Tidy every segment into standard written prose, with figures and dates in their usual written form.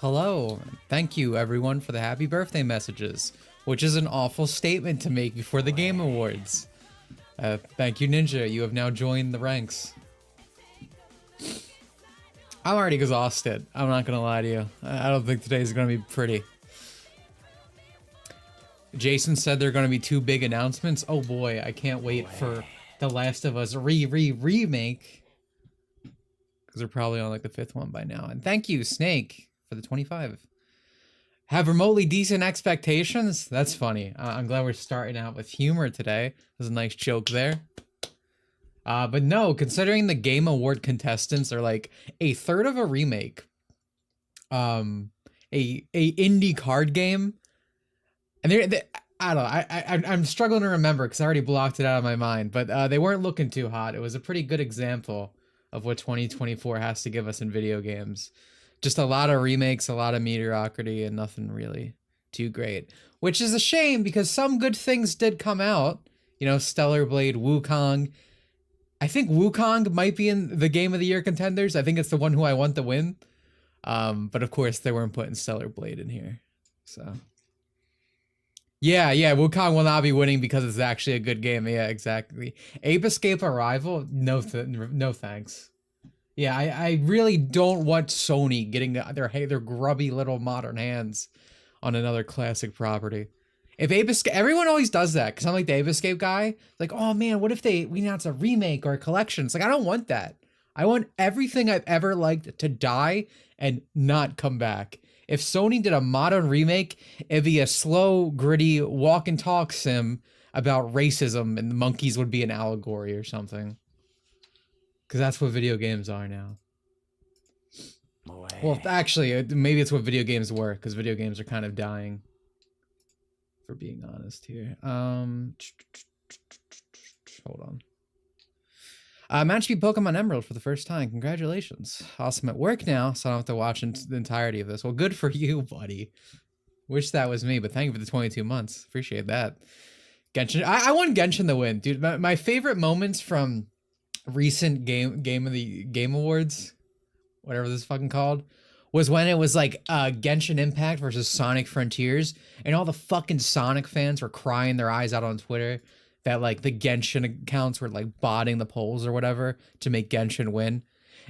Hello. Thank you, everyone, for the happy birthday messages, which is an awful statement to make before the Game Awards. Thank you, Ninja. You have now joined the ranks. I'm already exhausted. I'm not gonna lie to you. I don't think today's gonna be pretty. Jason said there are gonna be 2 big announcements. Oh boy, I can't wait for The Last of Us remake. Because we're probably on like the 5th one by now. And thank you, Snake, for the 25. Have remotely decent expectations? That's funny. I'm glad we're starting out with humor today. There's a nice joke there. But no, considering the Game Award contestants are like a third of a remake, a indie card game, and I don't know. I'm struggling to remember because I already blocked it out of my mind. But they weren't looking too hot. It was a pretty good example of what 2024 has to give us in video games. Just a lot of remakes, a lot of mediocrity, and nothing really too great. Which is a shame because some good things did come out. You know, Stellar Blade, Wukong. I think Wukong might be in the Game of the Year contenders. I think it's the one who I want to win. But of course, they weren't putting Stellar Blade in here. So, yeah, Wukong will not be winning because it's actually a good game. Yeah, exactly. Ape Escape Arrival? No thanks. Yeah, I really don't want Sony getting their grubby little modern hands on another classic property. If Ape Escape, everyone always does that because I'm like the Ape Escape guy. Like, oh man, what if we announce a remake or a collection? It's like, I don't want that. I want everything I've ever liked to die and not come back. If Sony did a modern remake, it'd be a slow, gritty walk and talk sim about racism and the monkeys would be an allegory or something. Because that's what video games are now. Well, actually, maybe it's what video games were, because video games are kind of dying. For being honest here. Hold on. Managed to beat Pokemon Emerald for the first time. Congratulations. Awesome at work now, so I don't have to watch the entirety of this. Well, good for you, buddy. Wish that was me, but thank you for the 22 months. Appreciate that. Genshin. I want Genshin to win, dude. My favorite moments from recent game awards, whatever this is fucking called, was when it was like Genshin Impact versus Sonic Frontiers, and all the fucking Sonic fans were crying their eyes out on Twitter that like the Genshin accounts were like botting the polls or whatever to make Genshin win.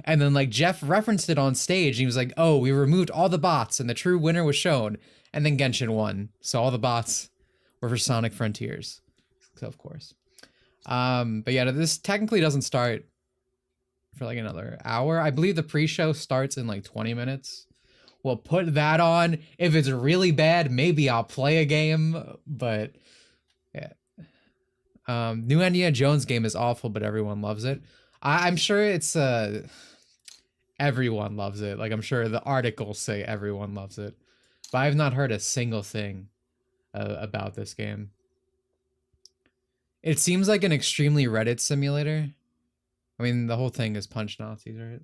And then like Jeff referenced it on stage and he was like, oh, we removed all the bots and the true winner was shown, and then Genshin won. So all the bots were for Sonic Frontiers. So of course. But yeah, this technically doesn't start for like another hour. I believe the pre-show starts in like 20 minutes. We'll put that on. If it's really bad, maybe I'll play a game, but yeah. New Indiana Jones game is awful, but everyone loves it. I'm sure it's everyone loves it. Like I'm sure the articles say everyone loves it, but I've not heard a single thing about this game. It seems like an extremely Reddit simulator. I mean, the whole thing is punch Nazis, right?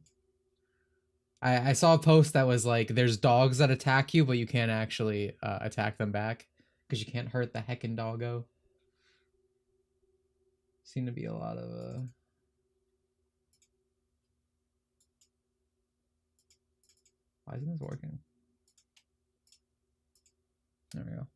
I saw a post that was like, there's dogs that attack you, but you can't actually attack them back because you can't hurt the heckin' doggo. Seem to be a lot of... Why isn't this working? There we go.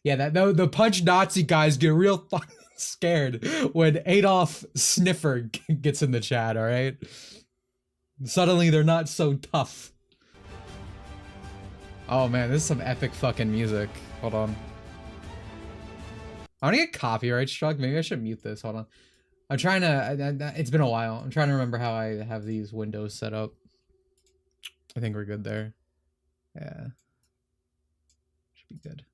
Yeah, the punch Nazi guys get real fucking scared when Adolf Sniffer gets in the chat, alright? Suddenly they're not so tough. Oh man, this is some epic fucking music. Hold on. I wanna get copyright struck. Maybe I should mute this. Hold on. I'm trying to... It's been a while. I'm trying to remember how I have these windows set up. I think we're good there. Yeah. Should be good.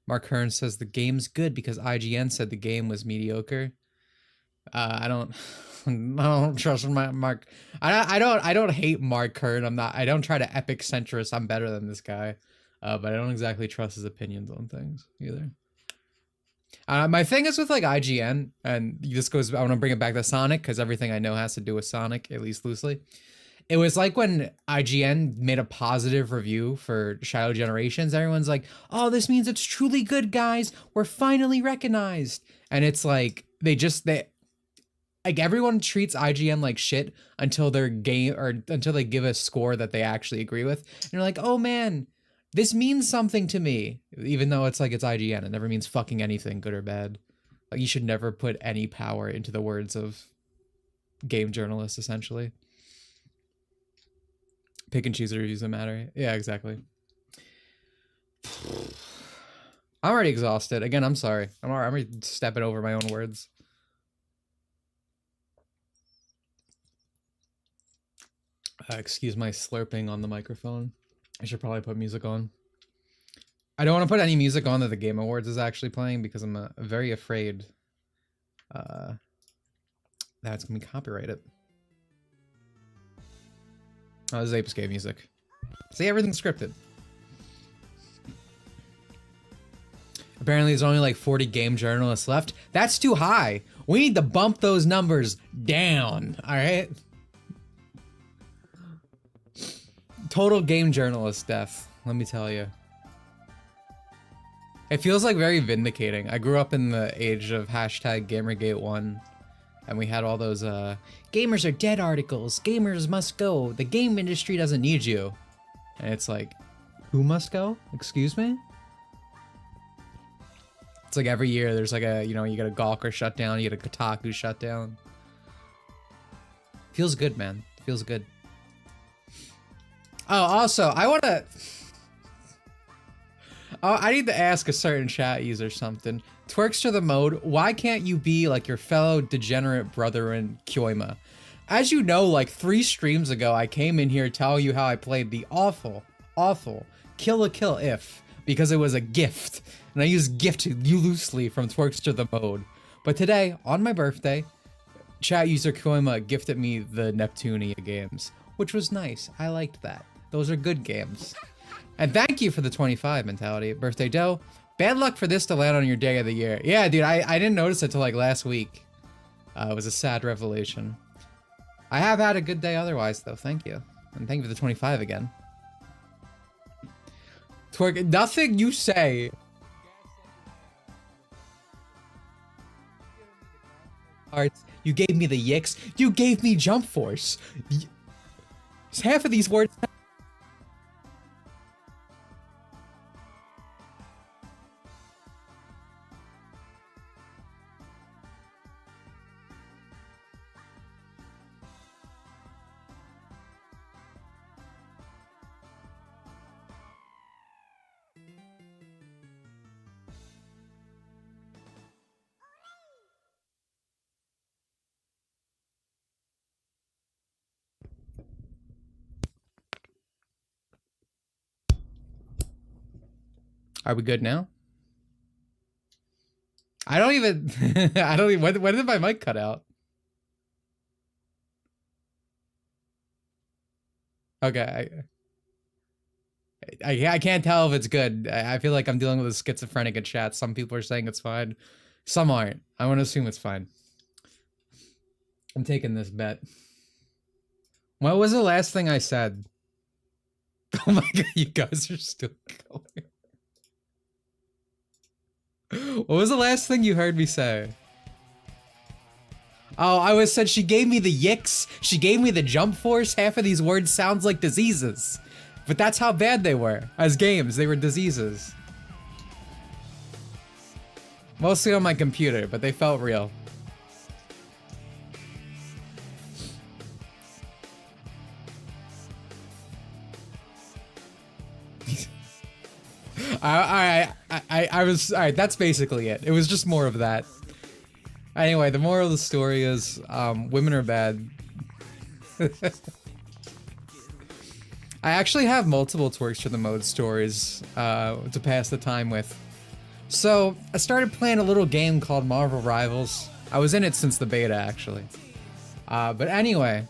Mark Hearn says the game's good because IGN said the game was mediocre. I don't trust Mark. I don't hate Mark Hearn. I don't try to epic centrist. I'm better than this guy. But I don't exactly trust his opinions on things either. My thing is with like IGN, and this goes, I want to bring it back to Sonic because everything I know has to do with Sonic, at least loosely, It was like when IGN made a positive review for Shadow Generations. Everyone's like, "Oh, this means it's truly good, guys. We're finally recognized." And it's like they like everyone treats IGN like shit until their game or until they give a score that they actually agree with. And you're like, "Oh man, this means something to me." Even though it's like it's IGN, it never means fucking anything, good or bad. Like you should never put any power into the words of game journalists, essentially. Pick and choose the reviews that matter. Yeah, exactly. I'm already exhausted. Again, I'm sorry. I'm already stepping over my own words. Excuse my slurping on the microphone. I should probably put music on. I don't want to put any music on that the Game Awards is actually playing because I'm very afraid that it's going to be copyrighted. Oh, this is Apes Game music. See, everything's scripted. Apparently, there's only like 40 game journalists left. That's too high. We need to bump those numbers down, all right? Total game journalist death, let me tell you. It feels like very vindicating. I grew up in the age of hashtag Gamergate1, and we had all those gamers are dead articles. Gamers must go. The game industry doesn't need you. And it's like, who must go? Excuse me? It's like every year there's like a, you know, you get a Gawker shutdown, you get a Kotaku shutdown. Feels good, man. Feels good. Oh, also, I want to... Oh, I need to ask a certain chat user something. Twerkster the mode, why can't you be like your fellow degenerate brother in Kyoima? As you know, like 3 streams ago, I came in here telling you how I played the awful Kill la Kill If, because it was a gift. And I used gift loosely from Twerkster the mode. But today, on my birthday, chat user Kyoima gifted me the Neptunia games, which was nice. I liked that. Those are good games. And thank you for the 25 mentality. Birthday dough. Bad luck for this to land on your day of the year. Yeah, dude, I didn't notice it till like last week. It was a sad revelation. I have had a good day otherwise, though. Thank you. And thank you for the 25 again. Twerk, nothing you say. Arts, you gave me the yicks. You gave me jump force. Half of these words... Are we good now? I don't even... I don't even... When did my mic cut out? Okay. I can't tell if it's good. I feel like I'm dealing with a schizophrenic in chat. Some people are saying it's fine. Some aren't. I want to assume it's fine. I'm taking this bet. What was the last thing I said? Oh my god, you guys are still going. What was the last thing you heard me say? Oh, I said she gave me the yicks. She gave me the jump force. Half of these words sounds like diseases. But that's how bad they were. As games, they were diseases. Mostly on my computer, but they felt real. Alright, that's basically it. It was just more of that. Anyway, the moral of the story is, women are bad. I actually have multiple Twerkster the mode stories, to pass the time with. So, I started playing a little game called Marvel Rivals. I was in it since the beta, actually. But anyway,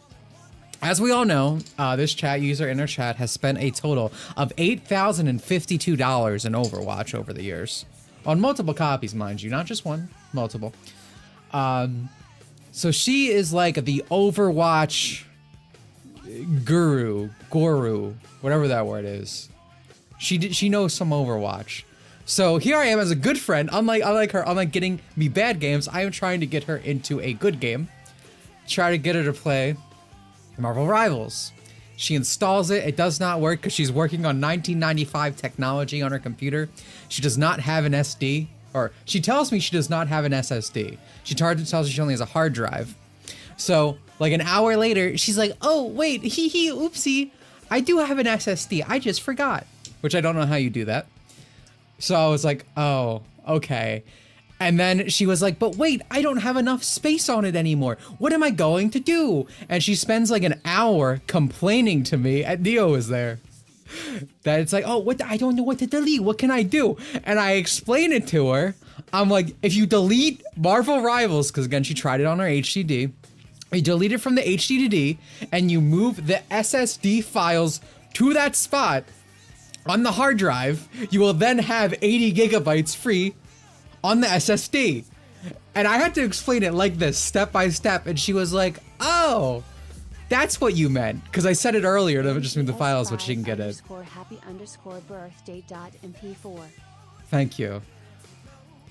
as we all know, this chat user in our chat has spent a total of $8,052 in Overwatch over the years. On multiple copies, mind you, not just one, multiple. So she is like the Overwatch Guru, whatever that word is. She knows some Overwatch. So here I am as a good friend, unlike getting me bad games, I am trying to get her into a good game. Try to get her to play Marvel Rivals. She installs it, it does not work because she's working on 1995 technology on her computer. She does not have an SD, or she tells me she does not have an SSD. She tells me she only has a hard drive. So like an hour later, she's like, oh wait, oopsie, I do have an SSD, I just forgot. Which I don't know how you do that. So I was like, oh, okay. And then she was like, but wait, I don't have enough space on it anymore. What am I going to do? And she spends like an hour complaining to me, and Neo was there. That it's like, oh, I don't know what to delete. What can I do? And I explain it to her. I'm like, if you delete Marvel Rivals, because again, she tried it on her HDD. You delete it from the HDD and you move the SSD files to that spot on the hard drive, you will then have 80 gigabytes free on the SSD. And I had to explain it like this, step by step, and she was like, oh, that's what you meant. Because I said it earlier to just move the files, but she can get it. Happy_birthday.mp4. Thank you.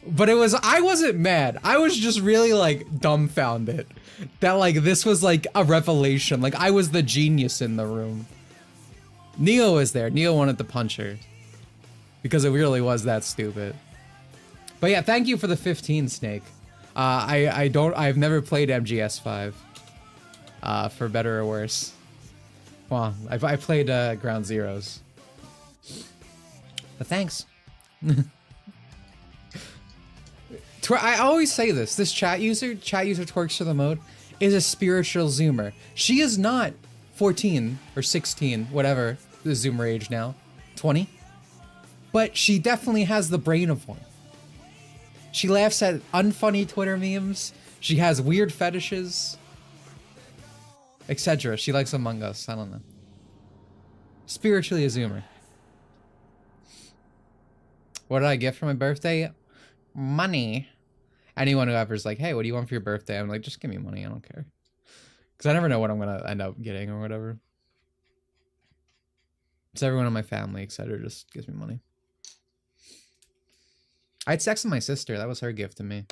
But I wasn't mad. I was just really like dumbfounded that like this was like a revelation. Like I was the genius in the room. Neo was there. Neo wanted to punch her because it really was that stupid. But yeah, thank you for the 15, Snake. I've never played MGS5, for better or worse. Well, I played Ground Zeroes. But thanks. I always say this chat user Twerks for the Mode, is a spiritual Zoomer. She is not 14 or 16, whatever the Zoomer age now, 20. But she definitely has the brain of one. She laughs at unfunny Twitter memes. She has weird fetishes, etc. She likes Among Us. I don't know. Spiritually a Zoomer. What did I get for my birthday? Money. Anyone who ever's like, hey, what do you want for your birthday? I'm like, just give me money. I don't care. Because I never know what I'm going to end up getting or whatever. So everyone in my family, etc., just gives me money. I had sex with my sister. That was her gift to me.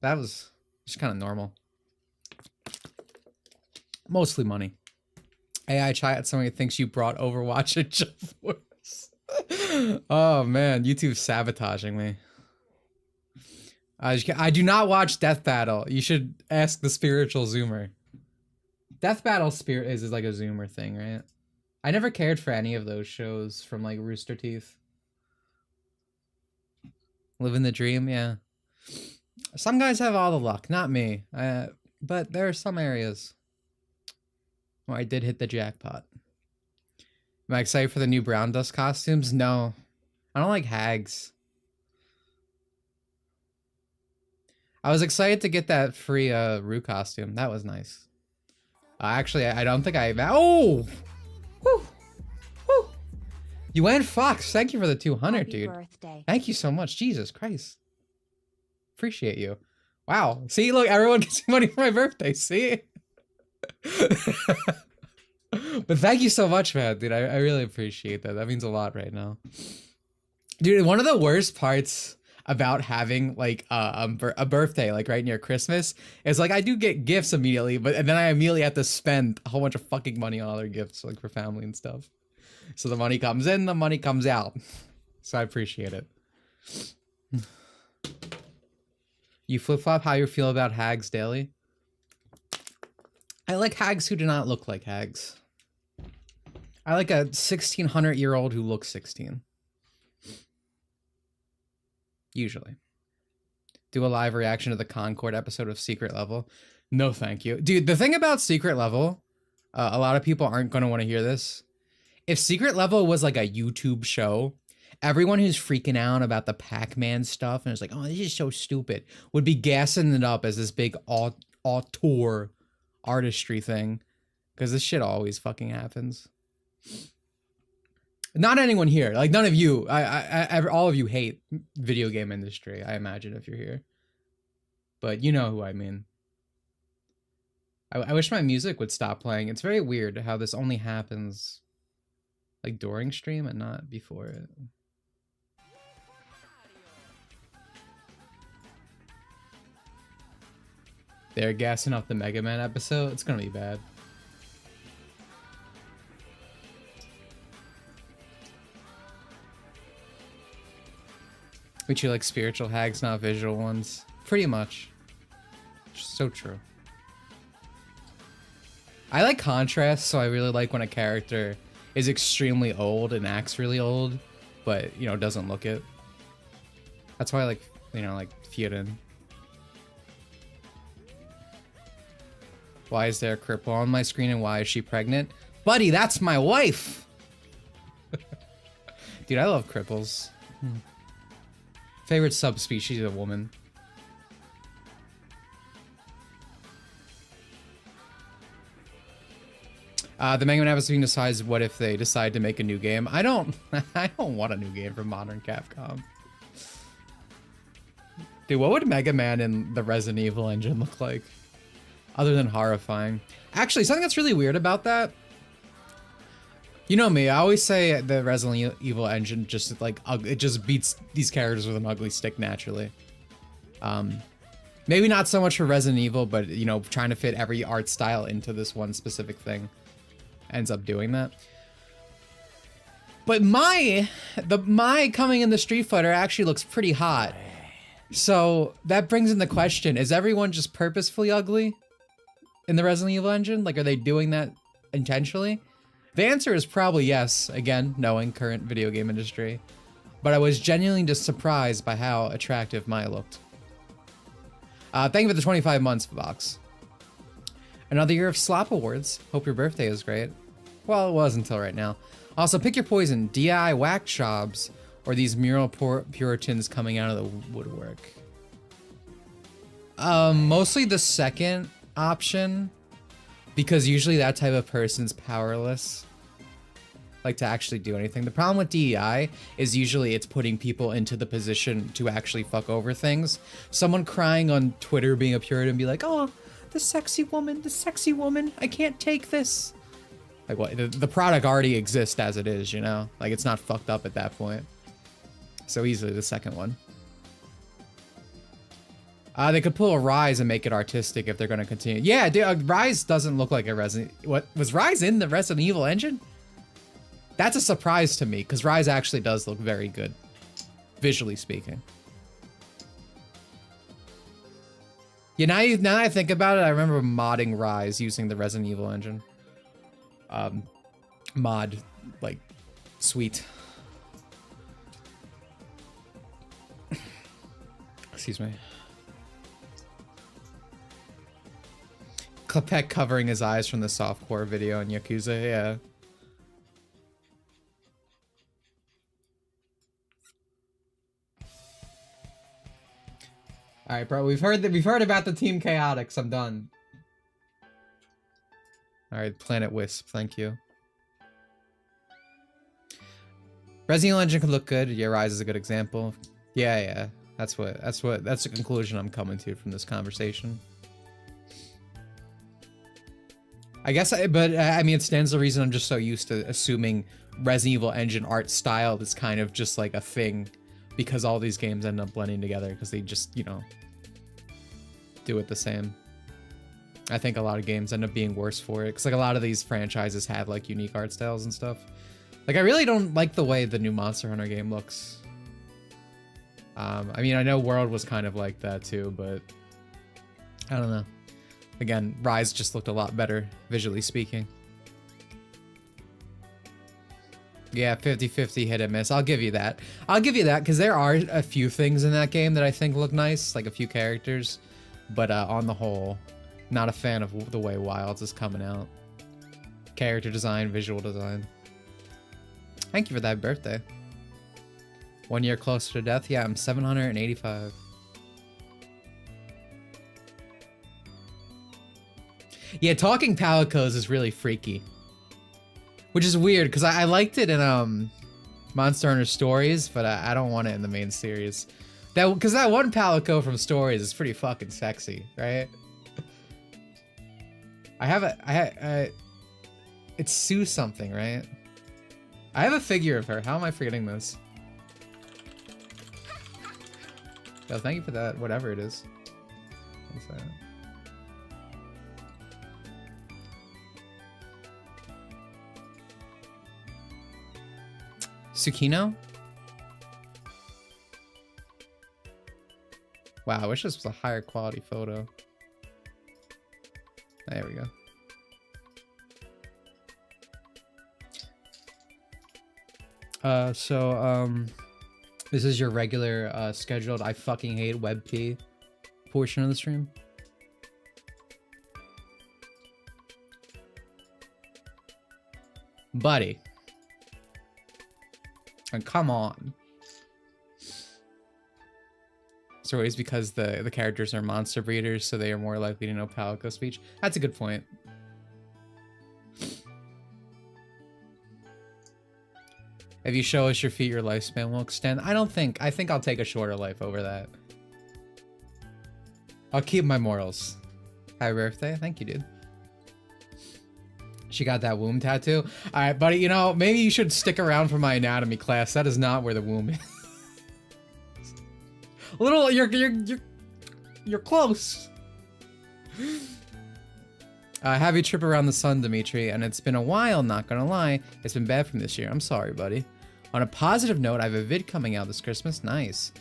That was just kind of normal. Mostly money. AI chat, somebody thinks you brought Overwatch and Jump Force. Oh man, YouTube's sabotaging me. I do not watch Death Battle. You should ask the spiritual Zoomer. Death Battle spirit is like a Zoomer thing, right? I never cared for any of those shows from like Rooster Teeth. Living the dream, yeah. Some guys have all the luck, not me. But there are some areas where I did hit the jackpot. Am I excited for the new Brown Dust costumes? No. I don't like hags. I was excited to get that free Rue costume. That was nice. Actually, I don't think I... Oh! Woo! Woo! You and Fox, thank you for the 200, Happy dude. Birthday. Thank you so much. Jesus Christ. Appreciate you. Wow. See, look, everyone gets money for my birthday. See? But thank you so much, man, dude. I really appreciate that. That means a lot right now. Dude, one of the worst parts about having like a birthday like right near Christmas is like I do get gifts immediately, and then I immediately have to spend a whole bunch of fucking money on other gifts like for family and stuff. So the money comes in, the money comes out. So I appreciate it. You flip-flop how you feel about hags daily? I like hags who do not look like hags. I like a 1600-year-old who looks 16. Usually. Do a live reaction to the Concord episode of Secret Level. No, thank you. Dude, the thing about Secret Level, a lot of people aren't going to want to hear this. If Secret Level was like a YouTube show, everyone who's freaking out about the Pac-Man stuff and it's like, oh, this is so stupid, would be gassing it up as this big auteur artistry thing. Because this shit always fucking happens. Not anyone here, like none of you, all of you hate video game industry, I imagine, if you're here. But you know who I mean. I wish my music would stop playing. It's very weird how this only happens like during stream and not before it. They're gassing up the Mega Man episode. It's gonna be bad. We treat like spiritual hags, not visual ones. Pretty much. So true. I like contrast, so I really like when a character is extremely old and acts really old, but, you know, doesn't look it. That's why I like, you know, like Fiorin. Why is there a cripple on my screen and why is she pregnant? Buddy, that's my wife! Dude, I love cripples. Favorite subspecies of woman. The Mega Man episode decides what if they decide to make a new game. I don't want a new game from modern Capcom. Dude, what would Mega Man in the Resident Evil engine look like? Other than horrifying. Actually, something that's really weird about that. You know me, I always say the Resident Evil engine just like it just beats these characters with an ugly stick naturally. Maybe not so much for Resident Evil, but you know, trying to fit every art style into this one specific thing ends up doing that. But my coming in the Street Fighter actually looks pretty hot. So that brings in the question, is everyone just purposefully ugly in the Resident Evil engine? Like, are they doing that intentionally? The answer is probably yes, again, knowing current video game industry. But I was genuinely just surprised by how attractive Maya looked. Thank you for the 25 months, Vox. Another year of Slop Awards. Hope your birthday was great. Well, it was until right now. Also, pick your poison. DI whack jobs or these mural Puritans coming out of the woodwork. Mostly the second option, because usually that type of person's powerless, like to actually do anything. The problem with DEI is usually it's putting people into the position to actually fuck over things. Someone crying on Twitter being a Puritan be like, oh, the sexy woman, I can't take this. Like what? The product already exists as it is, you know? Like it's not fucked up at that point. So easily the second one. They could pull a Rise and make it artistic if they're going to continue. Yeah, dude, Rise doesn't look like a Resident... What? Was Rise in the Resident Evil engine? That's a surprise to me, because Rise actually does look very good, visually speaking. Yeah, now that I think about it, I remember modding Rise using the Resident Evil engine. Mod, like, sweet. Excuse me. Klepek covering his eyes from the softcore video in Yakuza, yeah. All right, bro. We've heard about the Team Chaotix. I'm done. All right, Planet Wisp. Thank you. Resident Evil engine could look good. Yeah, Rise is a good example. Yeah. That's the conclusion I'm coming to from this conversation. I guess, I mean, it stands to reason I'm just so used to assuming Resident Evil engine art style is kind of just like a thing, because all these games end up blending together because they just, you know, do it the same. I think a lot of games end up being worse for it, because like a lot of these franchises have like unique art styles and stuff. Like I really don't like the way the new Monster Hunter game looks. I mean, I know World was kind of like that too, but I don't know. Again, Rise just looked a lot better, visually speaking. Yeah, 50-50 hit and miss. I'll give you that. I'll give you that, because there are a few things in that game that I think look nice, like a few characters. But on the whole, not a fan of the way Wilds is coming out. Character design, visual design. Thank you for that birthday. 1 year closer to death? Yeah, I'm 785. Yeah, talking palicos is really freaky. Which is weird, because I liked it in Monster Hunter Stories, but I don't want it in the main series. Because that one palico from Stories is pretty fucking sexy, right? I have it's Sue something, right? I have a figure of her. How am I forgetting this? Oh, thank you for that, whatever it is. What's that? Tsukino? Wow, I wish this was a higher quality photo. There we go. This is your regular scheduled I fucking hate WebP portion of the stream. Buddy. And come on. So it's because the characters are monster breeders, so they are more likely to know Palico speech. That's a good point. If you show us your feet, your lifespan will extend. I think I'll take a shorter life over that. I'll keep my morals. Happy birthday. Thank you, dude. She got that womb tattoo. All right, buddy, you know, maybe you should stick around for my anatomy class. That is not where the womb is. A little, you're close. Have you trip around the sun, Dimitri, and it's been a while, not gonna lie. It's been bad from this year. I'm sorry, buddy. On a positive note, I have a vid coming out this Christmas. Nice.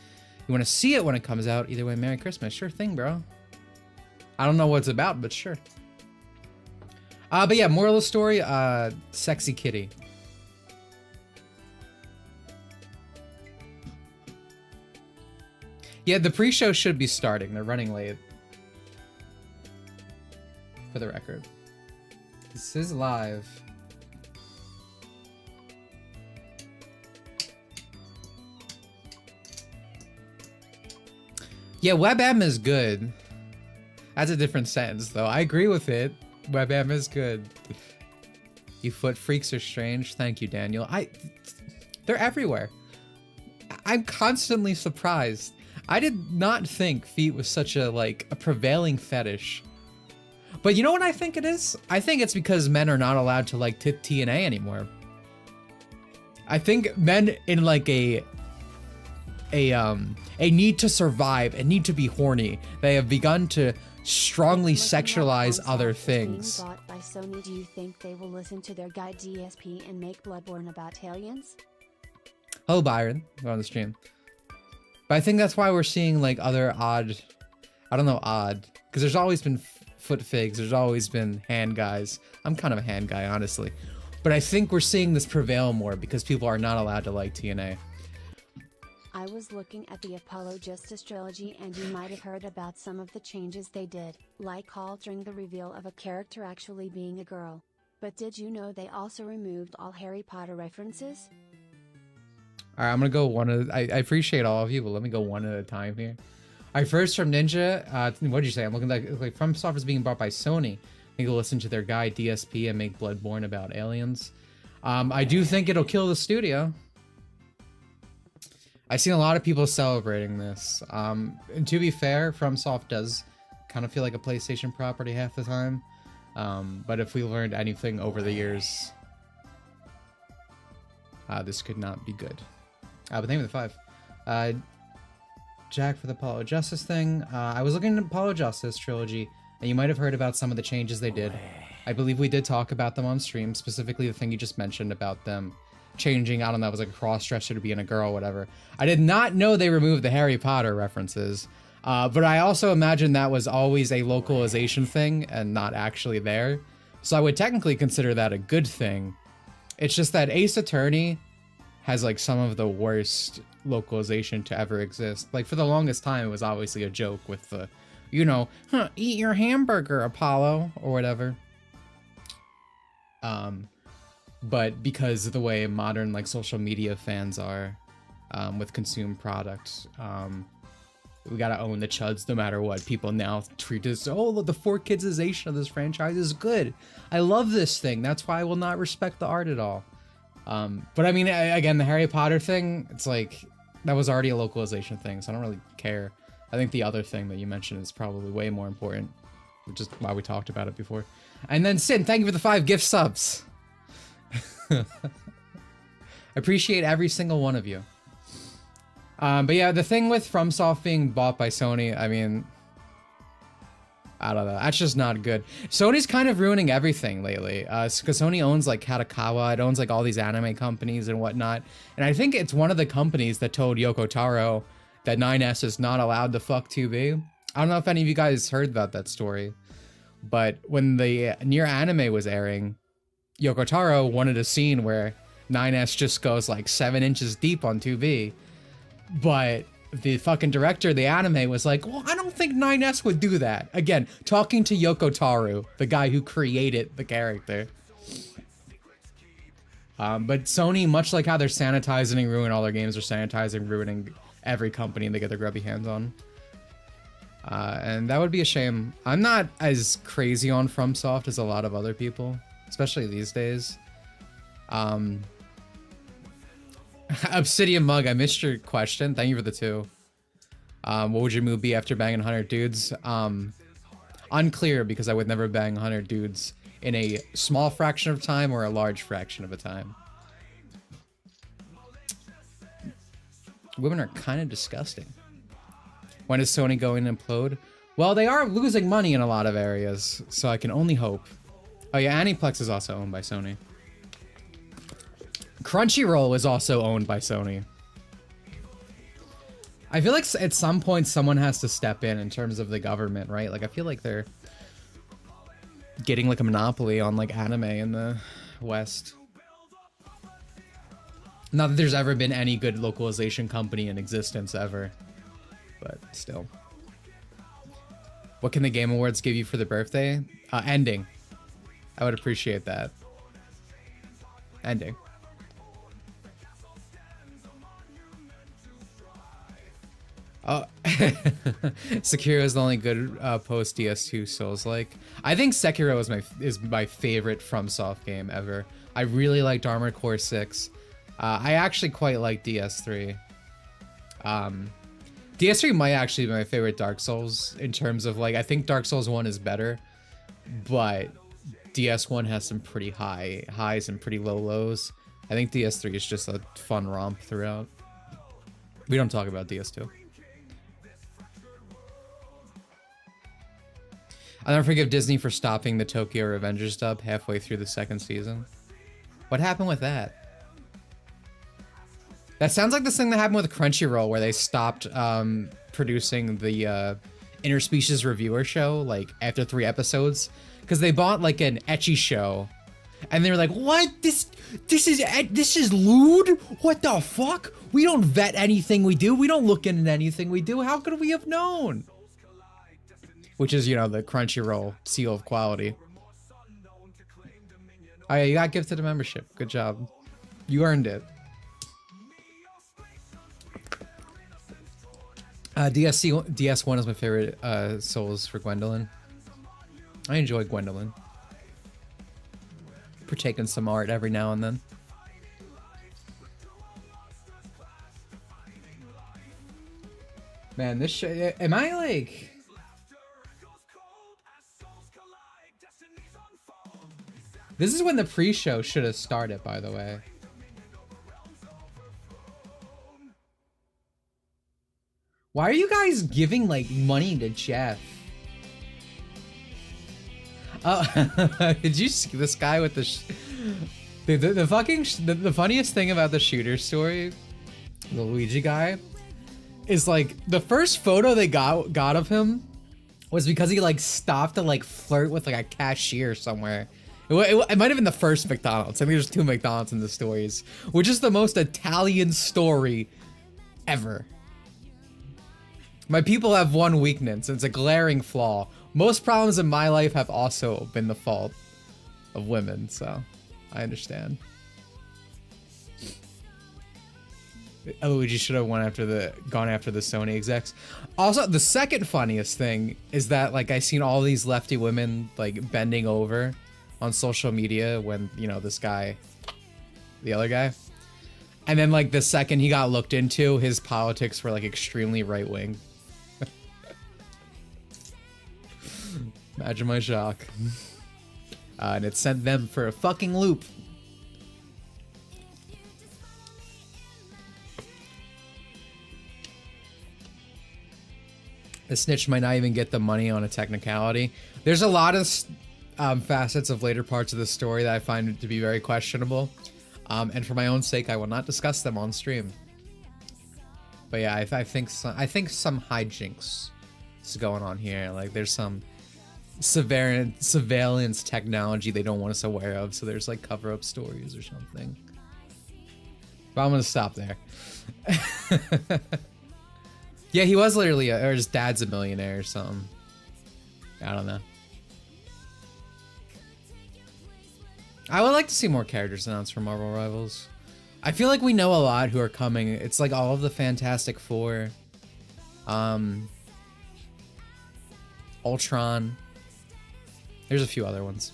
You want to see it when it comes out? Either way, Merry Christmas. Sure thing, bro. I don't know what it's about, but sure. But yeah, moral of the story, sexy kitty. Yeah, the pre-show should be starting. They're running late. For the record. This is live. Yeah, WebM is good. That's a different sentence, though. I agree with it. WebM is good. You foot freaks are strange. Thank you, Daniel. They're everywhere. I'm constantly surprised. I did not think feet was such a, like, a prevailing fetish. But you know what I think it is? I think it's because men are not allowed to, like, TNA anymore. I think men in, like, a need to survive, a need to be horny, they have begun to strongly sexualize other things. Being bought by Sony, do you think they will listen to their guy DSP and make Bloodborne about aliens? Hello, Byron. You're on the stream. But I think that's why we're seeing, like, other odd... I don't know, odd. Because there's always been foot figs. There's always been hand guys. I'm kind of a hand guy, honestly. But I think we're seeing this prevail more because people are not allowed to like TNA. I was looking at the Apollo Justice trilogy and you might have heard about some of the changes they did, like altering the reveal of a character actually being a girl. But did you know they also removed all Harry Potter references? Alright, I'm gonna go one at I appreciate all of you, but let me go one at a time here. Alright, first from Ninja, what'd you say? I'm looking like From Software is being bought by Sony. I think you'll listen to their guy DSP and make Bloodborne about aliens. I do think it'll kill the studio. I've seen a lot of people celebrating this. And to be fair, FromSoft does kind of feel like a PlayStation property half the time. But if we learned anything over the years, this could not be good. But thank you for the 5. Jack for the Apollo Justice thing. I was looking at Apollo Justice trilogy, and you might have heard about some of the changes they did. I believe we did talk about them on stream, specifically the thing you just mentioned about them changing, I don't know, it was like a cross-dresser to being a girl, whatever. I did not know they removed the Harry Potter references, but I also imagine that was always a localization thing and not actually there. So I would technically consider that a good thing. It's just that Ace Attorney has like some of the worst localization to ever exist. Like for the longest time, it was obviously a joke with the, you know, eat your hamburger, Apollo, or whatever. But because of the way modern like social media fans are with consumed products, we gotta own the chuds no matter what. People now treat this, oh, the 4Kidsization of this franchise is good. I love this thing. That's why I will not respect the art at all. But I mean, again, the Harry Potter thing, it's like, that was already a localization thing, so I don't really care. I think the other thing that you mentioned is probably way more important, which is why we talked about it before. And then Sin, thank you for the 5 gift subs. I appreciate every single one of you. But yeah, the thing with FromSoft being bought by Sony, I mean, I don't know. That's just not good. Sony's kind of ruining everything lately. Because Sony owns like Kadokawa, it owns like all these anime companies and whatnot. And I think it's one of the companies that told Yoko Taro that 9S is not allowed to fuck 2B. I don't know if any of you guys heard about that story. But when the Nier anime was airing, Yoko Taro wanted a scene where 9S just goes like 7 inches deep on 2B. But the fucking director of the anime was like, well, I don't think 9S would do that. Again, talking to Yoko Taro, the guy who created the character. But Sony, much like how they're sanitizing and ruining all their games, are sanitizing, ruining every company they get their grubby hands on. And that would be a shame. I'm not as crazy on FromSoft as a lot of other people, especially these days. Obsidian Mug, I missed your question. Thank you for the 2. What would your move be after banging 100 dudes? Unclear, because I would never bang 100 dudes in a small fraction of time or a large fraction of a time. Women are kind of disgusting. When is Sony going to implode? Well, they are losing money in a lot of areas, so I can only hope. Oh yeah, Aniplex is also owned by Sony. Crunchyroll is also owned by Sony. I feel like at some point someone has to step in terms of the government, right? Like I feel like they're getting like a monopoly on like anime in the West. Not that there's ever been any good localization company in existence ever, but still. What can the Game Awards give you for the birthday? Ending. I would appreciate that. Ending. Oh, Sekiro is the only good post DS2 Souls-like. I think Sekiro is my favorite FromSoft game ever. I really liked Armored Core 6. I actually quite like DS3. DS3 might actually be my favorite Dark Souls in terms of like I think Dark Souls 1 is better, but DS1 has some pretty high highs and pretty low lows. I think DS3 is just a fun romp throughout. We don't talk about DS2. I'll never forgive Disney for stopping the Tokyo Revengers dub halfway through the 2nd season. What happened with that? That sounds like this thing that happened with Crunchyroll where they stopped producing the interspecies reviewer show like after 3 episodes because they bought like an ecchi show and they were like, what? This is lewd? What the fuck? We don't vet anything we do. We don't look into anything we do. How could we have known? Which is, you know, the Crunchyroll seal of quality. Oh yeah, you got gifted a membership. Good job. You earned it. DS1 is my favorite Souls for Gwendolyn. I enjoy Gwendolyn. Partaking some art every now and then. Man, this shit. Am I like? This is when the pre-show should have started, by the way. Why are you guys giving, like, money to Jeff? Oh, did you see this guy with the funniest thing about the shooter story, the Luigi guy, is, like, the first photo they got of him was because he, like, stopped to, like, flirt with, like, a cashier somewhere. It might have been the first McDonald's. I think there's 2 McDonald's in the stories, which is the most Italian story ever. My people have one weakness. It's a glaring flaw. Most problems in my life have also been the fault of women, so I understand. Luigi should have gone after the Sony execs. Also, the second funniest thing is that, like, I seen all these lefty women, like, bending over on social media when, you know, this guy, the other guy. And then, like, the second he got looked into, his politics were, like, extremely right-wing. Imagine my shock. And it sent them for a fucking loop. The snitch might not even get the money on a technicality. There's a lot of facets of later parts of the story that I find to be very questionable. And for my own sake, I will not discuss them on stream. But yeah, I think some hijinks is going on here. Like there's some surveillance technology they don't want us aware of. So there's like cover-up stories or something. But I'm gonna stop there. Yeah, he was literally, or his dad's a millionaire or something. I don't know. I would like to see more characters announced for Marvel Rivals. I feel like we know a lot who are coming. It's like all of the Fantastic Four. Ultron. There's a few other ones.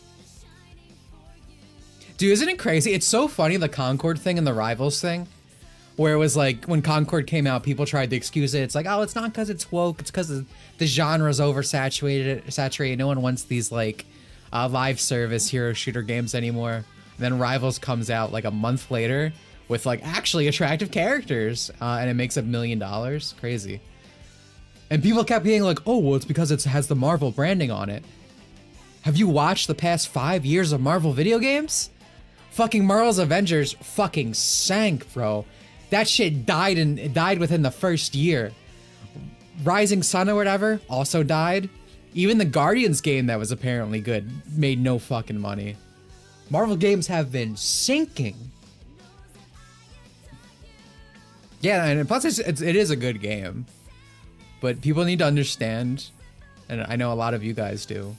Dude, isn't it crazy? It's so funny, the Concord thing and the Rivals thing. Where it was like, when Concord came out, people tried to excuse it. It's like, oh, it's not because it's woke. It's because the genre's oversaturated. No one wants these, like, live service hero shooter games anymore. And then Rivals comes out, like, a month later with, like, actually attractive characters. And it makes $1 million. Crazy. And people kept being like, oh, well, it's because it has the Marvel branding on it. Have you watched the past 5 years of Marvel video games? Fucking Marvel's Avengers fucking sank, bro. That shit died within the first year. Rising Sun or whatever also died. Even the Guardians game that was apparently good made no fucking money. Marvel games have been sinking. Yeah, and plus it is a good game. But people need to understand, and I know a lot of you guys do,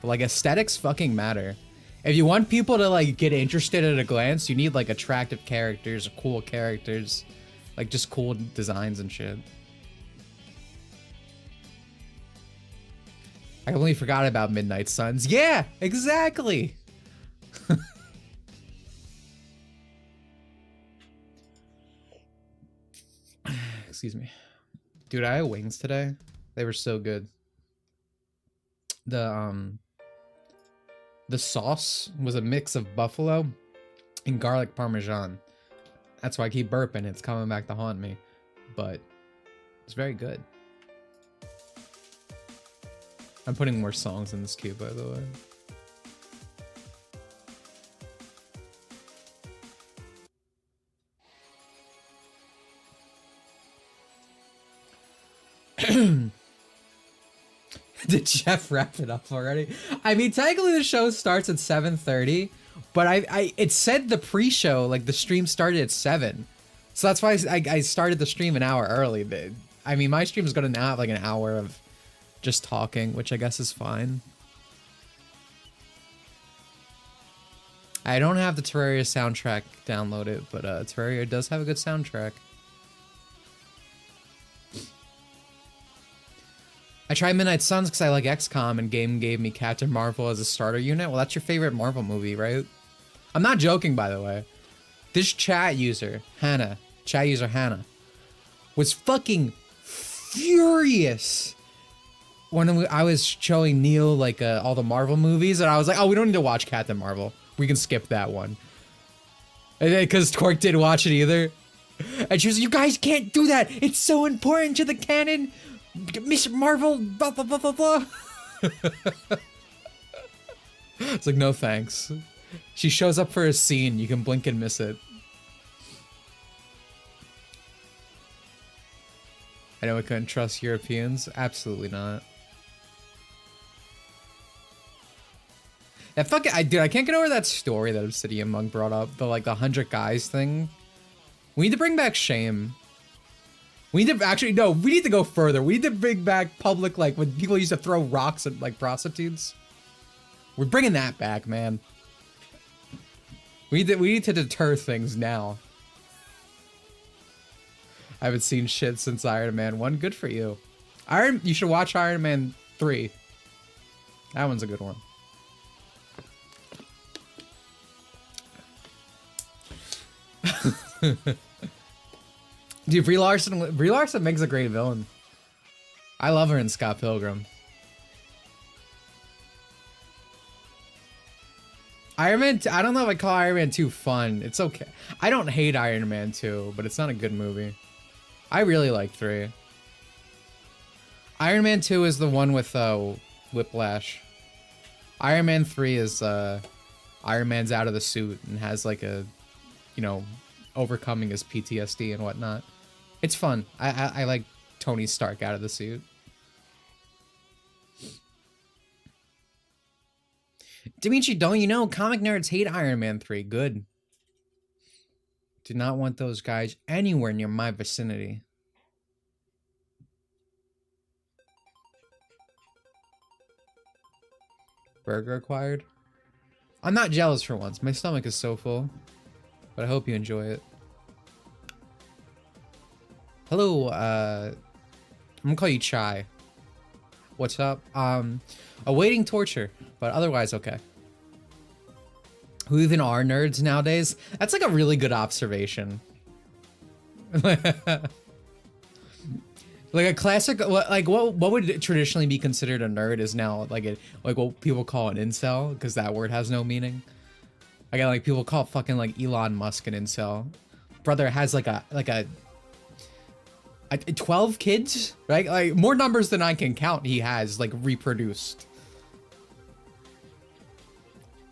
but like aesthetics fucking matter. If you want people to like get interested at a glance, you need like attractive characters, cool characters, like just cool designs and shit. I completely forgot about Midnight Suns. Yeah, exactly. Excuse me. Dude, I had wings today. They were so good. The sauce was a mix of buffalo and garlic parmesan. That's why I keep burping. It's coming back to haunt me. But it's very good. I'm putting more songs in this queue, by the way. Did Jeff wrap it up already? I mean, technically the show starts at 7:30, but it said the pre-show, like the stream started at 7. So that's why I started the stream an hour early. But, I mean, my stream is going to now have like an hour of just talking, which I guess is fine. I don't have the Terraria soundtrack downloaded, but Terraria does have a good soundtrack. I tried Midnight Suns because I like XCOM, and Game gave me Captain Marvel as a starter unit. Well, that's your favorite Marvel movie, right? I'm not joking, by the way. This chat user, Hannah, was fucking furious when I was showing Neil like all the Marvel movies, and I was like, oh, we don't need to watch Captain Marvel. We can skip that one. And then, because Torque didn't watch it either. And she was like, you guys can't do that. It's so important to the canon. Miss Marvel, blah, blah, blah, blah, blah. It's like, no thanks. She shows up for a scene. You can blink and miss it. I know we couldn't trust Europeans. Absolutely not. That fucking, dude, I can't get over that story that Obsidian Monk brought up. The, like, the 100 guys thing. We need to bring back shame. We need to, actually, no, we need to go further. We need to bring back public, like, when people used to throw rocks at, like, prostitutes. We're bringing that back, man. We need to deter things now. I haven't seen shit since Iron Man 1. Good for you. You should watch Iron Man 3. That one's a good one. Dude, Brie Larson makes a great villain. I love her in Scott Pilgrim. Iron Man, I don't know if I call Iron Man 2 fun. It's okay. I don't hate Iron Man 2, but it's not a good movie. I really like 3. Iron Man 2 is the one with Whiplash. Iron Man 3 is Iron Man's out of the suit and has like a, you know, overcoming his PTSD and whatnot. It's fun. I like Tony Stark out of the suit. Dimitri, don't you know? Comic nerds hate Iron Man 3. Good. Do not want those guys anywhere near my vicinity. Burger acquired? I'm not jealous for once. My stomach is so full. But I hope you enjoy it. Hello, I'm gonna call you Chai. What's up? Awaiting torture, but otherwise okay. Who even are nerds nowadays? That's like a really good observation. Like a classic, like what would traditionally be considered a nerd is now like what people call an incel, because that word has no meaning. I got like people call fucking like Elon Musk an incel. Brother has like a 12 kids, right? Like more numbers than I can count. He has like reproduced.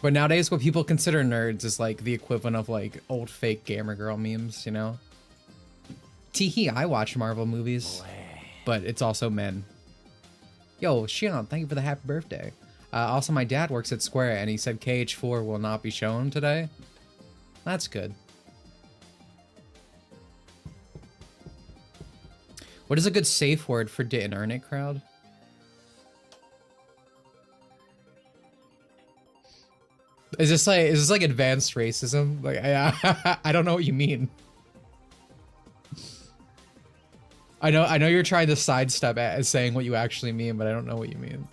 But nowadays, what people consider nerds is like the equivalent of like old fake gamer girl memes, you know? Teehee, I watch Marvel movies, but it's also men. Yo, Shion, thank you for the happy birthday. Also, my dad works at Square, and he said KH4 will not be shown today. That's good. What is a good safe word for didn't earn it crowd? Is this like advanced racism? Like I don't know what you mean. I know you're trying to sidestep at saying what you actually mean, but I don't know what you mean.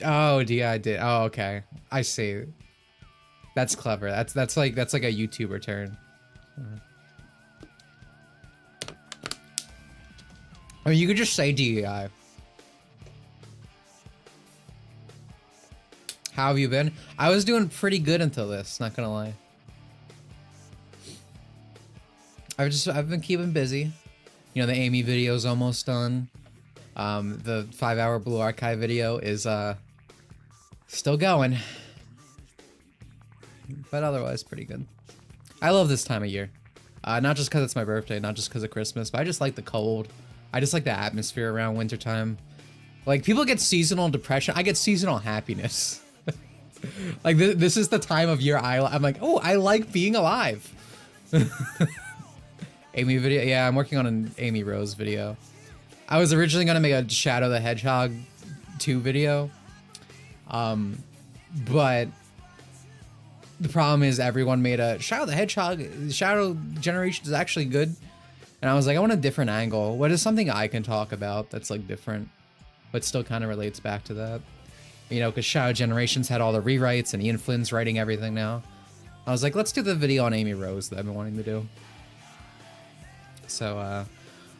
Oh, yeah, I did. Oh, okay. I see. That's clever. That's like a YouTuber turn. I mean, you could just say DEI. How have you been? I was doing pretty good until this, not gonna lie. I've been keeping busy. You know, the Amy video's almost done. The 5-hour Blue Archive video is still going. But otherwise pretty good. I love this time of year. Not just because it's my birthday, not just because of Christmas, but I just like the cold. I just like the atmosphere around wintertime. Like, people get seasonal depression. I get seasonal happiness. Like, this is the time of year I'm like, oh, I like being alive. Amy video. Yeah, I'm working on an Amy Rose video. I was originally going to make a Shadow the Hedgehog 2 video. But the problem is everyone made a Shadow the Hedgehog. Shadow Generation is actually good. And I was like, I want a different angle. What is something I can talk about that's like different, but still kind of relates back to that? You know, because Shadow Generations had all the rewrites and Ian Flynn's writing everything now. I was like, let's do the video on Amy Rose that I've been wanting to do. So,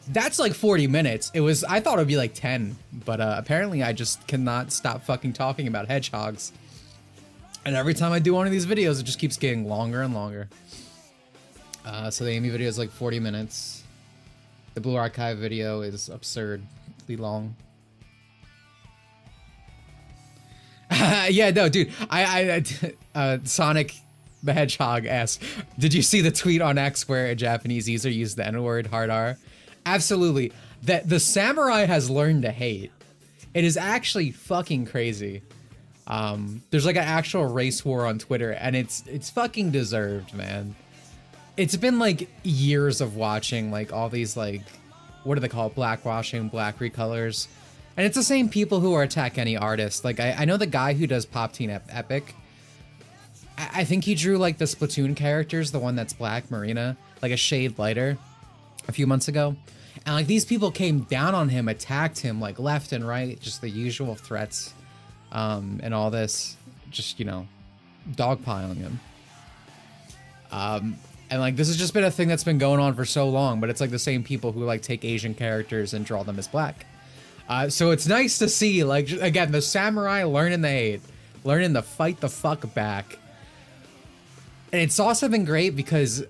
that's like 40 minutes. I thought it would be like 10, but apparently I just cannot stop fucking talking about hedgehogs. And every time I do one of these videos, it just keeps getting longer and longer. So the Amy video is like 40 minutes. The Blue Archive video is absurdly long. Yeah, no, dude. Sonic the Hedgehog asked, did you see the tweet on X where a Japanese user used the N-word hard R? Absolutely. That the samurai has learned to hate. It is actually fucking crazy. There's like an actual race war on Twitter, and it's fucking deserved, man. It's been like years of watching like all these like, what do they call it? Blackwashing, black recolors. And it's the same people who are attack any artist. Like I know the guy who does Pop Teen Epic. I think he drew like the Splatoon characters, the one that's black, Marina, like a shade lighter a few months ago. And like these people came down on him, attacked him like left and right, just the usual threats and all this, just, you know, dogpiling him. And like this has just been a thing that's been going on for so long, but it's like the same people who like take Asian characters and draw them as black. So it's nice to see, like, again, the samurai learning the hate, learning to fight the fuck back. And it's also been great because,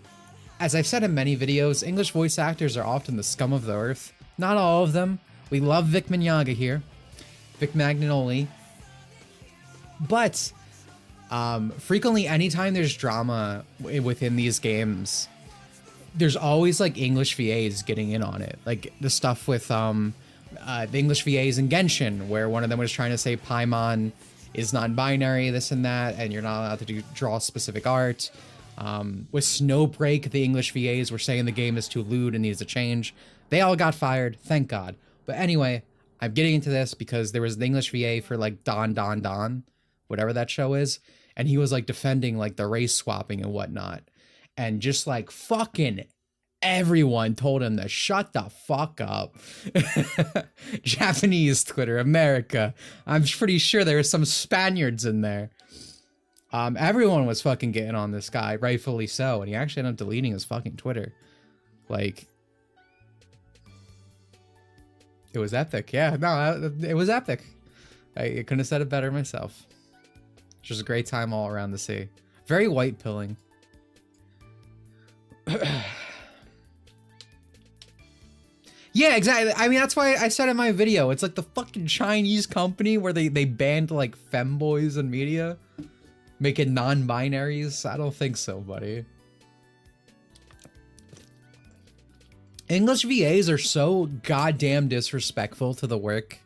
as I've said in many videos, English voice actors are often the scum of the earth. Not all of them. We love Vic Mignogna here. Vic Magnoli. But frequently, anytime there's drama within these games, there's always like English VAs getting in on it. Like the stuff with the English VAs in Genshin, where one of them was trying to say Paimon is non-binary, this and that, and you're not allowed to draw specific art. With Snowbreak, the English VAs were saying the game is too lewd and needs to change. They all got fired, thank God. But anyway, I'm getting into this because there was the English VA for like Don, whatever that show is, and he was like defending like the race swapping and whatnot. And just like fucking everyone told him to shut the fuck up. Japanese Twitter, America. I'm pretty sure there were some Spaniards in there. Everyone was fucking getting on this guy, rightfully so, and he actually ended up deleting his fucking Twitter. Like, it was epic. Yeah, no, it was epic. I couldn't have said it better myself. Just a great time all around the sea. Very white pilling. Yeah, exactly. I mean, that's why I said in my video, it's like the fucking Chinese company where they banned like femboys in media, making non-binaries. I don't think so, buddy. English VAs are so goddamn disrespectful to the work.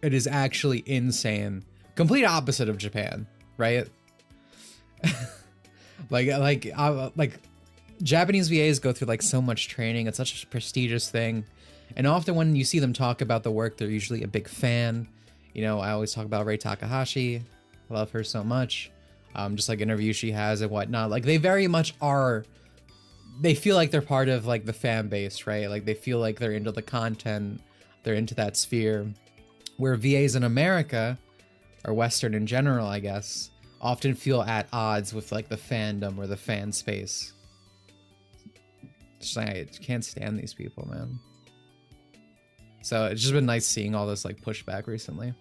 It is actually insane. Complete opposite of Japan, right? like Japanese VAs go through like so much training. It's such a prestigious thing. And often when you see them talk about the work, they're usually a big fan. You know, I always talk about Rei Takahashi. I love her so much. Just like interviews she has and whatnot. Like they very much are, they feel like they're part of like the fan base, right? Like they feel like they're into the content. They're into that sphere. Where VAs in America, or Western in general, I guess, often feel at odds with like the fandom or the fan space. Just like, I can't stand these people, man. So it's just been nice seeing all this like pushback recently.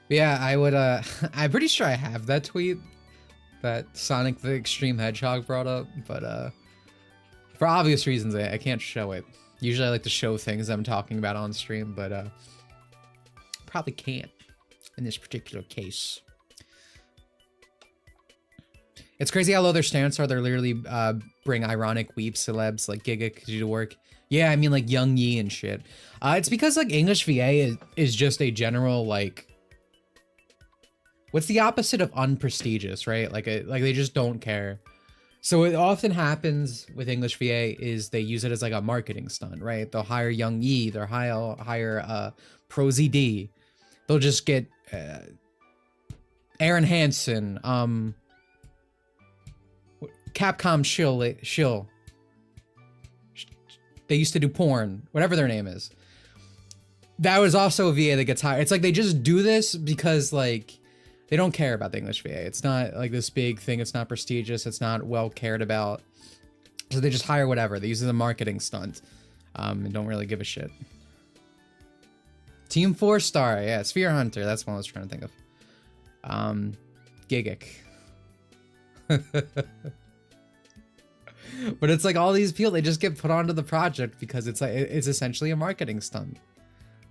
But yeah, I would I'm pretty sure I have that tweet that Sonic the Extreme Hedgehog brought up, but for obvious reasons I can't show it. Usually I like to show things I'm talking about on stream, but probably can't in this particular case. It's crazy how low their standards are. They're literally bring ironic weep celebs like Giga to do work. Yeah, I mean like Young Yi and shit. It's because like English VA is just a general like, what's the opposite of unprestigious, right? Like they just don't care. So it often happens with English VA is they use it as like a marketing stunt, right? They'll hire Young Yi, they'll hire Pro ZD. They'll just get Aaron Hansen, Capcom Shill. They used to do porn, whatever their name is. That was also a VA that gets hired. It's like they just do this because like they don't care about the English VA. It's not like this big thing. It's not prestigious. It's not well cared about. So they just hire whatever. They use it as a marketing stunt and don't really give a shit. Team 4-star. Yeah, Sphere Hunter. That's what I was trying to think of. Gigic. But it's like all these people, they just get put onto the project because it's like it's essentially a marketing stunt.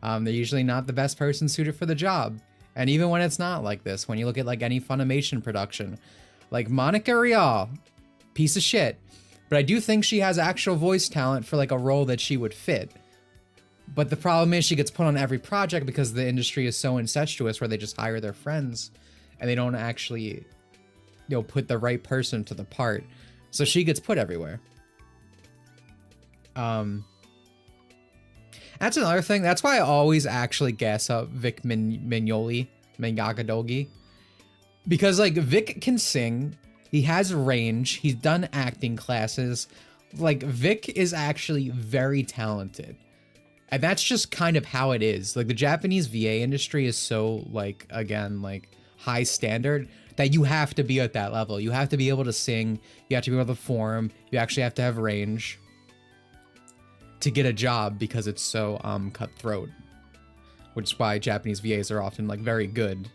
They're usually not the best person suited for the job. And even when it's not like this, when you look at like any Funimation production, like Monica Rial, piece of shit. But I do think she has actual voice talent for like a role that she would fit. But the problem is she gets put on every project because the industry is so incestuous where they just hire their friends and they don't actually, you know, put the right person to the part. So she gets put everywhere. That's another thing. That's why I always actually gas up Vic Mignoli, Mangakadogi. Because, like, Vic can sing. He has range. He's done acting classes. Like, Vic is actually very talented. And that's just kind of how it is. Like the Japanese VA industry is so like, again, like high standard that you have to be at that level. You have to be able to sing. You have to be able to perform. You actually have to have range to get a job because it's so cutthroat, which is why Japanese VAs are often like very good.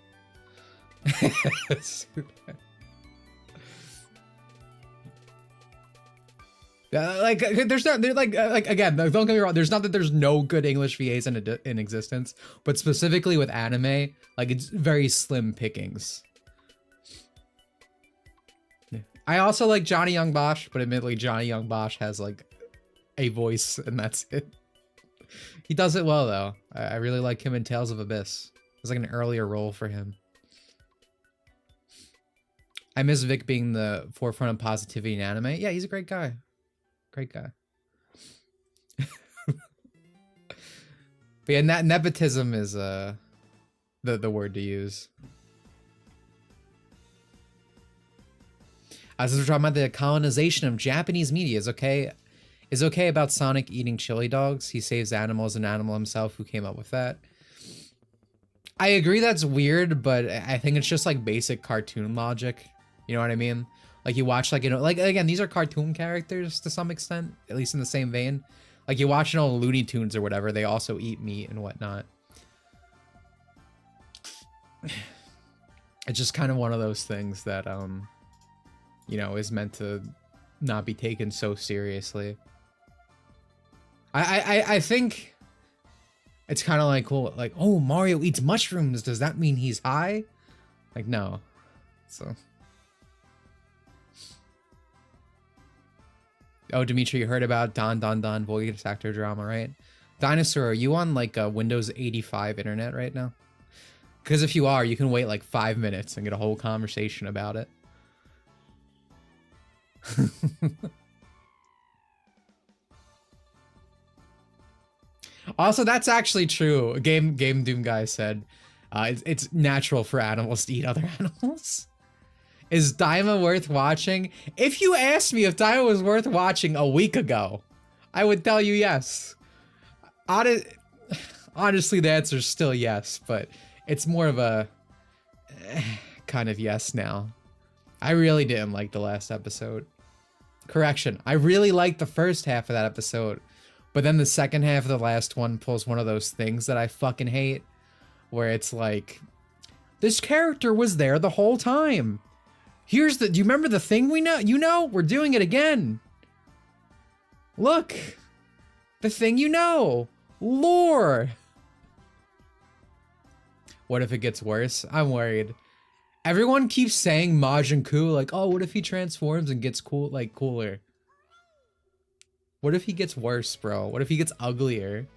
Like there's not like again, don't get me wrong, there's not that there's no good English VAs in existence, but specifically with anime, like it's very slim pickings. I also like Johnny Young Bosch, but admittedly Johnny Young Bosch has like a voice and that's it. He does it well though. I really like him in Tales of Abyss. It's like an earlier role for him. I miss Vic being the forefront of positivity in anime. Yeah, he's a great guy. Great guy. But yeah, nepotism is the word to use. Since we're talking about the colonization of Japanese media, is okay about Sonic eating chili dogs. He saves animals, an animal himself. Who came up with that? I agree that's weird, but I think it's just like basic cartoon logic. You know what I mean? Like you watch like, you know, like again, these are cartoon characters to some extent, at least in the same vein. Like you watch, you know, Looney Tunes or whatever, they also eat meat and whatnot. It's just kind of one of those things that, you know, is meant to not be taken so seriously. I think it's kind of like, cool, like, oh, Mario eats mushrooms. Does that mean he's high? Like, no. So. Oh, Dimitri, you heard about Don voice actor drama, right? Dinosaur, are you on like a Windows 85 internet right now? Because if you are, you can wait like 5 minutes and get a whole conversation about it. Also, that's actually true. Game Doom guy said it's natural for animals to eat other animals. Is Daima worth watching? If you asked me if Daima was worth watching a week ago, I would tell you yes. Honestly, the answer is still yes, but it's more of a kind of yes now. I really didn't like the last episode. Correction, I really liked the first half of that episode, but then the second half of the last one pulls one of those things that I fucking hate, where it's like, this character was there the whole time. Do you remember the thing we know? You know, we're doing it again. Look, the thing you know, lore. What if it gets worse? I'm worried. Everyone keeps saying Majin Buu, like, oh, what if he transforms and gets cool, like cooler? What if he gets worse, bro? What if he gets uglier?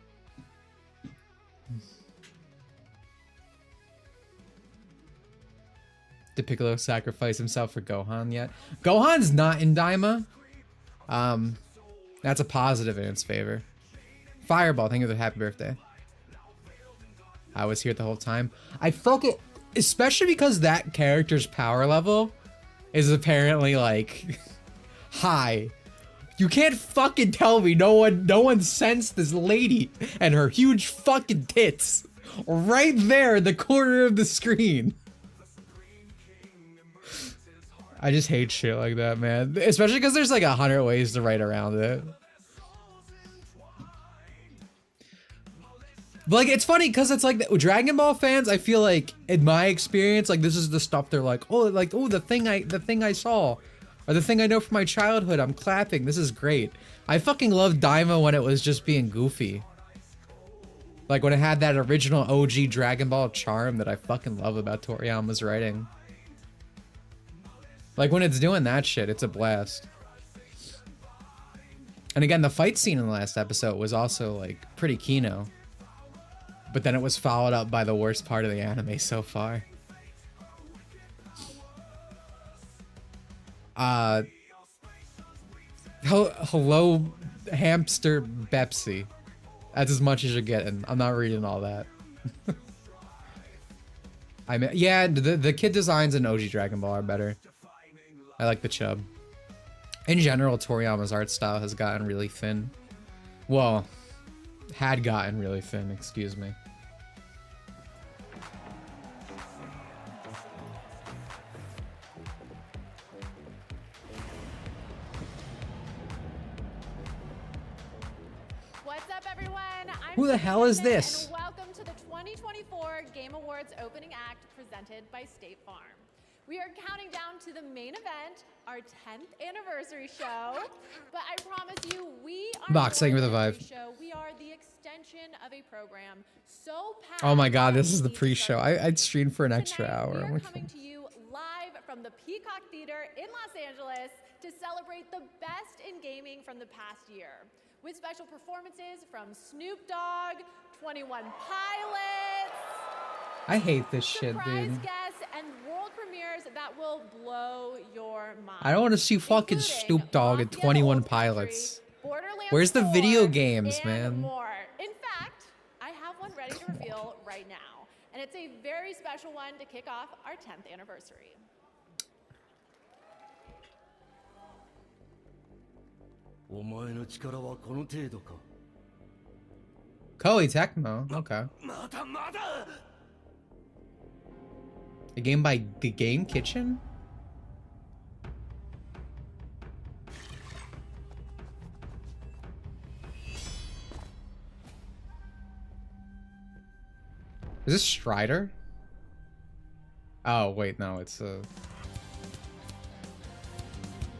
Did Piccolo sacrifice himself for Gohan yet? Gohan's not in Daima. That's a positive in its favor. Fireball, thank you for the happy birthday. I was here the whole time. I felt it, especially because that character's power level is apparently like high. You can't fucking tell me no one sensed this lady and her huge fucking tits right there in the corner of the screen. I just hate shit like that, man. Especially because there's like 100 ways to write around it. But like, it's funny because it's like Dragon Ball fans, I feel like in my experience, like this is the stuff they're like, oh, the thing I saw, or the thing I know from my childhood, I'm clapping, this is great. I fucking loved Daima when it was just being goofy. Like when it had that original OG Dragon Ball charm that I fucking love about Toriyama's writing. Like when it's doing that shit, it's a blast. And again, the fight scene in the last episode was also like pretty kino. But then it was followed up by the worst part of the anime so far. Hello, hamster Bepsi. That's as much as you're getting. I'm not reading all that. I mean, yeah, the kid designs in OG Dragon Ball are better. I like the chub. In general, Toriyama's art style has gotten really thin. Well, Had gotten really thin, excuse me. What's up, everyone? I'm Who the hell is Susan, this? And welcome to the 2024 Game Awards opening act presented by State Farm. We are counting down to the main event, our 10th anniversary show. But I promise you, we are Boxing with a more than vibe. show. We are the extension of a program so packed. Oh my god, this that is the we need to pre-show. start I'd stream for an extra Tonight, hour. we I'm are like, coming to you live from the Peacock Theater in Los Angeles to celebrate the best in gaming from the past year. With special performances from Snoop Dogg, 21 Pilots, I hate this shit, surprise dude. guests, and world premieres that will blow your mind. I don't want to see fucking including Snoop Dogg and Mafia 21 Old Country, Pilots. Borderlands Where's the 4, video games, and man? more. In fact, I have one ready to reveal right now, and it's a very special one to kick off our 10th anniversary. Koei Tecmo, okay. A game by the Game Kitchen? Is this Strider? Oh, wait, no, it's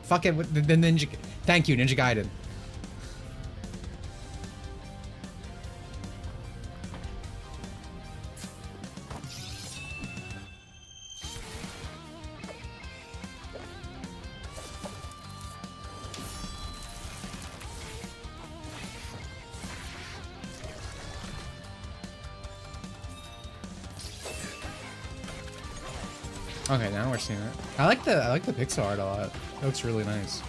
fuck it, the Ninja... Thank you, Ninja Gaiden. Okay, now we're seeing it. I like the pixel art a lot. It looks really nice.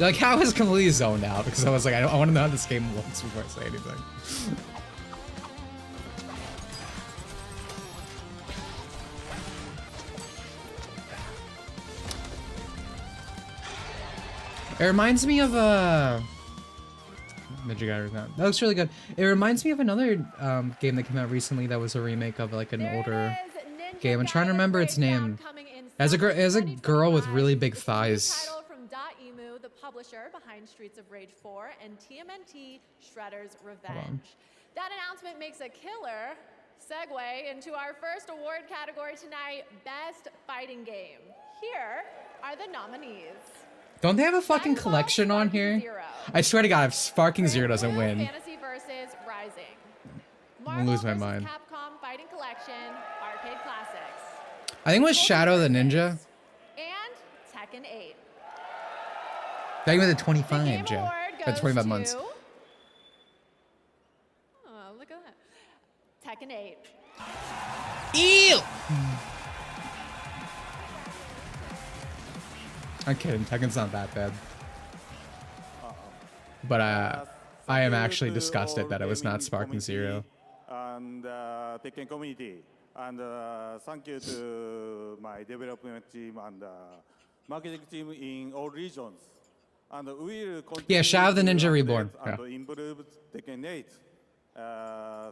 Like, how is completely zoned out because I was like, I want to know how this game looks before I say anything. It reminds me of Ninja Gaiden. That looks really good. It reminds me of another game that came out recently that was a remake of like an older game. I'm trying to remember its name. As a girl with really big thighs. Title from .emu, the publisher behind Streets of Rage 4 and TMNT Shredder's Revenge. That announcement makes a killer segue into our first award category tonight, Best Fighting Game. Here are the nominees. Don't they have a fucking collection on here? I swear to God, if Sparking Zero doesn't win, Fantasy versus Rising. I'll lose my mind. Capcom Fighting Collection, Arcade Classics. I think it was Shadow the Ninja. And Tekken 8. That with the The 25, Game Joe. Award At goes 25 months. to- Oh, look at that. Tekken 8. Ew! I'm kidding. Tekken's not that bad. But I am actually disgusted that it was not Sparking Zero. And Tekken community. And thank you to my development team and marketing team in all regions. And we will continue Yeah, Shadow of the to Ninja update Reborn. And Yeah. improve Tekken 8.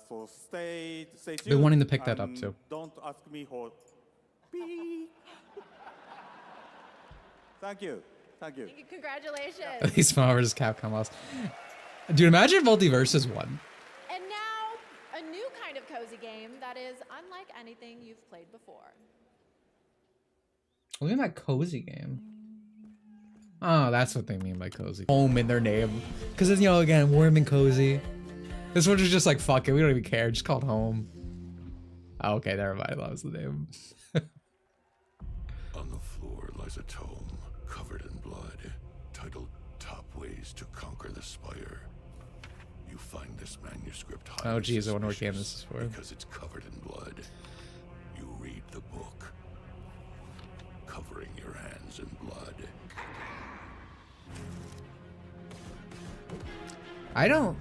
So stay tuned. Been wanting to pick that up and too. Don't ask me for. Beep. Thank you. Thank you. Congratulations. At least Marvel vs. Capcom lost. Dude, imagine Multiversus won. And now, a new kind of cozy game that is unlike anything you've played before. What do you mean by cozy game? Oh, that's what they mean by cozy. Home in their name. Because, you know, again, warm and cozy. This one is just like, fuck it, we don't even care. Just called home. Oh, okay, never mind. That was the name. On the floor lies a tome covered in blood, titled Top Ways to Conquer the Spire. You find this manuscript highly Oh, geez, I wonder what game suspicious this is for. because it's covered in blood. You read the book, covering your hands in blood. I don't...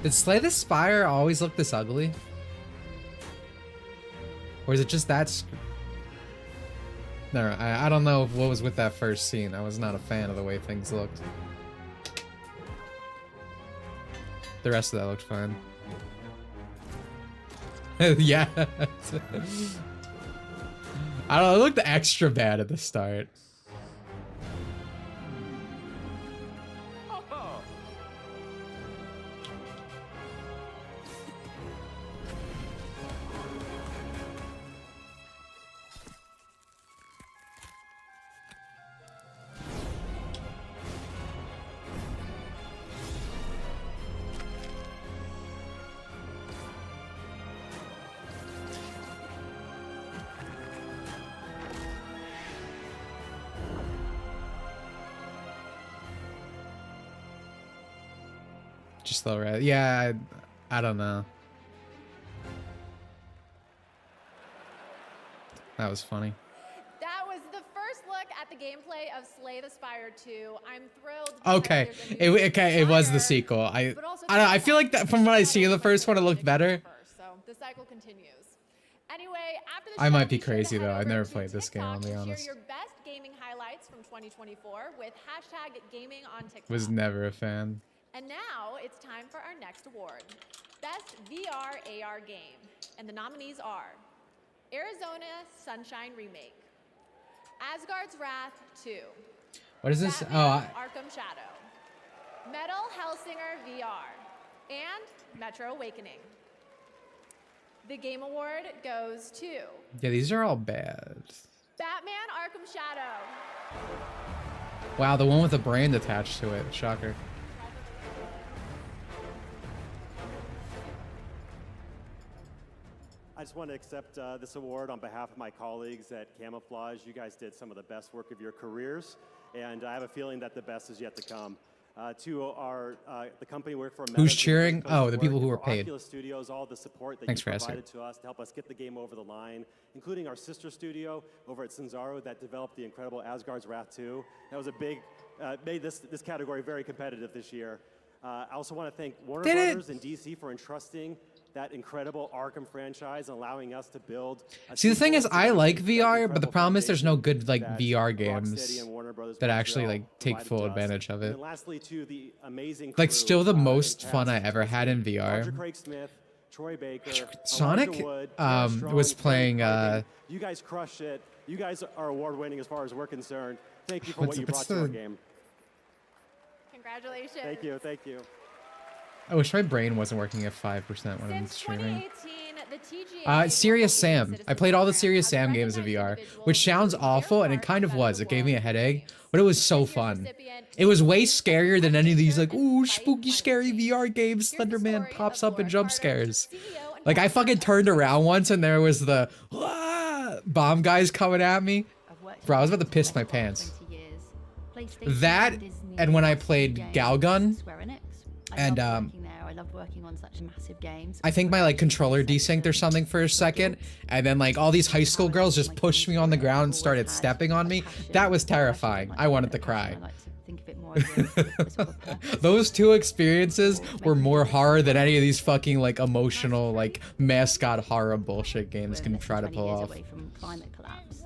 Did Slay the Spire always look this ugly? Or is it just that... No, I don't know what was with that first scene. I was not a fan of the way things looked. The rest of that looked fine. Yeah. I don't know, it looked extra bad at the start. Just the red. Yeah, I don't know. That was funny. That was the first look at the gameplay of Slay the Spire 2. I'm thrilled. Okay, it was the sequel. I don't know, I feel like that from what I see in the first one, it looked better. So the cycle continues. Anyway, after the I show, might be be sure to crazy head though. I over never to played this game, I'll TikTok be to share honest. your best gaming highlights from 2024 with #gaming on TikTok. Was never a fan. And now it's time for our next award, Best VR AR Game. And the nominees are Arizona Sunshine Remake, Asgard's Wrath 2, What is this? Batman Arkham Shadow, Metal Hellsinger VR, and Metro Awakening. The Game Award goes to Yeah, these are all bad. Batman Arkham Shadow. Wow, the one with the brand attached to it. Shocker. I just want to accept this award on behalf of my colleagues at Camouflage. You guys did some of the best work of your careers, and I have a feeling that the best is yet to come. To our the company we work for. Who's cheering? Oh, the people who were paid. Oculus Studios, all the support that Thanks you for asking. provided to us to help us get the game over the line, including our sister studio over at Cinzaro that developed the incredible Asgard's Wrath 2. That was a big, made this category very competitive this year. I also want to thank Warner Brothers and DC for entrusting that incredible Arkham franchise and allowing us to build. See, the thing is, I like VR, but the problem is there's no good like VR games that actually like take full advantage of it. And lastly, to the amazing Like crew, still the most and fun I cast, ever had in Roger VR. Craig Smith, Troy Baker, Sonic Elijah Wood, Tara Strong, was Freddie playing Cargan. You guys crushed it. You guys are award-winning as far as we're concerned. Thank you for what you brought to our game. Congratulations. Thank you. Thank you. I wish my brain wasn't working at 5% when I'm Since streaming. 2018, the TGA Serious Sam. Citizen I played all the program Serious has Sam games in VR, recognized which sounds individuals awful, and it with kind of their was. It gave me a work headache, games. but it was so This year's fun. recipient It was is way Best scarier than any of these like, Fight ooh, Climate spooky, scary Change. VR games. Here's the Slenderman story pops of up and Laura jump Carter, scares. CEO and Like I founder fucking of turned around once and there was the bomb guys coming at me. Bro, I was about to piss my pants. That and when I played Galgun, and I loved working on such massive games. I think my like controller desynced or something for a second, and then like all these high school girls just pushed me on the ground and started stepping on me. That was terrifying. I wanted to cry. Those two experiences were more horror than any of these fucking like emotional like mascot horror bullshit games can try to pull off. From climate collapse.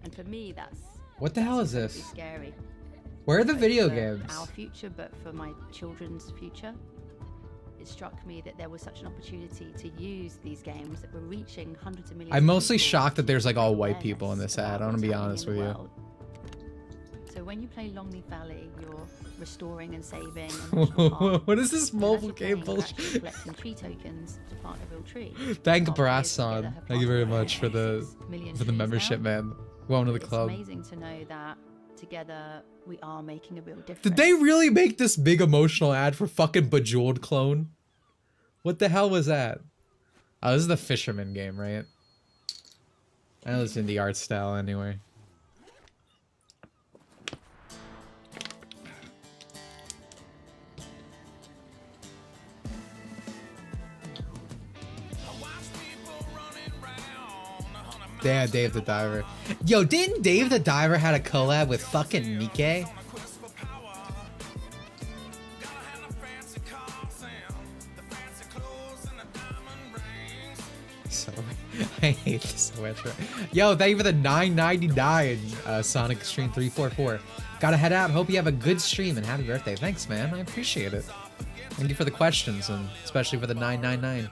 And for me, that's What the hell is incredibly this? scary. Where are the Both video for games? Our future, but for my children's future. It struck me that there was such an opportunity to use these games that were reaching hundreds of millions. I'm mostly of people shocked that there's like all white awareness people in this ad. about I want to be what's honest with happening you. in the world. So when you play Longleaf Valley, you're restoring and saving. a national park. What is this And as mobile you're game playing, you're actually bullshit? collecting tree tokens to plant a real tree. Thank Our players together Brasson. have Thank you very planted much for the 6 million for the trees membership, now. man. Welcome to the It's club. amazing to know that together we are making a real difference. Did they really make this big emotional ad for fucking Bejeweled clone? What the hell was that? Oh, this is the Fisherman game, right? I know it's in the art style anyway. Yeah, Dave the Diver. Yo, didn't Dave the Diver had a collab with fucking Nikkei? So, I hate this so much. Yo, thank you for the $9.99, Sonic Stream 344. Gotta head out. Hope you have a good stream and happy birthday. Thanks, man. I appreciate it. Thank you for the questions and especially for the $9.99.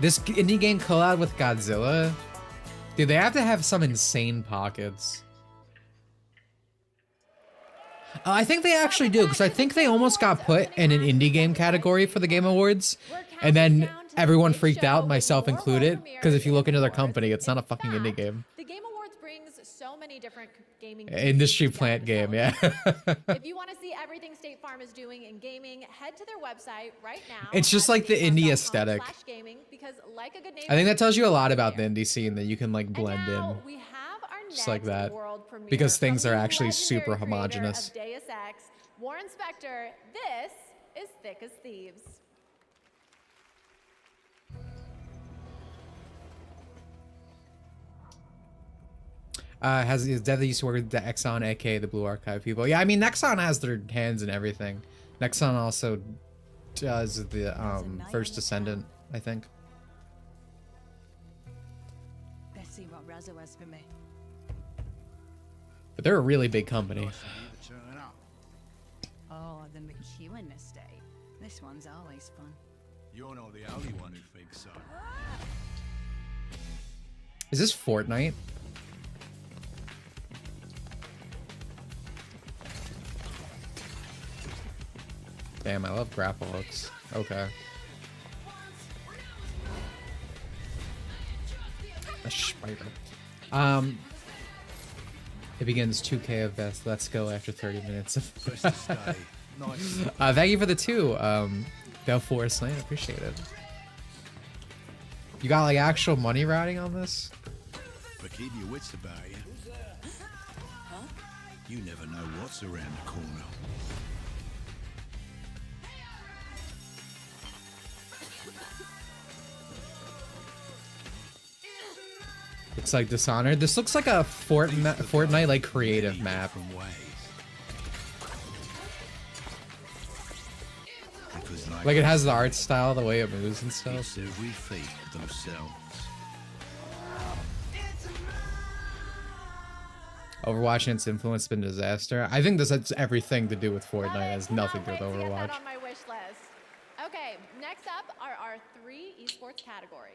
This indie game collab with Godzilla, dude, they have to have some insane pockets. I think they actually do, because I think they almost got put in an indie game category for the Game Awards, and then everyone freaked out, myself included, because if you look into their company, it's not a fucking indie game. The Game Awards brings so many different gaming Industry plant game, yeah. If you want to see everything State Farm is doing in gaming, head to their website right now. It's just like the indie aesthetic. Because like a good I think that tells you a lot about the indie scene, that you can like blend in. We have our Just like that. world premiere Because things from are the actually legendary super creator homogenous. of Deus Ex, Warren Spector. This is Thick as Thieves. His dad used to work with the Exxon, aka the Blue Archive people. Yeah, I mean Nexon has their hands in everything. Nexon also does the First Descendant, I think. Let's see what Razzo has for me. But they're a really big company. Oh, the McEwen estate. This one's always fun. You're not the only one who thinks so. Is this Fortnite? Damn, I love grapple hooks. Okay. A spider. It begins 2K of best. Let's go after 30 minutes. Thank you for the 2. Del Forest Lane, appreciate it. You got like actual money routing on this? But keep your wits about you. You never know what's around the corner. Looks like Dishonored. This looks like a Fortnite like creative map. Like it has the art style, the way it moves and stuff. It's every fate themselves. Overwatch and its influence has been a disaster. I think this has everything to do with Fortnite. It has nothing to do with Overwatch. On my wish list. Okay, next up are our 3 esports categories.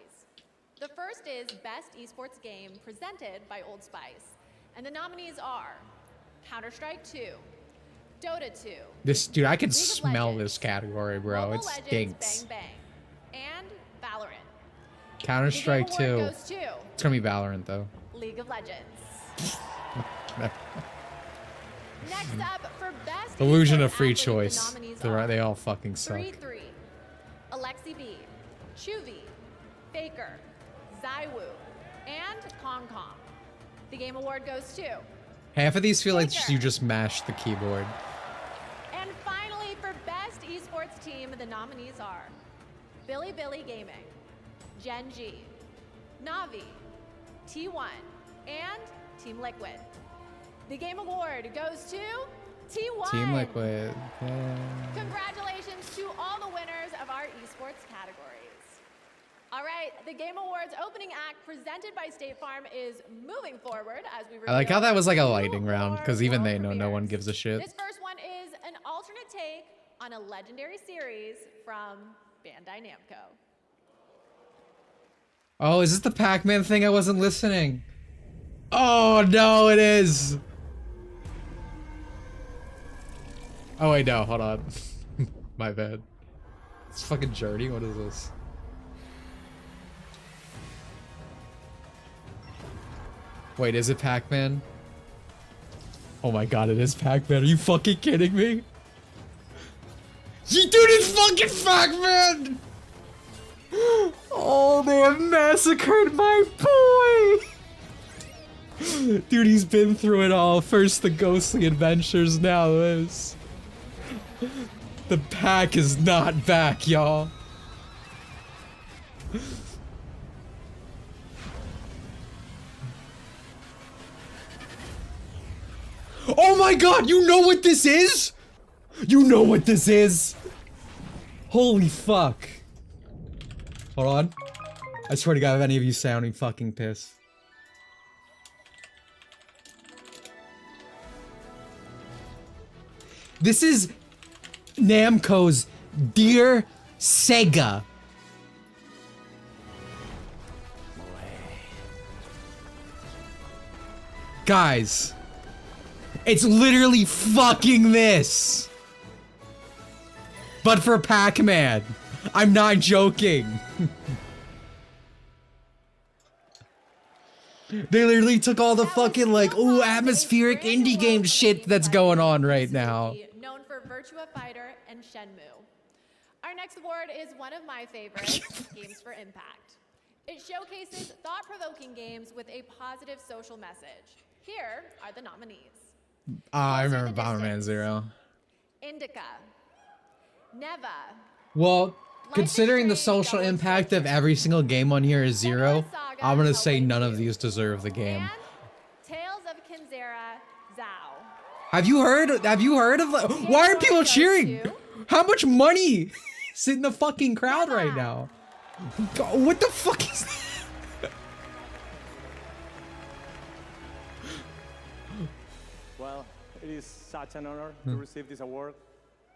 The first is Best Esports Game presented by Old Spice. And the nominees are Counter-Strike 2, Dota 2. This dude, I can smell this category, bro. Mobile It Legends, stinks. Bang Bang, and Valorant. Counter-Strike The 2. Game Award goes to It's gonna be Valorant though. League of Legends. Next up for Best Illusion Esports of free Athlete, the choice. nominees They are all fucking suck. 3-3, Alexi B, Chuvy, Faker, Zywoo, and Kong Kong. The Game Award goes to. Half of these feel like you just mashed the keyboard. And finally, for Best Esports Team, the nominees are Billy Gaming, Gen G, Navi, T1, and Team Liquid. The Game Award goes to T1. Team Liquid. Yeah. Congratulations to all the winners of our esports categories. All right, the Game Awards opening act presented by State Farm is moving forward as we I like how that was like a reveal lightning round, because even they know no one gives a shit. This first one is an alternate take on a legendary series from Bandai Namco. Oh, is this the Pac-Man thing? I wasn't listening. Oh no, it is. Oh wait, no, hold on. My bad. It's fucking Journey. What is this? Wait, is it Pac-Man? Oh my god, it is Pac-Man. Are you fucking kidding me? Dude, it's fucking Pac-Man! Oh, they have massacred my boy! Dude, he's been through it all. First the ghostly adventures, now this. The pack is not back, y'all. Oh my god, you know what this is? You know what this is? Holy fuck. Hold on. I swear to God, if any of you sounding fucking pissed. This is Namco's Dear Sega. Guys, it's literally fucking this. But for Pac-Man. I'm not joking. They literally took all the fucking like, ooh, atmospheric indie game shit that's going on right now. Known for Virtua Fighter and Shenmue. Our next award is one of my favorites, Games for Impact. It showcases thought-provoking games with a positive social message. Here are the nominees. I remember Bomberman Zero. Indica. Neva. Well, considering the social impact of every single game on here is 0, I'm gonna say none of these deserve the game. And Tales of Kinzera Zao. Have you heard of why are people cheering? How much money is in the fucking crowd right now? What the fuck is that? Well, it is such an honor to receive this award.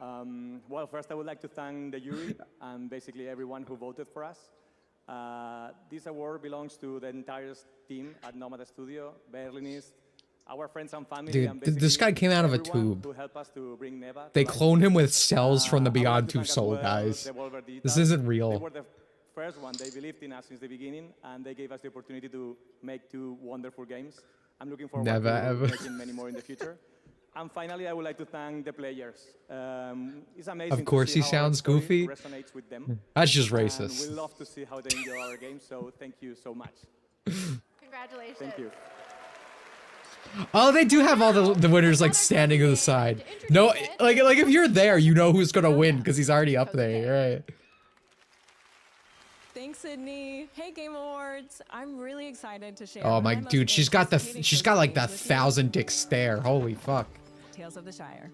Well, first I would like to thank the jury and basically everyone who voted for us. This award belongs to the entire team at Nomad Studio, Berlinist, our friends and family. Dude, and this guy came out of a tube. who helped us to bring Neva They to life. cloned him with cells from the I would Beyond like to 2 thank as Soul well guys. Devolver Digital. This isn't They real. were the first one. They believed in us since the beginning, and they gave us the opportunity to make 2 wonderful games. I'm looking forward Never, to ever. making many more in the future. And finally, I would like to thank the players. It's amazing. Of course to see he how sounds our story goofy. Resonates with them. That's just And racist. we love to see how they enjoy our games. So thank you so much. Congratulations. Thank you. Oh, they do have all the winners like standing to the side. No, like if you're there, you know who's gonna win because he's already up there, right? Thanks, Sydney. Hey, Game Awards. I'm really excited to share. Oh one my of most dude, she's got like that with you. 1,000 dick stare. Holy fuck. Tales of the Shire.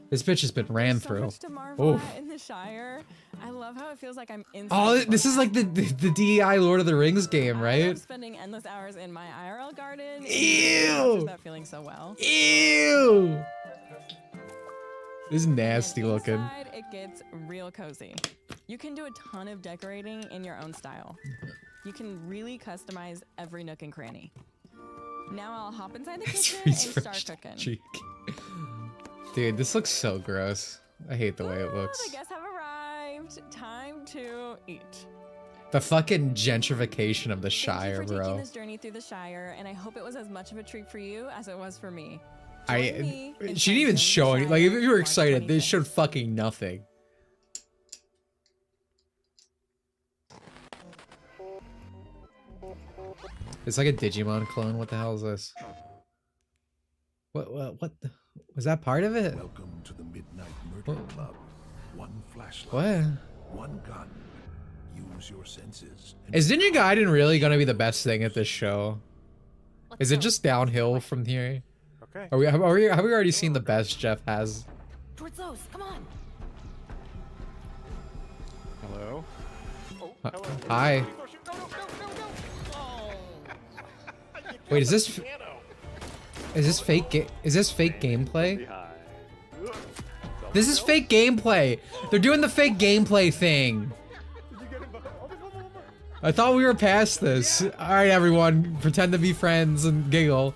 This bitch has been ran So through. much to marvel Oof. at in the Shire. I love how it feels like I'm in. Oh, this is like the DEI Lord of the Rings game, I right? love spending endless hours in my IRL garden. Ew. Captures that feeling so well. Ew. This is nasty looking. Inside, it gets real cozy. You can do a ton of decorating in your own style. You can really customize every nook and cranny. Now I'll hop inside the kitchen and start cooking. Cheek. Dude, this looks so gross. I hate the way it looks. The guests have arrived. Time to eat. The fucking gentrification of the Shire, Thank you for taking bro. this journey through the Shire, and I hope it was as much of a treat for you as it was for me. She didn't even show any. Like, if you were excited, they showed fucking nothing. It's like a Digimon clone. What the hell is this? What was that part of it? Welcome to the Midnight Murder What? Club. One flashlight. What? One gun. Use your senses. Is Ninja Gaiden really gonna be the best thing at this show? Is it just downhill from here? Okay. Have we already seen the best Jeff has? Towards those, come on. Hello. Hi. Wait, is this fake is this fake gameplay? This is fake gameplay. They're doing the fake gameplay thing. I thought we were past this. All right, everyone, pretend to be friends and giggle.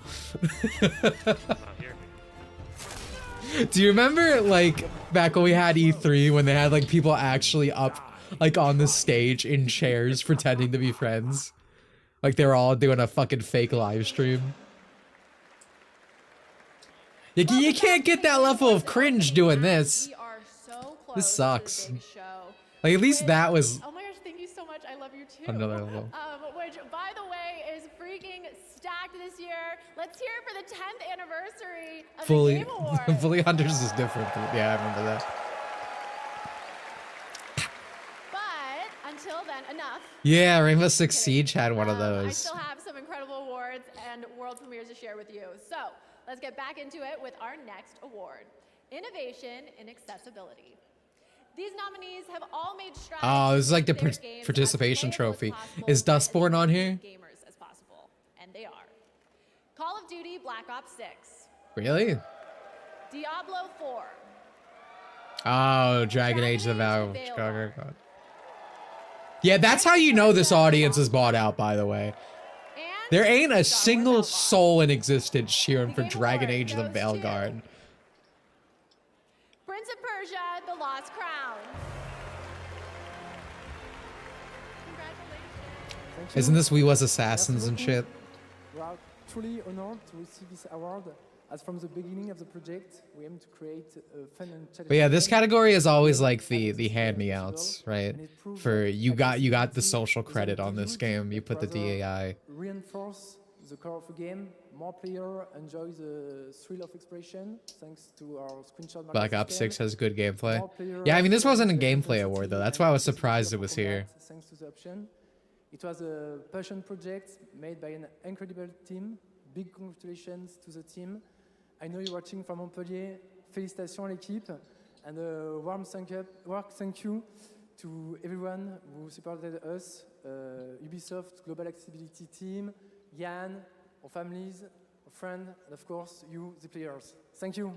Do you remember, like, back when we had E3 when they had, like, people actually up, like, on the stage in chairs pretending to be friends? Like, they were all doing a fucking fake live stream. You can't get that level of cringe doing this. We are so close This sucks. to the big show. Like, at least that was Oh my gosh, thank you so much. I love you too. another level. Which, by the way, is freaking stacked this year. Let's hear it for the 10th anniversary of the Fully, Game Awards. Fully Hunters is different. Yeah, I remember that. But until then, enough. Yeah, Rainbow Six Siege had one of I those. still have some incredible awards and world premieres to share with you. So let's get back into it with our next award, Innovation in Accessibility. These nominees have all made strides. Oh, this is like the to make their games participation as playable as trophy. possible Is for as Dustborn on many here? Gamers as possible, and they are. Call of Duty Black Ops 6, Really? Diablo 4, Oh, Dragon Age the Valor. Yeah, that's how you know this audience is bought out, by the way. and There ain't a Star Wars single Outlaws. soul in existence cheering for Game Dragon Award Age the goes to- Veilguard. Prince of Persia: The Lost Crown. Congratulations. Isn't this We Was Assassins and shit? We are truly honored to receive this award. As from the beginning of the project, we aim to create a fun and challenging. But yeah, this game. category is always like And the it's hand-me-outs, possible, right? and it proves For that you got the accessibility social is credit not on this huge, game. You but put the rather DAI. Reinforce the core of the game. More player enjoy the thrill of expression thanks to our screenshot. Black marker Ops system. 6 has good gameplay. More player Yeah, I mean this wasn't a enjoy the gameplay award though. intensity That's why I was and surprised it physical was here. combat Thanks to the option. It was a passion project made by an incredible team. Big congratulations to the team. I know you're watching from Montpellier. Félicitations à l'équipe. And a warm thank you to everyone who supported us. Ubisoft Global Accessibility Team, Yann, our families, our friends, and of course you, the players. Thank you.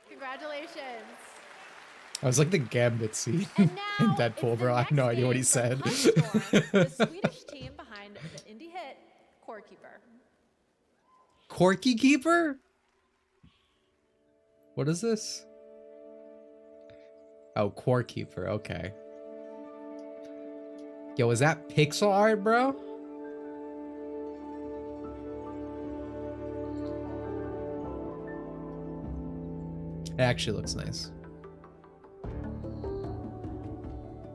Congratulations. I was like the Gambit scene And in now, Deadpool, it's bro. the I have no next idea what he game said. from Huntstorm, the Swedish team behind the indie hit Core Keeper. Corky Keeper? What is this? Oh, Core Keeper. Okay. Yo, is that pixel art, bro? It actually looks nice.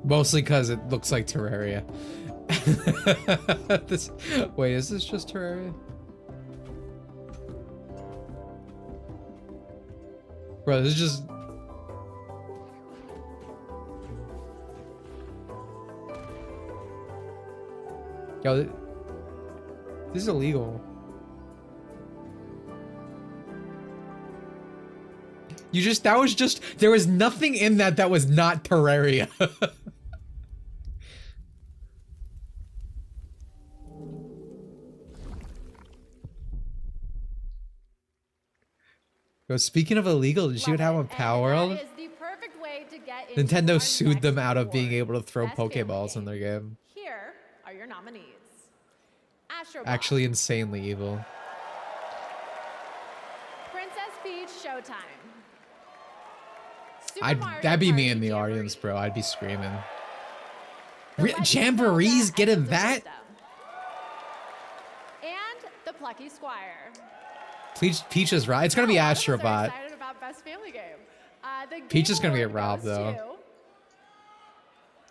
Mostly because it looks like Terraria. Wait, is this just Terraria? Bro, this is just... Yo, this is illegal. That was just, there was nothing in that was not Terraria. Yo, speaking of illegal, did you see what happened with Power World? That is the perfect way to get into our Nintendo sued next them out of being award, able to throw Best Family Pokeballs in Game. their game. Here are your nominees. Astro Bot, Actually insanely evil. Princess Peach Showtime. Super Mario That'd be me Party in the Jamboree. audience, bro. I'd be screaming. The Legend of Jamboree's Zelda getting Echoes of that? Wisdom. And the Plucky Squire. Peach is right. It's gonna be Wow, a lot of us are Astrobot. excited about Best Family Game. The Peach Game is gonna be a Award Rob, goes though.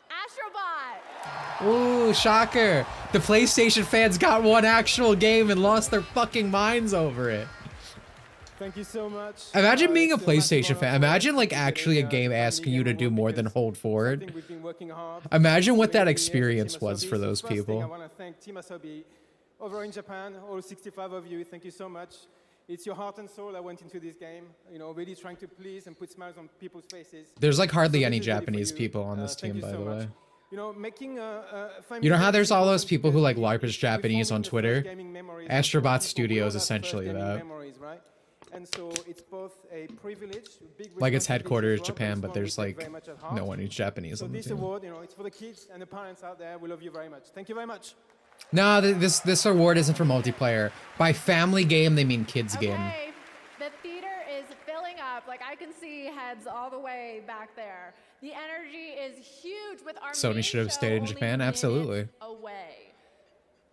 to Astrobot. Ooh, shocker. The PlayStation fans got one actual game and lost their fucking minds over it. Thank you so much. Imagine being a It's massive PlayStation honor fan. for Imagine us like to be actually a getting, game Family asking you to Game do Award more than because hold forward. something we've been working hard Imagine what for that many years, experience Team was Asobi. for So those first thing, I people. want to thank Team Asobi over in Japan, all 65 of you. Thank you so much. It's your heart and soul that went into this game. You know, really trying to please and put smiles on people's faces. There's like hardly So any this is really for Japanese you. people on this Thank team, you by so the much. way. You know, making You know how there's all those people who like LARPers Japanese on Twitter? Astrobot Astrobot Studio is essentially that. And so it's both a privilege, big Like it's responsibility headquartered as in well, Japan, it's but one we there's take like very much at heart. no one who's Japanese So on the this team. award, you know, it's for the kids and the parents out there. We love you very much. Thank you very much. No, this award isn't for multiplayer. By family game, they mean kids game. Okay, the theater is filling up. Like I can see heads all the way back there. The energy is huge with our Sony main should have show stayed in only Japan, minutes absolutely. Away.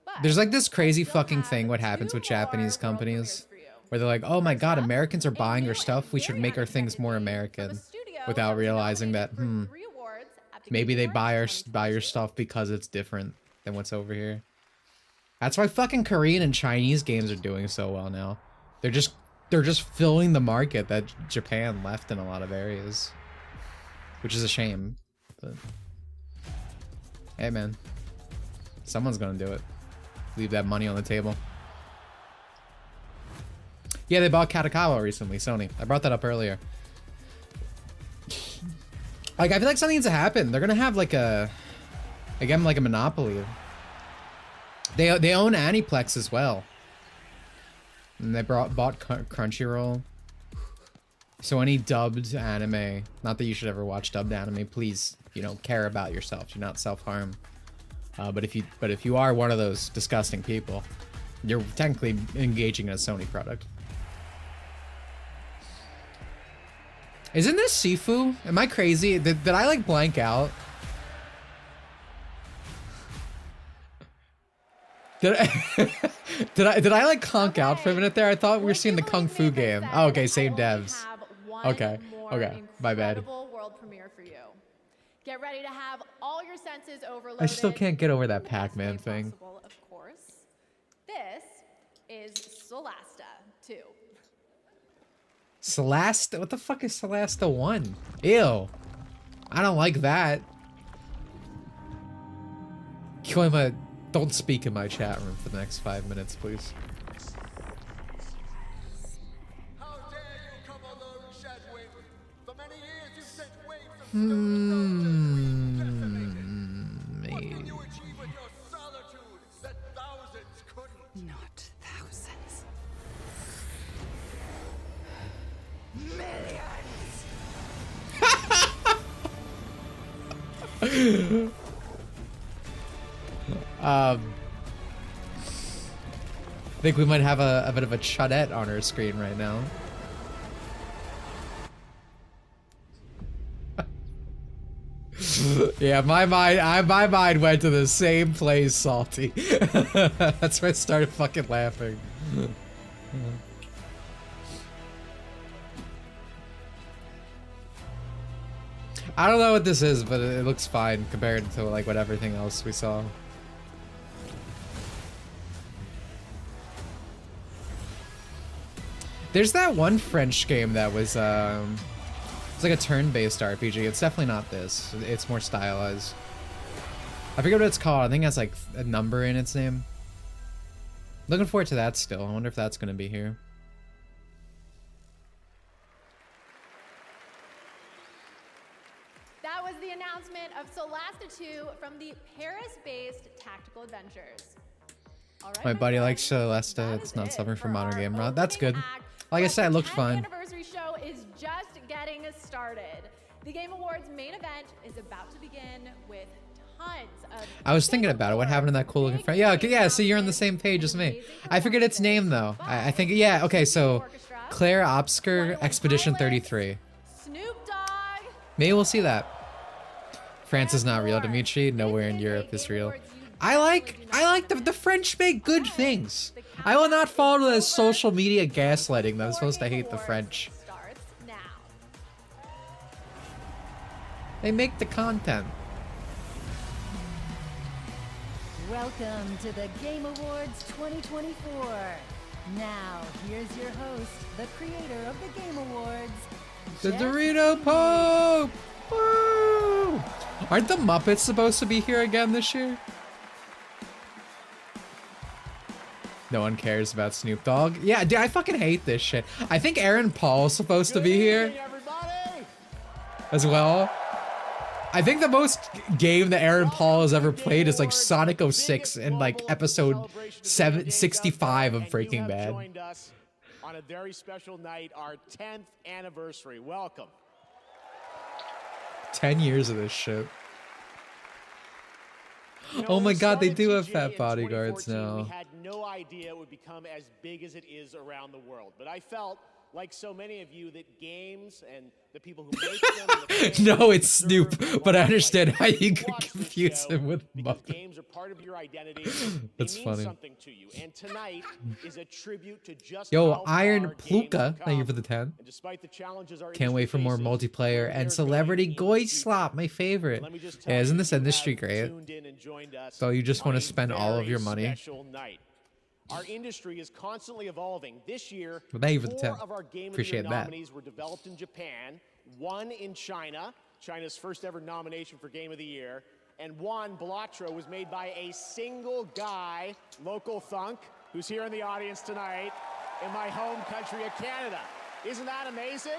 But There's like this crazy still fucking have thing what 2 happens with more Japanese world companies premieres for you. where they're like, oh my god, First up, Americans are a buying new our and stuff, we should very make our things more unexpected game American, from a studio without that was realizing that, nominated for 3 awards at the maybe Game they Awards buy your 2022. stuff because it's different than what's over here. That's why fucking Korean and Chinese games are doing so well now. They're just filling the market that Japan left in a lot of areas, which is a shame. But hey, man, someone's gonna do it. Leave that money on the table. Yeah, they bought Katakawa recently, Sony. I brought that up earlier. Like, I feel like something needs to happen. They're gonna have like a, again, like a monopoly. They own Aniplex as well. And they bought Crunchyroll. So any dubbed anime, not that you should ever watch dubbed anime, please, you know, care about yourself. Do not self-harm. But if you are one of those disgusting people, you're technically engaging in a Sony product. Isn't this Sifu? Am I crazy? Did I like blank out? Did I like conk out for a minute there? I thought we were seeing the Kung Fu game. Oh, okay, same devs. Okay, my bad. World premiere for you. Get ready to have all your senses overloaded. I still can't get over that Pac-Man thing. Of course. This is Solasta 2. Solasta? What the fuck is Solasta 1? Ew. I don't like that. Koima, don't speak in my chat room for the next 5 minutes, please. Not thousands. Millions. I think we might have a bit of a chudette on our screen right now. Yeah, my mind went to the same place, Salty. That's why I started fucking laughing. I don't know what this is, but it looks fine compared to like what everything else we saw. There's that one French game that was it's like a turn-based RPG. It's definitely not this. It's more stylized. I forget what it's called. I think it has like a number in its name. Looking forward to that still. I wonder if that's gonna be here. That was the announcement of Solasta 2 from the Paris-based Tactical Adventures. All right, My buddy likes Celesta. It's not something for modern game run. That's good. Like I said, it looked fun. The anniversary show is just getting started. The Game Awards main event is about to begin with tons of... I was thinking about it. What happened to that cool looking friend? Yeah, so you're on the same page as me. I forget its name though. I think, yeah, okay, so Claire Obscur Expedition 33. Snoop Dogg. Maybe we'll see that. France is not real, Dimitri. Nowhere in Europe is real. I like the French make good things. I will not fall into this social media gaslighting that I'm supposed to hate the French. They make the content. Welcome to the Game Awards 2024. Now, here's your host, the creator of the Game Awards, The Dorito Pope! Woo! Aren't the Muppets supposed to be here again this year? No one cares about Snoop Dogg. Yeah, dude, I fucking hate this shit. I think Aaron Paul's supposed to be here as well. I think the most game that Aaron Paul has ever played is like Sonic 06 and like episode 765 of Breaking Bad. Joined us on a very special night, our 10th anniversary. Welcome. 10 years of this shit. You know, Oh my god, they do have TGA fat in bodyguards 2014, now. We had no idea it would become as big as it is around the world. But I felt, like so many of you, that games and the people who make them... and the fans No, it's deserve Snoop, but I understand how you could watch this confuse show him with because Muppet. games are part of your identity. That's they mean funny. something to you. And tonight is a tribute to just Yo, how Iron far games Pluka, have thank you come. for the 10. And despite the challenges our Can't wait for more industry multiplayer and Celebrity Goy Slop, my favorite. Let me just tell Yeah, isn't you, this you industry have great? tuned in and joined us So you just on want a to spend all of very your money? special night. Our industry is constantly evolving. This year, Well, thank you for the 4 10. of our Game Appreciate of the Year that. nominees were developed in Japan, 1 in China, China's first ever nomination for Game of the Year, and 1, Blatro, was made by a single guy, Local Thunk, who's here in the audience tonight in my home country of Canada. Isn't that amazing?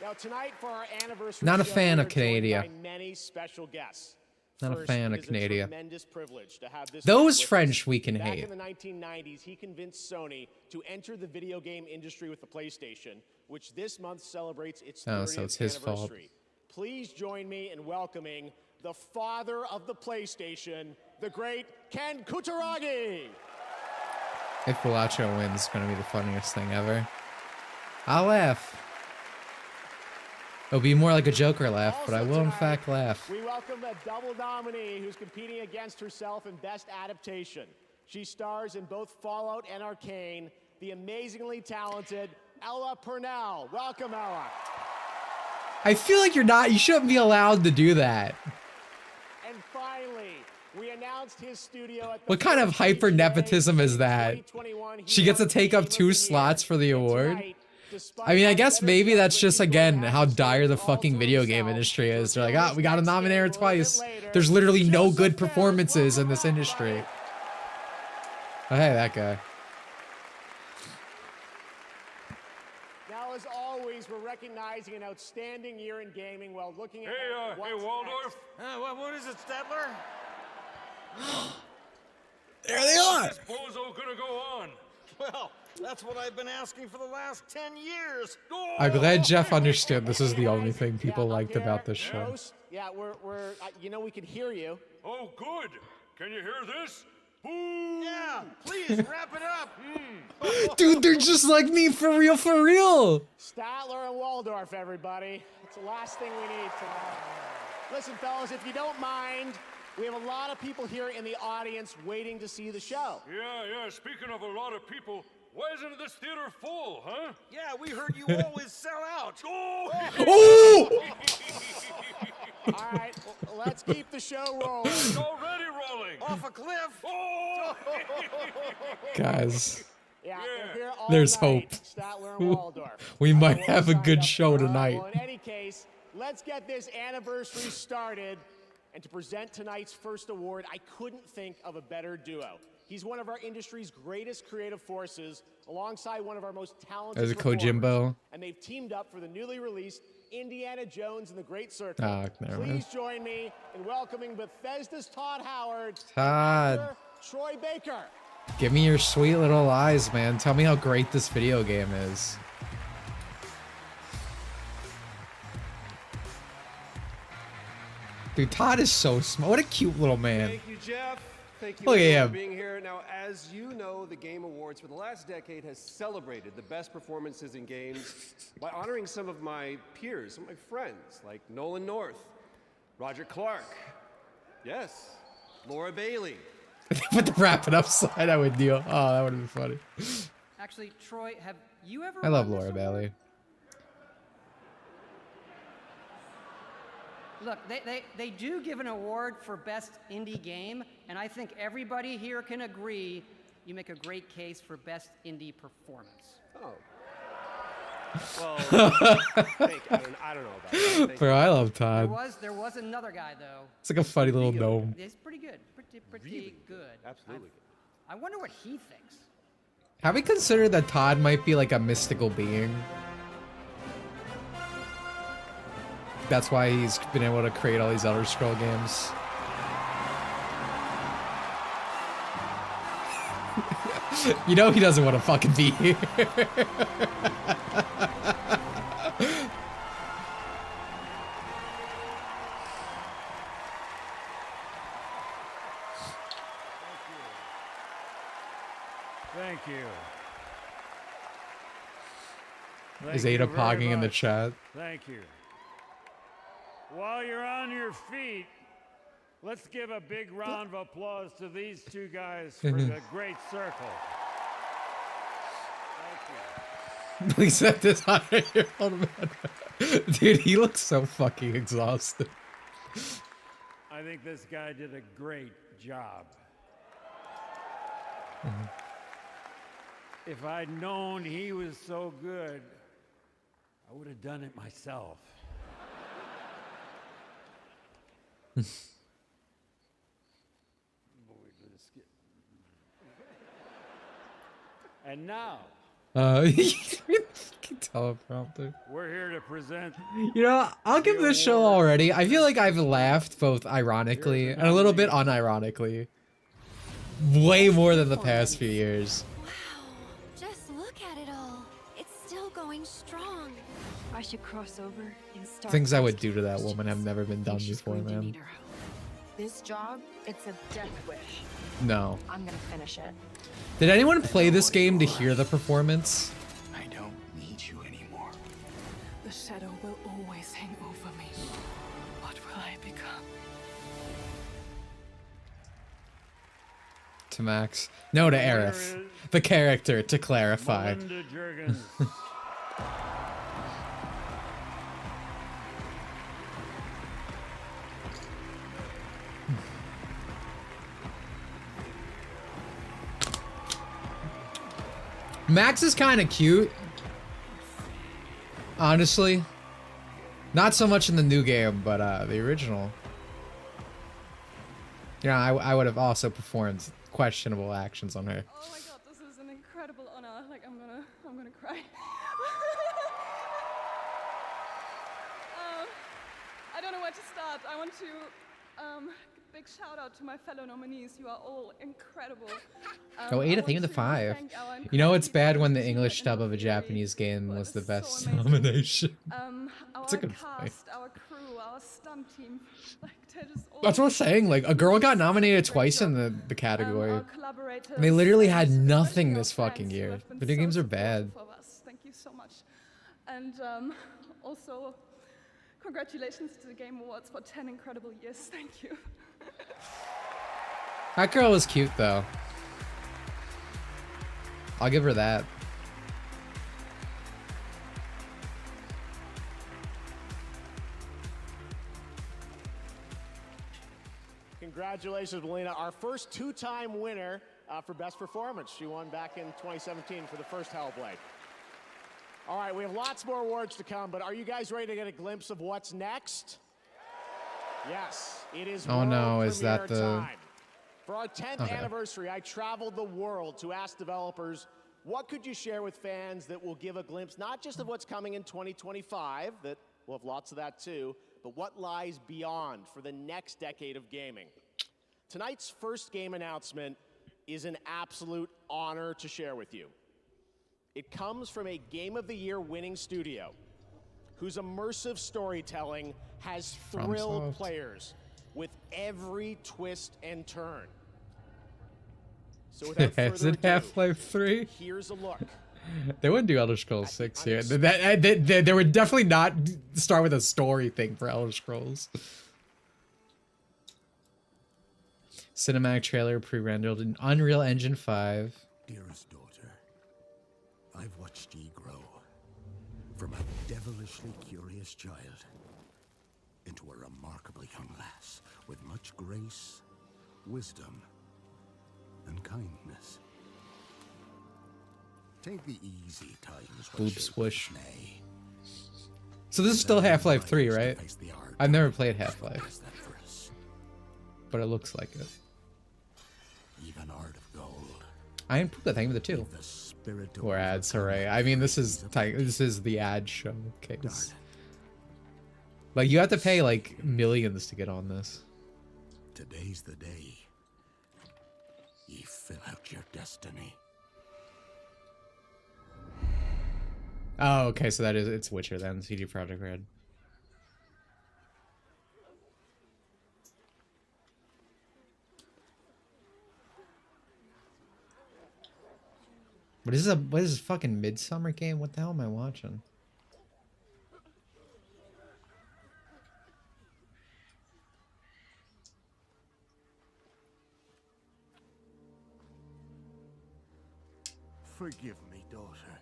Now tonight for our anniversary Not a show, fan we of are joined Canada. by many special guests. Not a First, fan it of is a Canada. tremendous privilege to have this Those man with us. French we can Back hate. in the 1990s, he convinced Sony to enter the video game industry with the PlayStation, which this month celebrates its 30th Oh, so it's his fault. anniversary. Please join me in welcoming the father of the PlayStation, the great Ken Kutaragi. If Bulacho wins, it's gonna be the funniest thing ever. I'll laugh. It'll be more like a Joker laugh, but I will in fact laugh. We welcome a double nominee who's competing against herself in Best Adaptation. She stars in both Fallout and Arcane, the amazingly talented Ella Purnell. Welcome, Ella. I feel like you shouldn't be allowed to do that. And finally, we announced his studio at the What kind of hyper nepotism is that? She gets to take up 2 slots for the award? I mean, I guess maybe that's just, again, how dire the fucking video game industry is. They're like, ah, we gotta nominate her twice. There's literally no good performances in this industry. Oh, hey, that guy. Now, as always, we're recognizing an outstanding year in gaming while looking at Hey, Waldorf. What is it, Stadler? There they are. Is Bozo gonna go on? Well, that's what I've been asking for the last 10 years. I'm glad Jeff understood this is the only thing people liked about this show. Yeah, you know, we can hear you. Oh, good. Can you hear this? Boom. Yeah, please wrap it up. Dude, they're just like me, for real, for real. Statler and Waldorf, everybody. It's the last thing we need tonight. Listen, fellas, if you don't mind, we have a lot of people here in the audience waiting to see the show. Yeah. Speaking of a lot of people, why isn't this theater full, huh? Yeah, we heard you always sell out. Oh! All right, well, let's keep the show rolling. It's already rolling. Off a cliff. Oh! Guys, Yeah, we're here all there's night. hope. Statler and Waldorf. We might have a good show Well, tonight. in any case, let's get this anniversary started. And to present tonight's first award, I couldn't think of a better duo. He's one of our industry's greatest creative forces, alongside one of our most talented There's a performers. Kojimbo. And they've teamed up for the newly released Indiana Jones and the Great Circle. Ah, never mind. Please join me in welcoming Bethesda's Todd Howard, Todd. actor Troy Baker. Give me your sweet little eyes, man. Tell me how great this video game is. Dude, Todd is so smart. What a cute little man. Thank you, Jeff. Thank you Look at everyone him. for being here. Now, as you know, the Game Awards for the last decade has celebrated the best performances in games by honoring some of my peers, some of my friends, like Nolan North, Roger Clark, yes, Laura Bailey. Put the wrap it upside, I would deal. Oh, that would have been funny. Actually, Troy, have you ever I love won this Laura award? Bailey. Look, they do give an award for best indie game, and I think everybody here can agree you make a great case for best indie performance. Oh. Well, I don't know about that. Bro, I love Todd. There was another guy though. It's like a funny little gnome. He's pretty good, pretty good. Absolutely. I wonder what he thinks. Have we considered that Todd might be like a mystical being? That's why he's been able to create all these Elder Scroll games. You know he doesn't want to fucking be here. Thank you. Is Thank Ada you very pogging in the much. chat? Thank you. While you're on your feet, let's give a big round of applause to these two guys for the Great Circle. Please set this on your own. Dude, he looks so fucking exhausted. I think this guy did a great job. If I'd known he was so good, I would have done it myself. And now, Fucking teleprompter. We're here to present. You know, I'll give this show already. I feel like I've laughed both ironically and a little bit unironically. Way more than the past few years. Just look at it all. It's still going strong. I should cross over and start. Things I would do to that woman have never been done before, man. This job, it's a death wish. No. I'm gonna finish it. Did anyone play this game to hear the performance? I don't need you anymore. The shadow will always hang over me. What will I become? To Max. No, to Aerith. The character, to clarify. Melinda Juergens. Max is kind of cute. Honestly. Not so much in the new game, but the original. Yeah, I would have also performed questionable actions on her. Oh my god, this is an incredible honor. Like, I'm gonna cry. I don't know where to start. I want to big shout out to my fellow nominees. You are all incredible. Oh, 8 aim to 5. You know it's bad when the English dub of a Japanese game was the best nomination. It's a good point. Our crew, our stunt team, like, they're just all That's what I'm saying. Like, a girl got nominated twice in the category. And they literally had nothing this fucking year. Video games are bad. Thank you so much. And also, congratulations to the Game Awards for 10 incredible years. Thank you. That girl was cute, though. I'll give her that. Congratulations, Melina. Our first two-time winner for Best Performance. She won back in 2017 for the first Hellblade. All right, we have lots more awards to come, but are you guys ready to get a glimpse of what's next? Yes, it is. Oh no, is that the... time. For our 10th anniversary, I traveled the world to ask developers, what could you share with fans that will give a glimpse, not just of what's coming in 2025, that we'll have lots of that too, but what lies beyond for the next decade of gaming. Tonight's first game announcement is an absolute honor to share with you. It comes from a Game of the Year winning studio whose immersive storytelling has thrilled players with every twist and turn. So without Is further it ado, Half-Life 3? here's a look. They wouldn't do Elder Scrolls 6 here. They would definitely not start with a story thing for Elder Scrolls. Cinematic trailer pre-rendered in Unreal Engine 5. Dearest daughter, I've watched ye grow from a devilishly curious child into a remarkably young lass with much grace, wisdom, and kindness. Take the easy times. Boob swish. So this is still Half-Life 3, right? I've never played Half-Life, but it looks like it. Even art of gold. I didn't put the thing with the 2. Or ads, hooray. I mean, this is the ad showcase. Like, you have to pay like millions to get on this. Today's the day. Ye fill out your destiny. Oh, okay, so it's Witcher then, CD Projekt Red. What is this fucking Midsummer game? What the hell am I watching? Forgive me, daughter.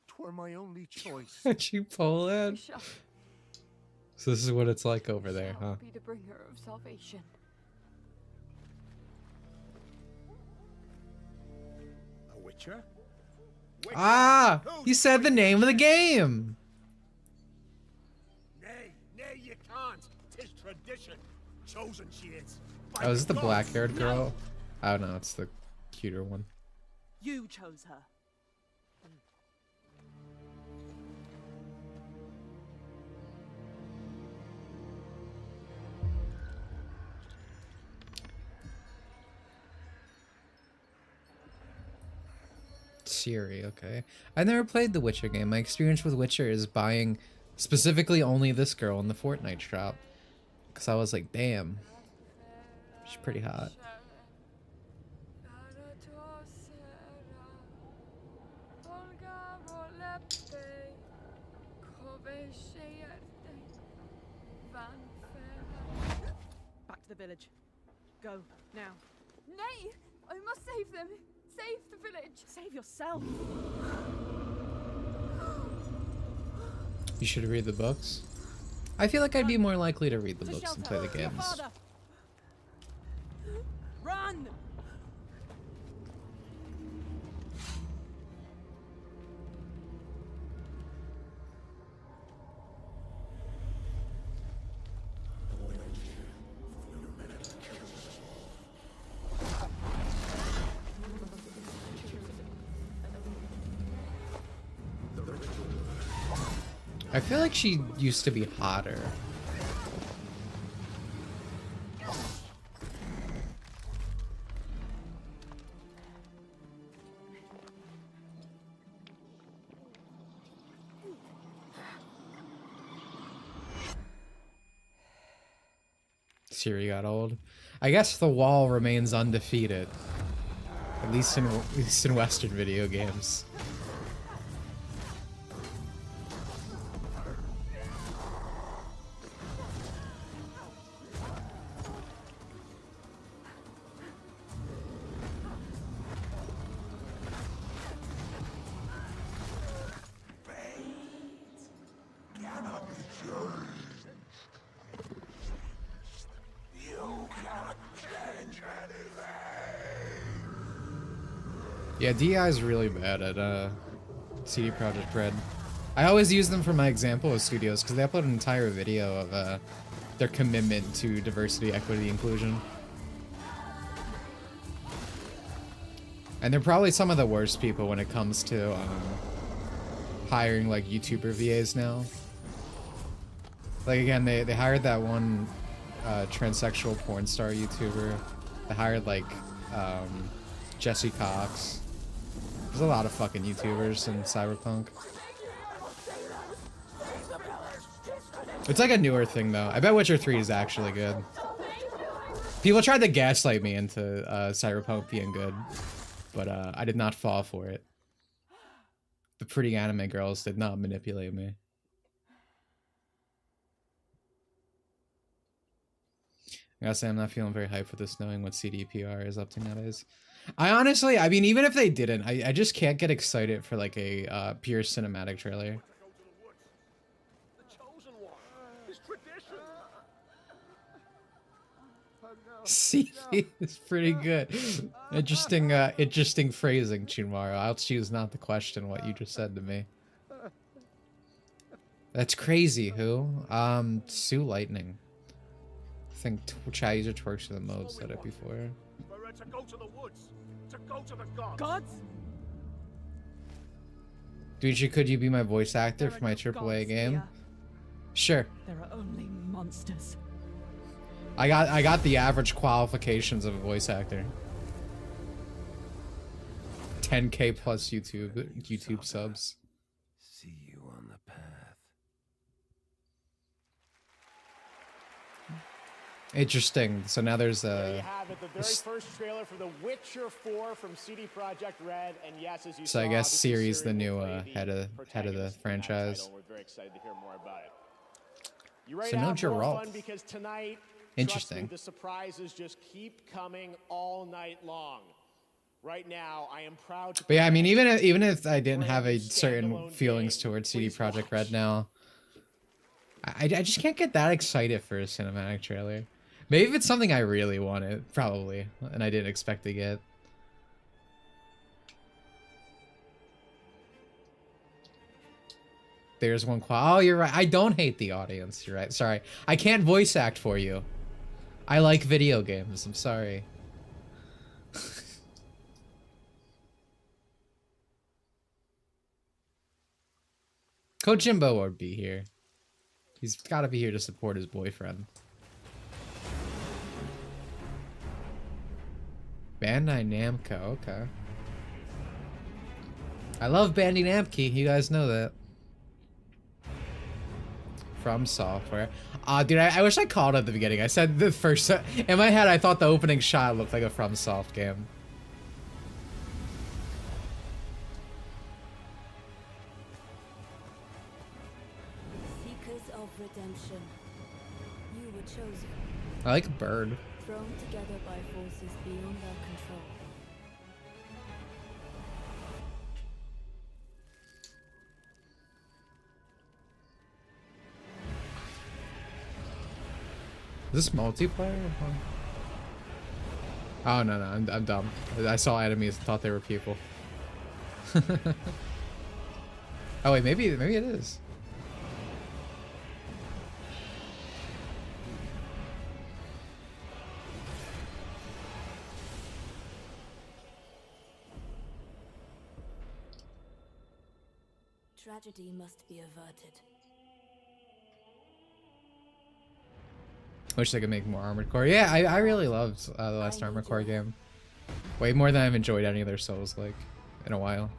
'Twere my only choice. Did you pull it? So this is what it's like over there, huh? Be the bringer of salvation. A Witcher? Ah! He said the name of the game! Nay, you can't. 'Tis tradition. Chosen she is. Oh, is it the black-haired girl? Oh no, it's the cuter one. You chose her. Siri, okay. I never played the Witcher game. My experience with Witcher is buying specifically only this girl in the Fortnite shop. Because I was like, damn. She's pretty hot. Back to the village. Go, now. Nay! I must save them! Save the village! Save yourself! You should read the books. I feel like I'd be more likely to read the books than play the games. Run! I feel like she used to be hotter. Siri got old. I guess the wall remains undefeated. At least in Western video games. Yeah, DI is really bad at CD Projekt Red. I always use them for my example of studios because they upload an entire video of their commitment to diversity, equity, inclusion. And they're probably some of the worst people when it comes to hiring like YouTuber VAs now. Like again, they hired that one transsexual porn star YouTuber. They hired like Jesse Cox. There's a lot of fucking YouTubers in Cyberpunk. It's like a newer thing though. I bet Witcher 3 is actually good. People tried to gaslight me into Cyberpunk being good, but I did not fall for it. The pretty anime girls did not manipulate me. I gotta say, I'm not feeling very hyped for this, knowing what CDPR is up to nowadays. I honestly, I mean, even if they didn't, I just can't get excited for like a pure cinematic trailer. CV is pretty good. Interesting, interesting phrasing, Chunmaro. I'll choose not to question what you just said to me. That's crazy. Who? Sue Lightning. I think chat user twerks for the mode said it before. To go to the woods, to go to the gods. Gods? Dimitri, could you be my voice actor for my AAA game? Here. Sure. There are only monsters. I got the average qualifications of a voice actor. 10K plus YouTube subs. See you on the path. Interesting. So now there's There you have it, the very first trailer for The Witcher 4 from CD Projekt Red, and yes, as you So saw, I guess obviously Siri's the Siri new will play head of the title. franchise. We're very excited to hear more about it. You ready So to no have more Geralt. fun? Because tonight, Interesting. trust me, the surprises just keep coming all night long. Right now, I am proud to. But yeah, I mean, even if I didn't have a certain feelings towards CD Projekt Red now, I just can't get that excited for a cinematic trailer. Maybe if it's something I really wanted, probably, and I didn't expect to get. There's one Oh, you're right. I don't hate the audience. You're right. Sorry. I can't voice act for you. I like video games. I'm sorry. Kojimbo would be here. He's got to be here to support his boyfriend. Bandai Namco, okay. I love Bandai Namco. You guys know that. From Software. Dude, I wish I called at the beginning. I said the first... In my head, I thought the opening shot looked like a From Soft game. Seekers of redemption. You were chosen. I like Bird. Thrown together by forces beyond our control. Is this multiplayer? Oh no, I'm dumb. I saw enemies and thought they were people. Oh wait, maybe it is. Tragedy must be averted. Wish they could make more Armored Core. Yeah, I really loved the last Armored Core game. Way more than I've enjoyed any of their Souls-like in a while.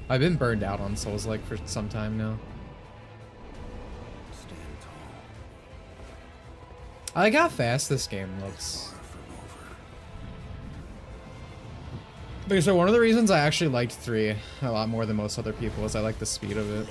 I've been burned out on Souls-like for some time now. I like how fast this game looks. Okay, so one of the reasons I actually liked 3 a lot more than most other people is I like the speed of it.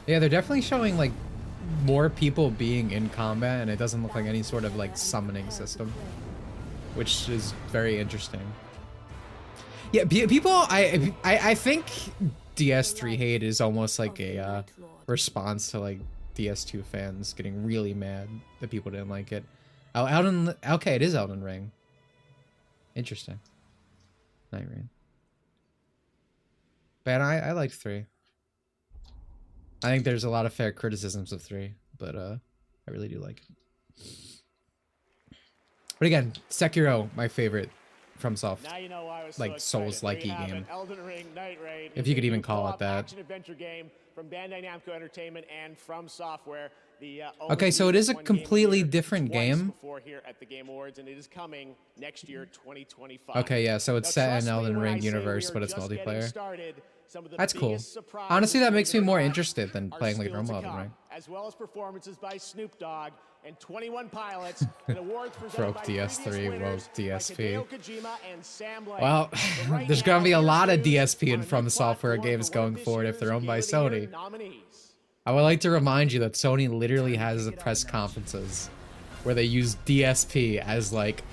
Yeah, they're definitely showing like more people being in combat, and it doesn't look like any sort of like summoning system, which is very interesting. Yeah, people, I think DS3 hate is almost like a response to like DS2 fans getting really mad that people didn't like it. Oh, okay, it is Elden Ring. Interesting. Night Rain. But I liked 3. I think there's a lot of fair criticisms of 3, but I really do like it. But again, Sekiro, my favorite FromSoft, Now you know why I was like so Souls-like excited. We have game. an Elden Ring Night Raid. If you could It's a even new call it co-op that. action-adventure game from Bandai Namco Entertainment and From Software. The Okay, so it is a completely different game. Before here at the Game Awards, and it is coming next year, 2025. Okay, yeah, so it's Now, set trust in me Elden when I Ring say we universe, are but it's just getting multiplayer. started. Some of the That's cool. biggest surprises Honestly, that makes me we're more gonna interested than are playing like still normal to Elden come, Ring. as well as performances by Snoop Dogg and 21 pilots and awards presented Broke by DS3, previous woke winners DSP. like Hideo Kojima and Sam Lake. Well, But right there's now, gonna be a here's lot of news DSP on and a From new Software platform games for one of going this forward if year's they're owned by Game of the Year Sony. nominees. I would like to remind you that Sony literally has the press conferences where they use DSP as like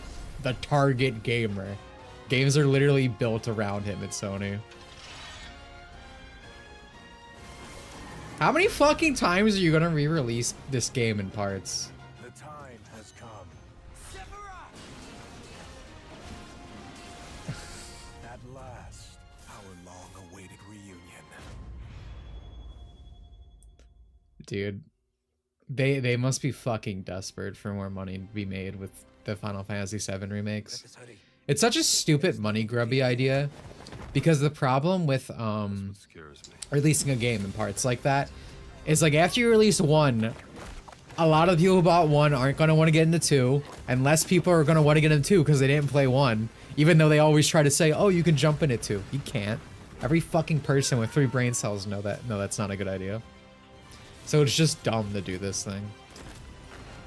the target gamer. Games are literally built around him at Sony. How many fucking times are you gonna re-release this game in parts? The time has come. At last, our long-awaited reunion. Dude, they must be fucking desperate for more money to be made with the Final Fantasy VII remakes. It's such a stupid money grubby idea, because the problem with releasing a game in parts like that is like after you release 1, a lot of people who bought 1 aren't gonna want to get into 2, and less people are gonna want to get into 2 because they didn't play 1, even though they always try to say, oh, you can jump into 2. You can't. Every fucking person with 3 brain cells know that. No, that's not a good idea. So it's just dumb to do this thing.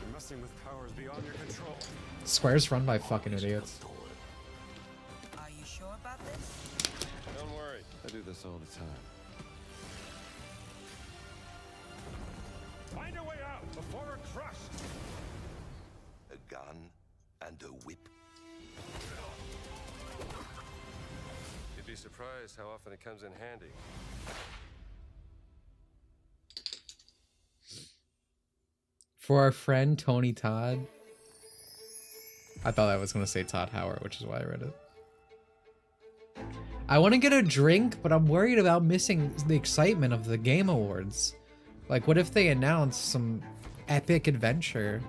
You're messing with powers beyond your control. Square's run by fucking idiots. Are you sure about this? Don't worry, I do this all the time. Find a way out before we're crushed. A gun and a whip. You'd be surprised how often it comes in handy. For our friend Tony Todd. I thought I was going to say Todd Howard, which is why I read it. I want to get a drink, but I'm worried about missing the excitement of the Game Awards. Like, what if they announce some epic adventure?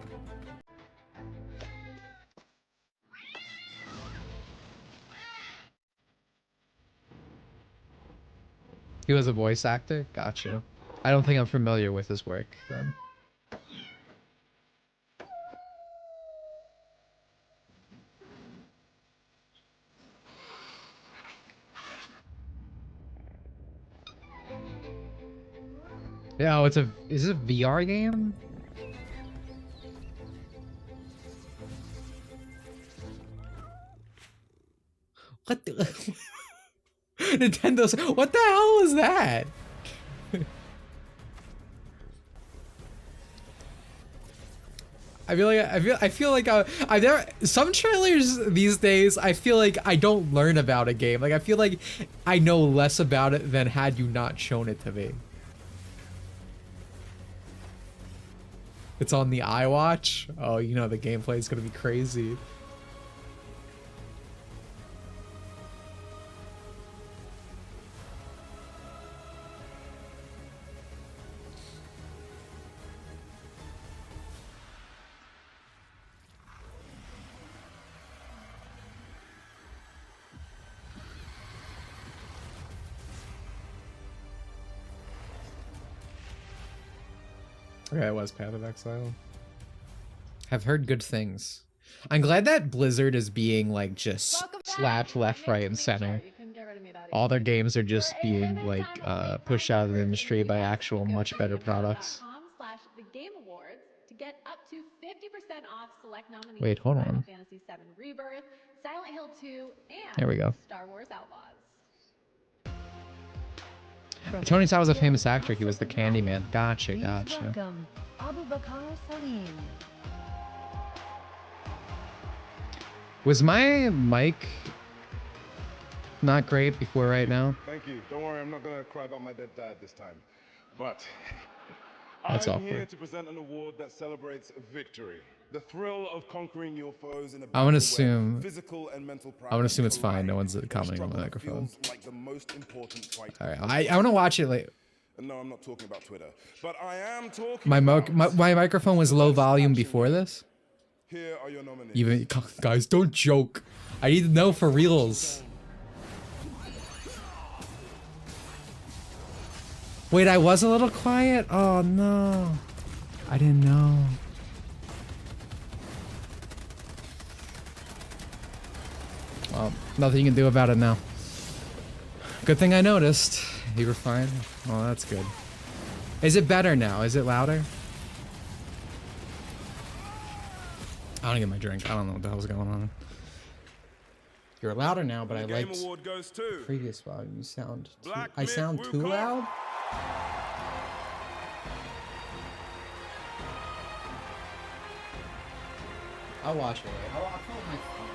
He was a voice actor? Gotcha. I don't think I'm familiar with his work then. Yeah, oh, is it a VR game? What the Nintendo's what the hell is that? I feel like I've never, some trailers these days I feel like I don't learn about a game. Like I feel like I know less about it than had you not shown it to me. It's on the iWatch. Oh, you know the gameplay is gonna be crazy. Okay, it was Path of Exile. I've heard good things. I'm glad that Blizzard is being like just slapped left, right, and center. All their games are just being like pushed out of the industry by actual much better products. The Game Awards to get up to 50% off select nominees. Wait, hold Final on. Fantasy VII Rebirth, Silent Hill 2, and There we go. Star Wars Outlaws. Tony Todd was a famous actor. He was the Candyman. Gotcha, gotcha. Welcome, Abu Bakar Salim. Was my mic not great before right now? Thank you. Don't worry, I'm not gonna cry about my dead dad this time. But That's I'm awkward. here to present an award that celebrates victory. The thrill of conquering your foes in a I'm gonna battle assume. where physical and mental I'm gonna assume it's fine. No one's commenting on the microphone. like the most important fight. All right, I want to watch it later. No, I'm not talking about Twitter, but I am talking. My microphone was low volume before this. Here are your nominees. Even guys, don't joke. I need to know for reals. Wait, I was a little quiet? Oh no. I didn't know. Well, nothing you can do about it now. Good thing I noticed. You were fine? Oh, that's good. Is it better now? Is it louder? I don't get my drink. I don't know what the hell's going on. You're louder now, but I liked the previous volume. You sound I sound too loud? I'll watch it. I'll pull up my phone.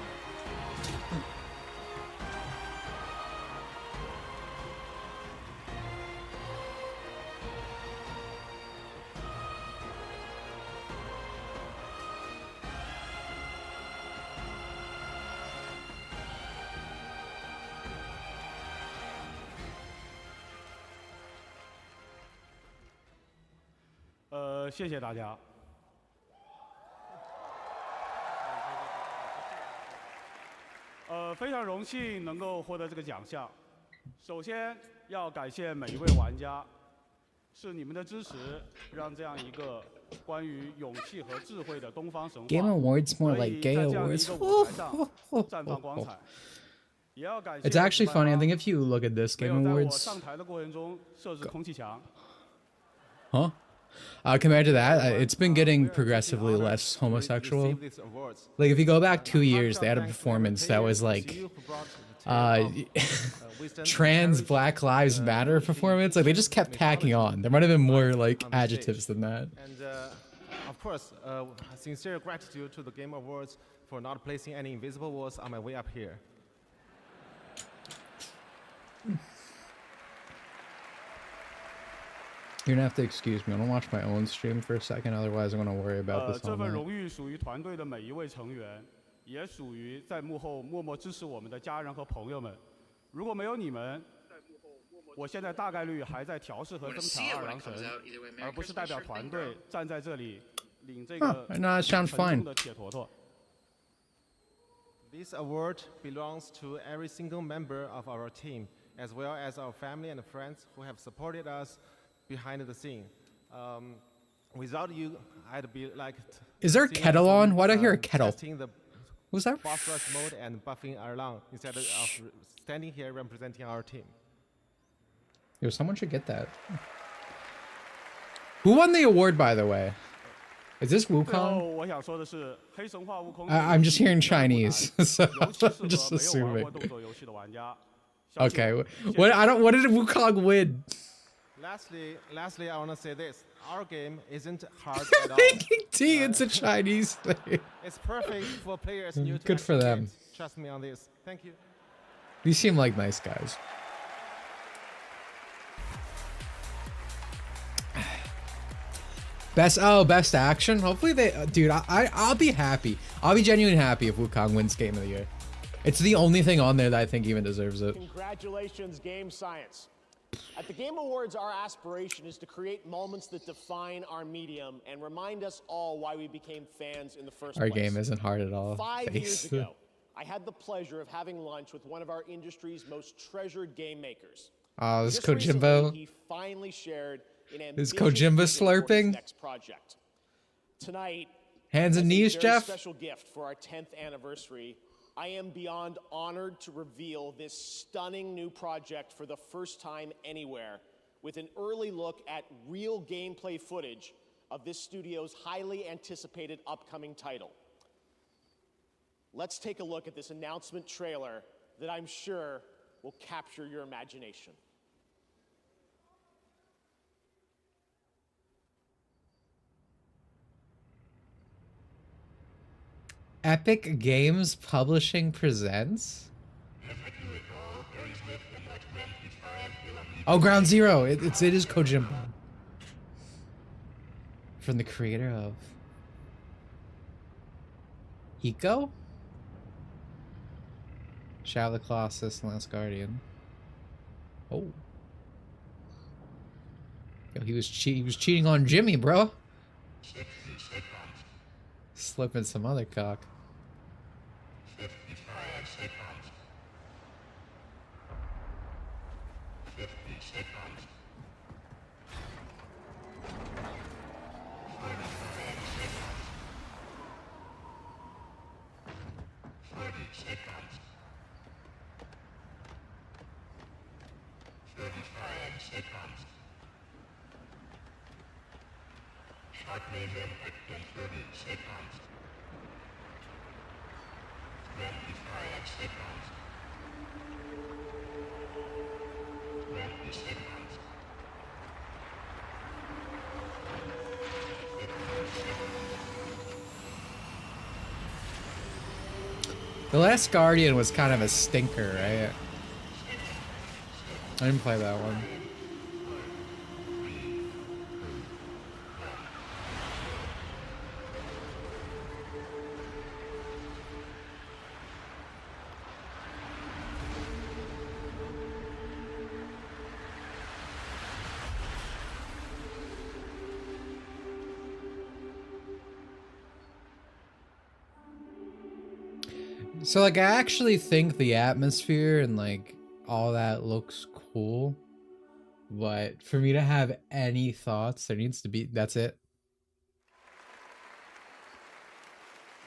呃，谢谢大家。非常荣幸能够获得这个奖项。首先要感谢每一位玩家，是你们的支持，让这样一个关于勇气和智慧的东方神话 Game Awards more like gay awards. It's actually funny. I think if you look at this Game Awards, huh? Compared to that, it's been getting progressively less homosexual. Like if you go back 2 years, they had a performance that was like trans Black Lives Matter performance. Like they just kept tacking on. There might have been more like adjectives than that. And of course, sincere gratitude to the Game Awards for not placing any invisible walls on my way up here. You're gonna have to excuse me. I'm gonna watch my own stream for a second, otherwise I'm gonna worry about this all 这份 night. 荣誉属于团队的每一位成员，也属于在幕后默默支持我们的家人和朋友们。如果没有你们，我现在大概率还在调试和增强二郎神，而不是代表团队站在这里领这个 No, that sounds 沉 fine. 重的铁坨坨。 This award belongs to every single member of our team, as well as our family and friends who have supported us behind the scene. Without you, I'd be like... Is there a kettle on? Why do I hear a kettle? What's that? Boss rush mode and buffing along instead of standing here representing our team. Yo, someone should get that. Who won the award, by the way? Is this Wukong? I'm just hearing Chinese, so I'm just assuming. Okay, what did Wukong win? Lastly, I want to say this. Our game isn't hard at all. Making tea, it's a Chinese thing. It's perfect for players new to Good for them. games. Trust me on this. Thank you. These seem like nice guys. Best action. Hopefully they, dude. I'll be happy. I'll be genuinely happy if Wukong wins Game of the Year. It's the only thing on there that I think even deserves it. Congratulations, Game Science. At the Game Awards, our aspiration is to create moments that define our medium and remind us all why we became fans in the first Our place. game isn't hard at all. 5 years ago, I had the pleasure of having lunch with one of our industry's most treasured game makers. Oh, this is Just recently, Kojimbo. he finally shared an Is ambitious Kojimbo vision for his slurping? next project. Tonight, Hands and as a knees, very Jeff? special gift for our 10th anniversary, I am beyond honored to reveal this stunning new project for the first time anywhere, with an early look at real gameplay footage of this studio's highly anticipated upcoming title. Let's take a look at this announcement trailer that I'm sure will capture your imagination. Epic Games Publishing presents. Oh, Ground Zero. It is Kojimbo. From the creator of Eco, Shadow of the Colossus, and Last Guardian. Oh, yo, he was cheating on Jimmy, bro. Slipping some other cock. The Last Guardian was kind of a stinker, right? I didn't play that one. So, like, I actually think the atmosphere and, like, all that looks cool. But for me to have any thoughts, there needs to be... That's it.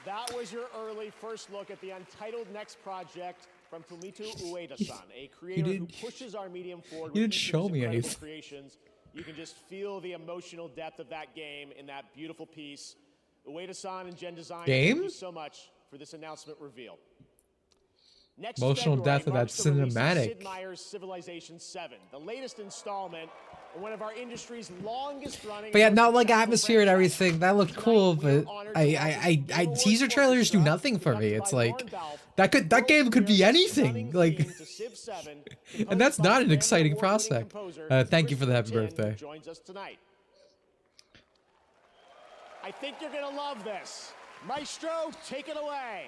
That was your early first look at the untitled next project from Fumito Ueda-san, a creator who pushes our medium forward with each of his incredible creations. You can just feel the emotional depth of that game in that beautiful piece. Ueda-san and Gen Design, thank you so much for this announcement reveal. Next Emotional February depth of that marks the release of cinematic. Sid Meier's Civilization 7, the latest installment in one of our industry's longest running. But yeah, not like atmosphere and everything. That looked cool, but teaser trailers do nothing for me. It's like that game could be anything. Like, and that's not an exciting prospect. Thank you for the happy birthday. Joins us tonight. I think you're gonna love this. Maestro, take it away.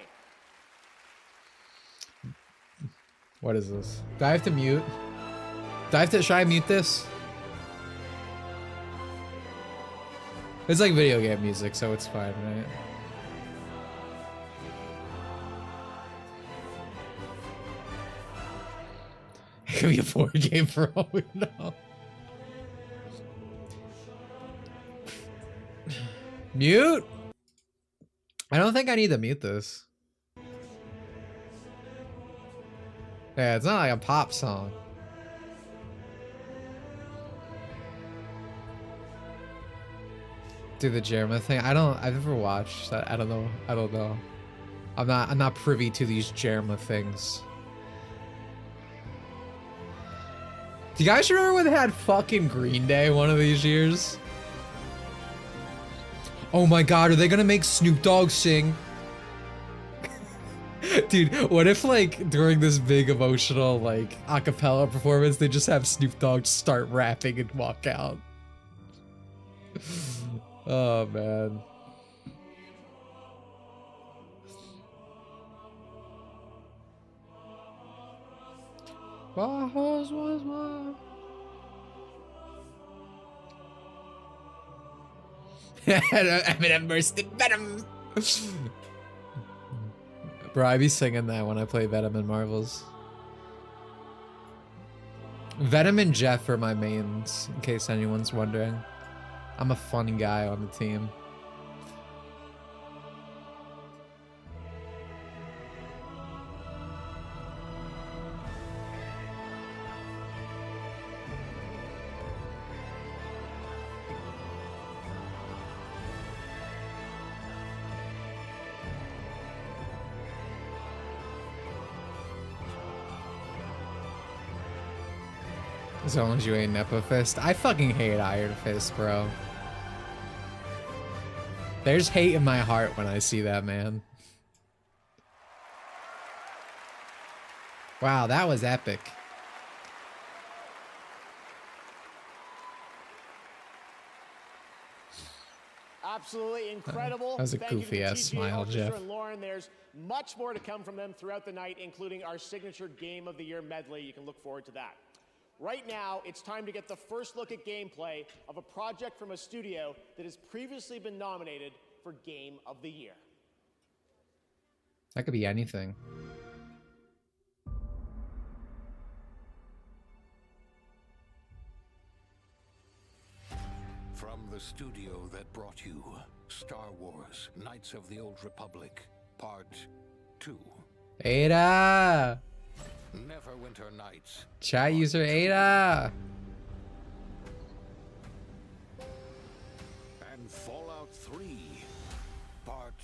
What is this? Do I have to mute? Should I mute this? It's like video game music, so it's fine, right? could be a board game for all we know. Mute? I don't think I need to mute this. Yeah, it's not like a pop song. Do the Jerma thing. I've never watched that. I don't know. I'm not privy to these Jerma things. Do you guys remember when they had fucking Green Day one of these years? Oh my god, are they gonna make Snoop Dogg sing? Dude, what if like during this big emotional like a cappella performance they just have Snoop Dogg start rapping and walk out? Oh man. My horse was mine. Eminem burst in venom. Bro, I be singing that when I play Venom and Marvels. Venom and Jeff are my mains, in case anyone's wondering. I'm a fun guy on the team. As long as you ain't Nepo Fist. I fucking hate Iron Fist, bro. There's hate in my heart when I see that, man. Wow, that was epic. Absolutely incredible. That was a Thank you to the goofy-ass TGA smile, Orchestra Jeff. and Lauren, there's much more to come from them throughout the night, including our signature Game of the Year medley. You can look forward to that. Right now, it's time to get the first look at gameplay of a project from a studio that has previously been nominated for Game of the Year. That could be anything. From the studio that brought you Star Wars Knights of the Old Republic, Part 2. Ada! Neverwinter Nights. Chat user Ada! And Fallout 3, Part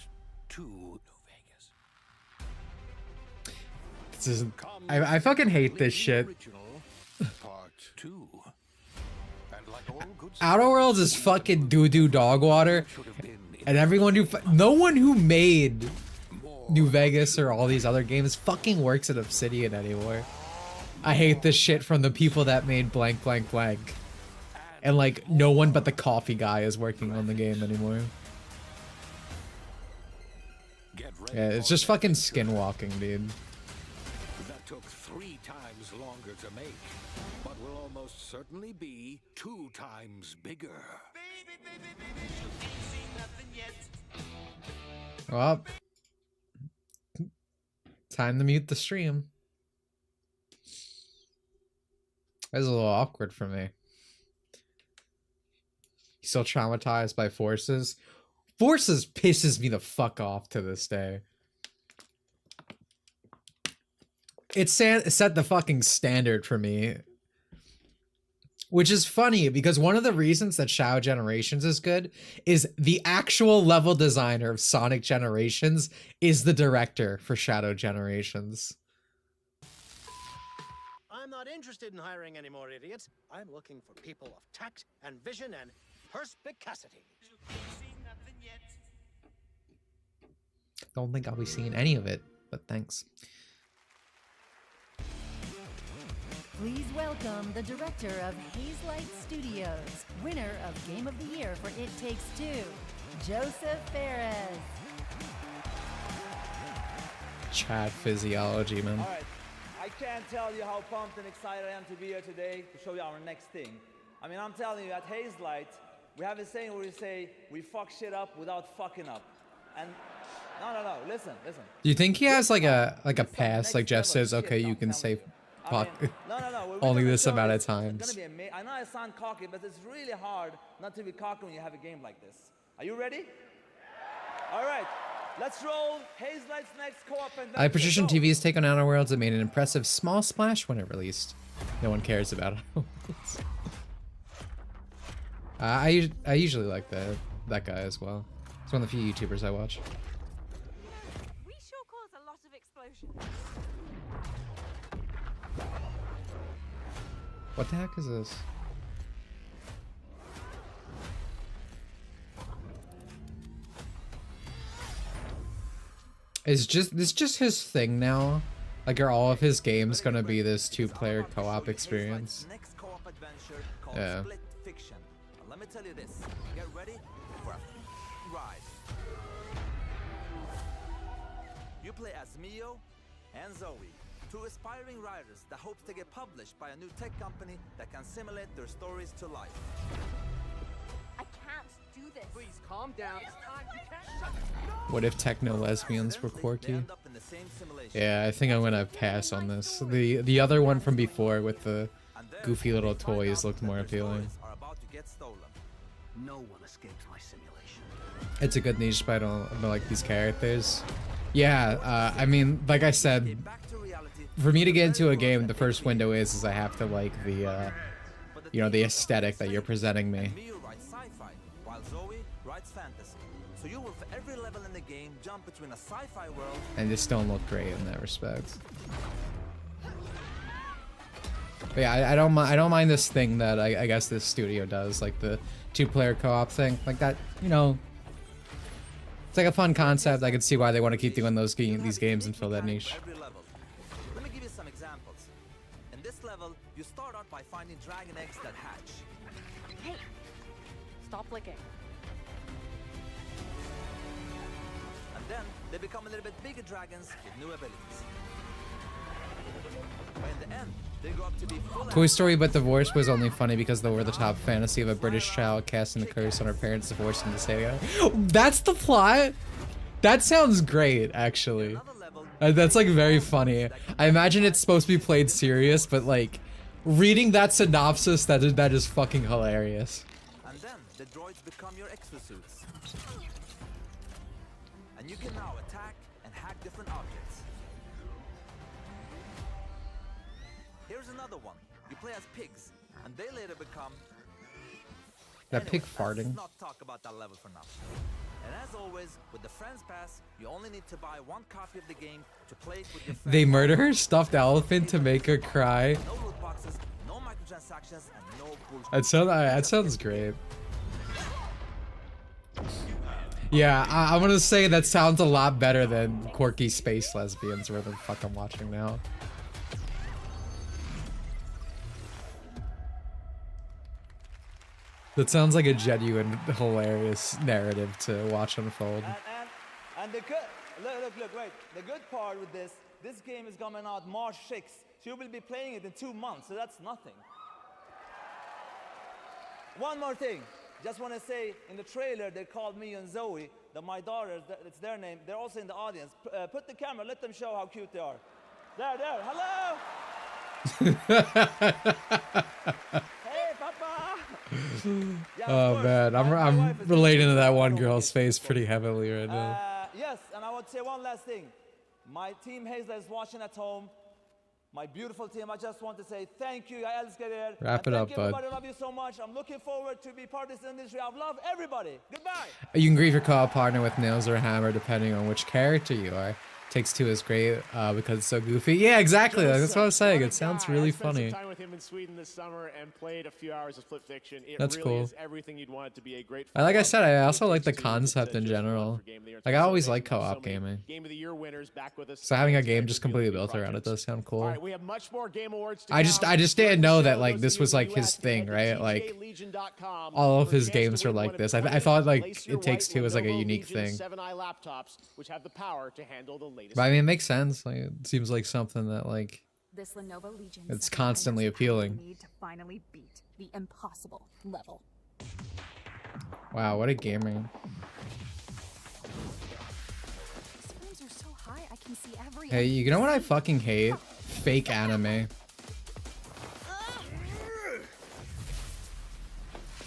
2. This is, I fucking hate this shit. Part 2. And like all good Outer Worlds is fucking doo-doo dog water. And everyone who... No one who made New Vegas or all these other games fucking works at Obsidian anymore. I hate this shit from the people that made blank blank blank. And like, no one but the coffee guy is working on the game anymore. Yeah, it's just fucking skinwalking, dude. That took 3 times longer to make, but will almost certainly be 2 times bigger. Well, time to mute the stream. That was a little awkward for me. Still traumatized by Forces. Forces pisses me the fuck off to this day. It set the fucking standard for me. Which is funny, because one of the reasons that Shadow Generations is good is the actual level designer of Sonic Generations is the director for Shadow Generations. I'm not interested in hiring any more idiots. I'm looking for people of tact and vision and perspicacity. Don't think I'll be seeing any of it, but thanks. Please welcome the director of Hazelight Studios, winner of Game of the Year for It Takes Two, Joseph Perez. Chat physiology, man. All right, I can't tell you how pumped and excited I am to be here today to show you our next thing. I mean, I'm telling you, at Hazelight, we have a saying where we say, we fuck shit up without fucking up. And no, listen. Do you think he has like a pass, like Jeff says, okay, you can say fuck? No, only this show amount of is gonna times. be amazing. I know I sound cocky, but it's really hard not to be cocky when you have a game like this. Are you ready? All right, let's roll. Hazelight's next co-op adventure. Precision TV's take on Outer Worlds. It made an impressive small splash when it released. No one cares about it. I usually like that guy as well. It's one of the few YouTubers I watch. We sure cause a lot of explosions. What the heck is this? Is this just his thing now? Like, are all of his games gonna be this 2-player co-op experience? Next co-op adventure called Yeah. Split Fiction. And let me tell you this, get ready for a ride. You play as Mio and Zoe, two aspiring writers that hope to get published by a new tech company that can simulate their stories to life. I can't do this. Please calm down. It's time. You can't shut. What if techno lesbians were quirky? Yeah, I think I'm gonna pass on this. The other one from before with the goofy little toys looked more appealing. No one escapes my simulation. It's a good niche, but I don't like these characters. Yeah, I mean, like I said, for me to get into a game, the first window is I have to like the, you know, the aesthetic that you're presenting me. Mio writes sci-fi, while Zoe writes fantasy. So you will, for every level in the game, jump between a sci-fi world And just don't look great in that respect. But yeah, I don't mind this thing that I guess this studio does, like the 2-player co-op thing, like that. You know, it's like a fun concept. I can see why they want to keep doing these games and fill that niche. every level. Let me give you some examples. In this level, you start out by finding dragon eggs that hatch. Hey, stop flicking. And then they become a little bit bigger dragons with new abilities. But in the end, they grow up to be full Toy Story But Divorced was only funny because the over-the-top fantasy of a British child casting the curse on her parents' divorce and the saving her. That's the plot? That sounds great, actually. That's like very funny. I imagine it's supposed to be played serious, but like, reading that synopsis, that is fucking hilarious. And then the droids become your exosuits. And you can now attack and hack different objects. Here's another one. You play as pigs, and they later become... That pig Let's farting. not talk about that level for now. And as always, with the Friends Pass, you only need to buy one copy of the game to play it with your friends. They murder her stuffed elephant to make her cry. No loot boxes, no microtransactions, and no bullshit. That sounds great. Yeah, I'm gonna say that sounds a lot better than quirky space lesbians, where the fuck I'm watching now. That sounds like a genuine, hilarious narrative to watch unfold. And the good, look, wait. The good part with this game is coming out March 6th. So you will be playing it in 2 months, so that's nothing. One more thing. Just want to say, in the trailer, they called me and Zoe, my daughters, it's their name. They're also in the audience. Put the camera, let them show how cute they are. There, hello! Hey, Papa! Yeah, Oh man, I'm relating to that one girl's face pretty heavily right now. Yes, and I want to say one last thing. My team Hazel is watching at home. My beautiful team, I just want to say thank you. I älskar er. Wrap it up, bud. Everybody, I love you so much. I'm looking forward to be part of this industry. I love everybody. Goodbye. You can greet your co-op partner with nails or a hammer depending on which character you are. Takes Two is great because it's so goofy. Yeah, exactly. That's what I was saying. It sounds really funny. I spent some time with him in Sweden this summer and played a few hours of Split Fiction. It That's really cool. is everything you'd want it to be. A great. Like I said, I also like the concept in general. Like I always like co-op gaming. Game of the Year winners back with us. So having a game just completely built around it does sound cool. All right, we have much more Game Awards to I just didn't know that like this was like his thing, right? Like all of his games are like this. I thought like It Takes Two was like a unique thing. 7i laptops, which have the power to handle the latest. But I mean, it makes sense. Like it seems like something that like This Lenovo Legion it's constantly appealing. need to finally beat the impossible level. Wow, what a gaming. These frames are so high, I can see every. Hey, you know what I fucking hate? Fake anime.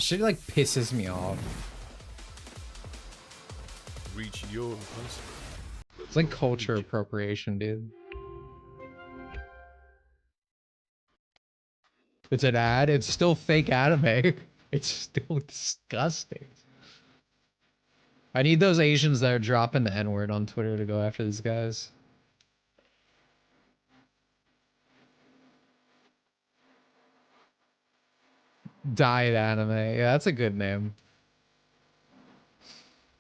Shit like pisses me off. Reach your impossible. It's like culture appropriation, dude. It's an ad. It's still fake anime. It's still disgusting. I need those Asians that are dropping the N-word on Twitter to go after these guys. Diet anime. Yeah, that's a good name.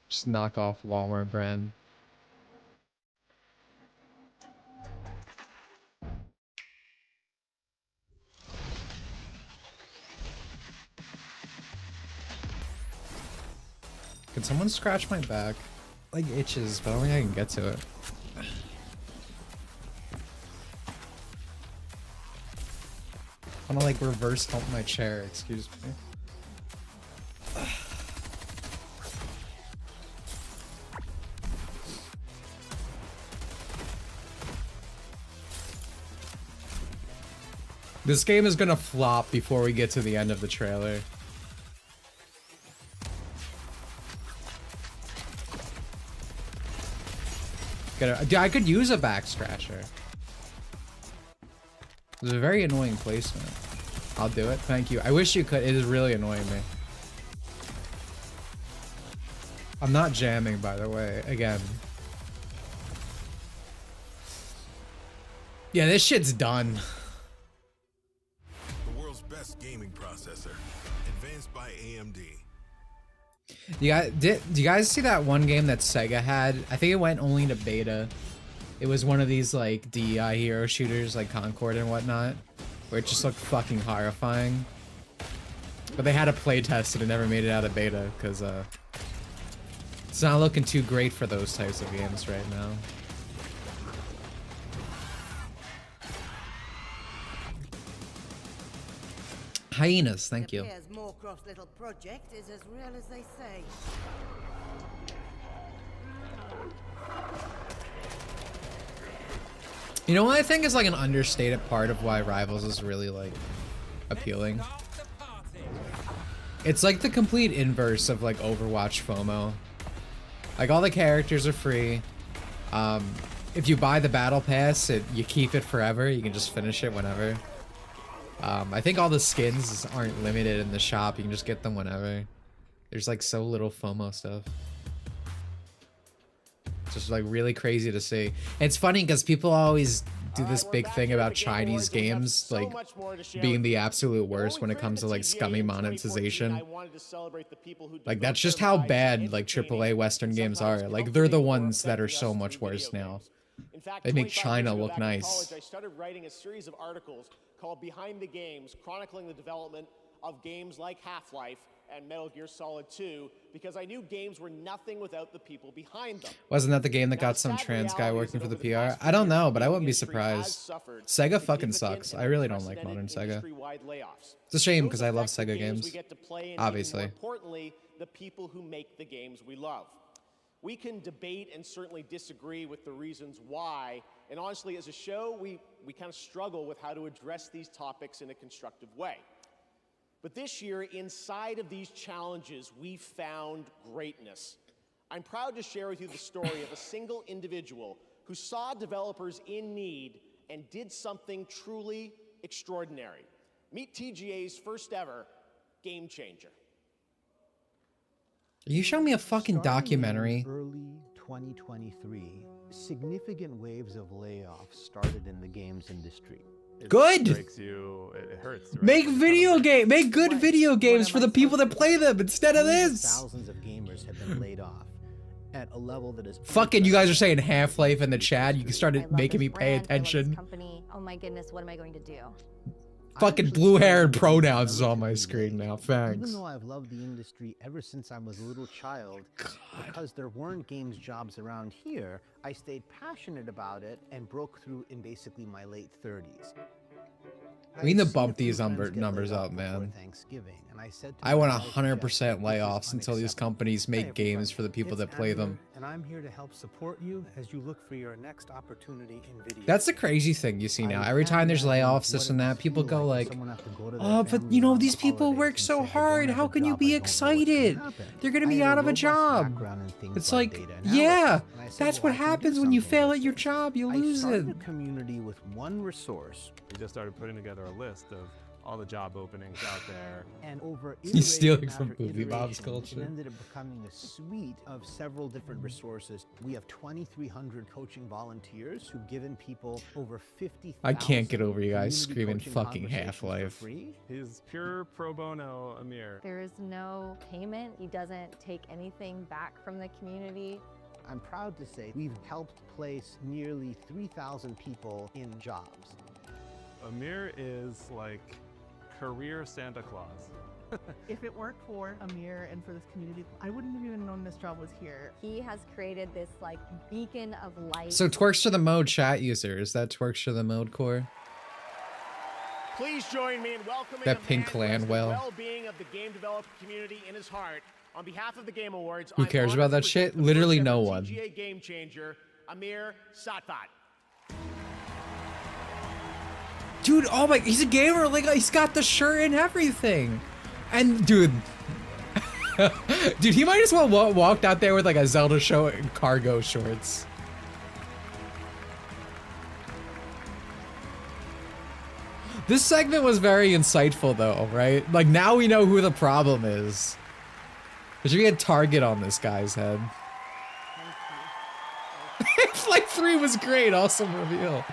Just knock off Walmart brand. Can someone scratch my back? Like itches, but I don't think I can get to it. I wanna like reverse hump my chair, excuse me. This game is gonna flop before we get to the end of the trailer. Dude, I could use a back scratcher. It's a very annoying placement. I'll do it. Thank you. I wish you could. It is really annoying me. I'm not jamming, by the way. Again. Yeah, this shit's done. The world's best gaming processor, advanced by AMD. Do you guys see that one game that Sega had? I think it went only to beta. It was one of these like DEI hero shooters like Concord and whatnot, where it just looked fucking horrifying. But they had a play test and it never made it out of beta because it's not looking too great for those types of games right now. Hyenas, thank you. Moorcroft's little project is as real as they say. You know what I think is like an understated part of why Rivals is really like appealing? It's like the complete inverse of like Overwatch FOMO. Like all the characters are free. If you buy the battle pass, you keep it forever. You can just finish it whenever. I think all the skins aren't limited in the shop. You can just get them whenever. There's like so little FOMO stuff. It's just like really crazy to see. And it's funny because people always do this big thing about Chinese games like being the absolute worst when it comes to like scummy monetization. Like that's just how bad like AAA Western games are. Like they're the ones that are so much worse now. They make China look nice. I started writing a series of articles called Behind the Games, chronicling the development of games like Half-Life and Metal Gear Solid 2, because I knew games were nothing without the people behind them. Wasn't that the game that got some trans guy working for the PR? I don't know, but I wouldn't be surprised. Sega fucking sucks. I really don't like modern Sega. It's a shame because I love Sega games. Obviously. More importantly, the people who make the games we love. We can debate and certainly disagree with the reasons why, and honestly, as a show, we kind of struggle with how to address these topics in a constructive way. But this year, inside of these challenges, we found greatness. I'm proud to share with you the story of a single individual who saw developers in need and did something truly extraordinary. Meet TGA's first ever game changer. You show me a fucking documentary. Early 2023, significant waves of layoffs started in the games industry. Good. It breaks you, it hurts. Right? Make make good video games for the people that play them instead of this. Thousands of gamers have been laid off at a level that is fucking. You guys are saying Half-Life in the chat. You started making me pay attention. Company. Oh my goodness, what am I going to do? Fucking blue hair and pronouns is on my screen now. Thanks. Even though I've loved the industry ever since I was a little child, because there weren't games jobs around here, I stayed passionate about it and broke through in basically my late 30s. We need to bump these numbers up, man. Thanksgiving, and I said to I want myself, 100% "Jeff, this is layoffs until these unacceptable." companies make Hey, games everybody, for the people it's that play Andrew, them. and I'm here to help support you as you look for your next opportunity in video. That's the crazy thing you see now. I Every time can't there's imagine layoffs, this what and it that, must people feel go when like, someone have to go to their oh, but family you know, around the these people holidays work and so say, "I don't hard. have How a can you job, be I don't know what's gonna excited? happen." They're going to I be had out a of a robust job. background in things It's like like, data yeah, analysis, and I said, that's "Well, what I can do happens when you something fail with at your this." job. You I lose it. started a community with one resource. We just started putting together a list of all the job openings out there. And over He's stealing iteration from after Poopy Bob's iteration, culture. It ended up becoming a suite of several different resources. We have 2,300 coaching volunteers who've given people over 50,000 I can't get over you guys community screaming coaching fucking conversations for Half-Life. free. He's pure pro bono Amir. There is no payment. He doesn't take anything back from the community. I'm proud to say we've helped place nearly 3,000 people in jobs. Amir is like career Santa Claus. If it weren't for Amir and for this community, I wouldn't have even known this job was here. He has created this like beacon of light. So twerks to the mode chat user. Is that twerks to the mode core? Please join me in welcoming That a pink man who has the Landwell. well-being of the game developer community in his heart. On behalf of the Game Awards, Who I'm cares honored about to that present shit? the Literally first no ever one. TGA game changer, Amir Satvat. Dude, oh my, he's a gamer. Like, he's got the shirt and everything. And dude, dude, he might as well walked out there with like a Zelda show and cargo shorts. This segment was very insightful though, right? Like now we know who the problem is. There should be a target on this guy's head. Flight 3 was great, awesome reveal.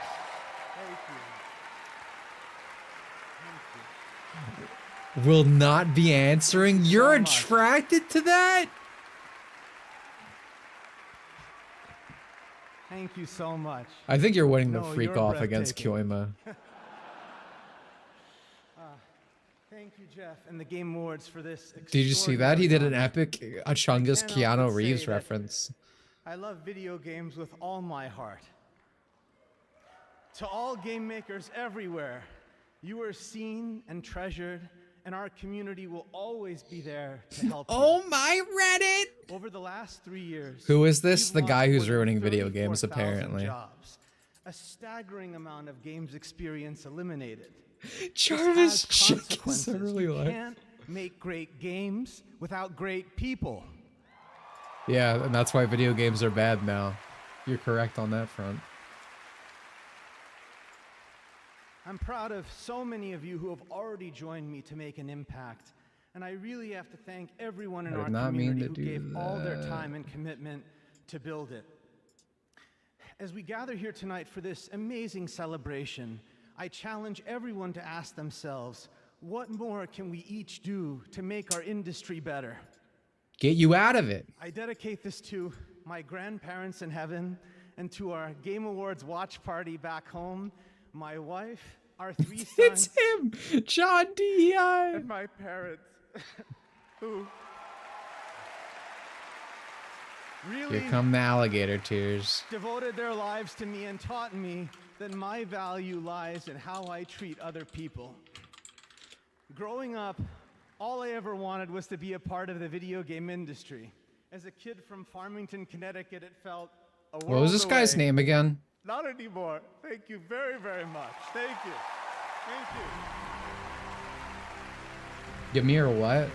Will not be answering. You're attracted to that? Thank you so much. I think you're winning the No, freak you're off against breathtaking. Kyoima. Thank you, Jeff, and the Game Awards for this. Did you see that? He did an epic Achunga's I can't help Keanu but say Reeves that reference. I love video games with all my heart. To all game makers everywhere, you are seen and treasured, and our community will always be there to help Oh you. my Reddit! Over the last 3 years, Who is this? The you've guy launched who's more than ruining video games, 34,000 apparently. Jobs, a staggering amount of games experience eliminated. Jarvis This has Chick is consequences. really You like. can't make great games without great people. Yeah, and that's why video games are bad now. You're correct on that front. I'm proud of so many of you who have already joined me to make an impact, and I really have to thank everyone in I did our not mean community to who do gave all their that. time and commitment to build it. As we gather here tonight for this amazing celebration, I challenge everyone to ask themselves, what more can we each do to make our industry better? Get you out of it. I dedicate this to my grandparents in heaven and to our Game Awards watch party back home, my wife, our 3 sons. It's him, John DEI. And my parents, who really Here come the alligator tears. devoted their lives to me and taught me that my value lies in how I treat other people. Growing up, all I ever wanted was to be a part of the video game industry. As a kid from Farmington, Connecticut, it felt a world What was this guy's away. name again? Not anymore. Thank you very, very much. Thank you. Thank you. Ymir what?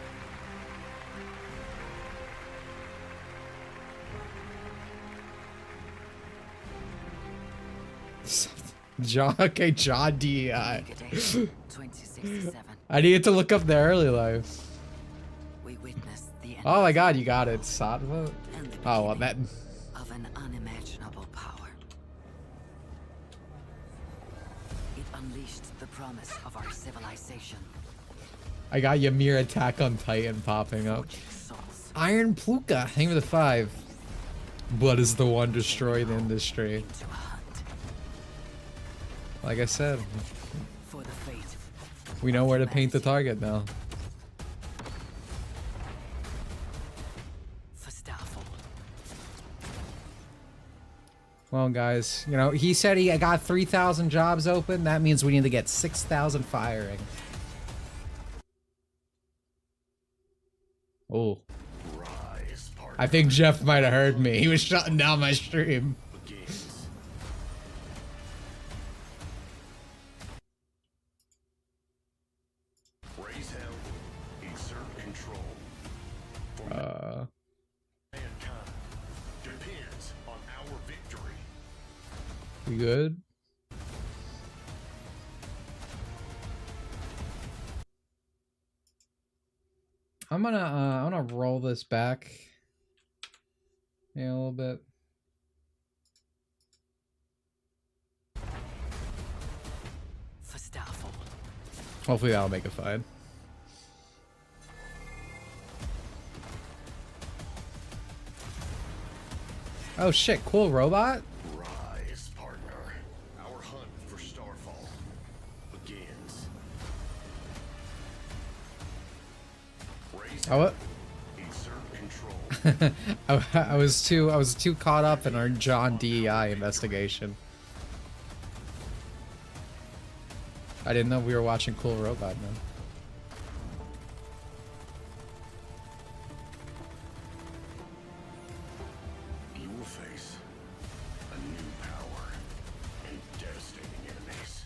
John, okay, John DEI. 2067. I needed to look up the early life. We witnessed the end Oh my god, you got it. Sattva? and the Oh, well, that. of an unimaginable power. It unleashed the promise of our civilization. I got Ymir Attack on Titan popping up. Iron Pluka, hang with the 5. Blood is the one, destroy the industry. Like I said, For the fate we know where to paint the target now. for Starfall. Well, guys, you know, he said he got 3,000 jobs open. That means we need to get 6,000 firing. Oh. I think Jeff might have heard me. He was shutting down my stream. Raise hell, exert control. Mankind depends on our victory. We good? I'm gonna roll this back. Yeah, a little bit. For Starfall. Hopefully that'll make it fine. Oh shit, cool robot? Rise, partner. Our hunt for Starfall begins. Raise Oh, what? exert control. I was too caught up in our John DEI investigation. I didn't know we were watching Cool Robot, man. You will face a new power and devastating enemies.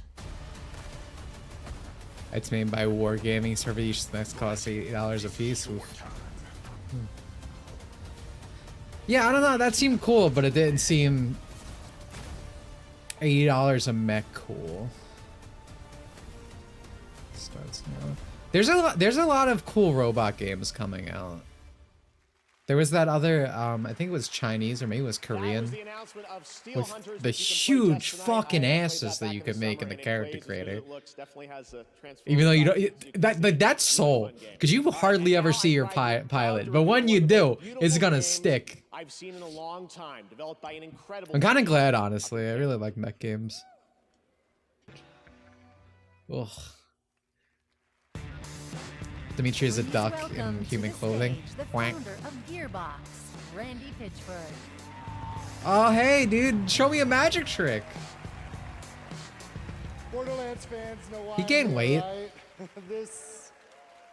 It's made by Wargaming. Server each snacks cost $8 a piece. Oof. Yeah, I don't know. That seemed cool, but it didn't seem $80 a mech cool. Starts now. There's a lot of cool robot games coming out. There was that other, I think it was Chinese or maybe it was Korean, with the huge fucking asses that you could make in the character creator. Even though you don't, that's soul, because you hardly ever see your pilot, but when you do, it's gonna stick. I've seen in a long time, developed by an incredible. I'm kind of glad, honestly. I really like mech games. Ugh. Dimitri is a duck in human clothing. Quack. Oh, hey, dude, show me a magic trick. Borderlands fans know why. He gained weight. Right? This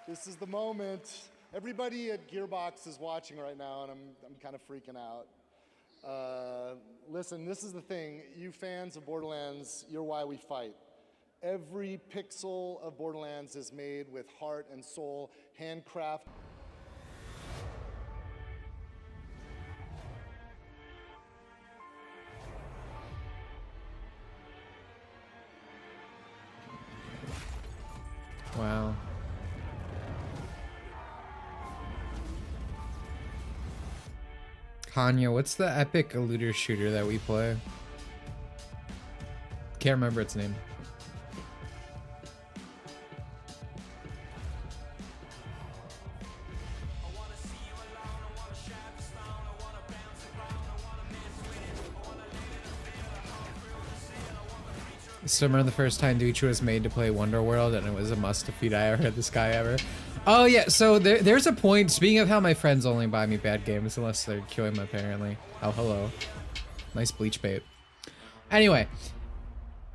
is the moment. Everybody at Gearbox is watching right now, and I'm kind of freaking out. Listen, this is the thing. You fans of Borderlands, you're why we fight. Every pixel of Borderlands is made with heart and soul, handcraft. Wow. Kanya, what's the epic looter shooter that we play? Can't remember its name. I still remember the first time Dimitri was made to play Wonderworld, and it was a must defeat I ever had this guy ever. Oh yeah, so there's a point, speaking of how my friends only buy me bad games unless they're killing them apparently. Oh, hello. Nice bleach bait. Anyway,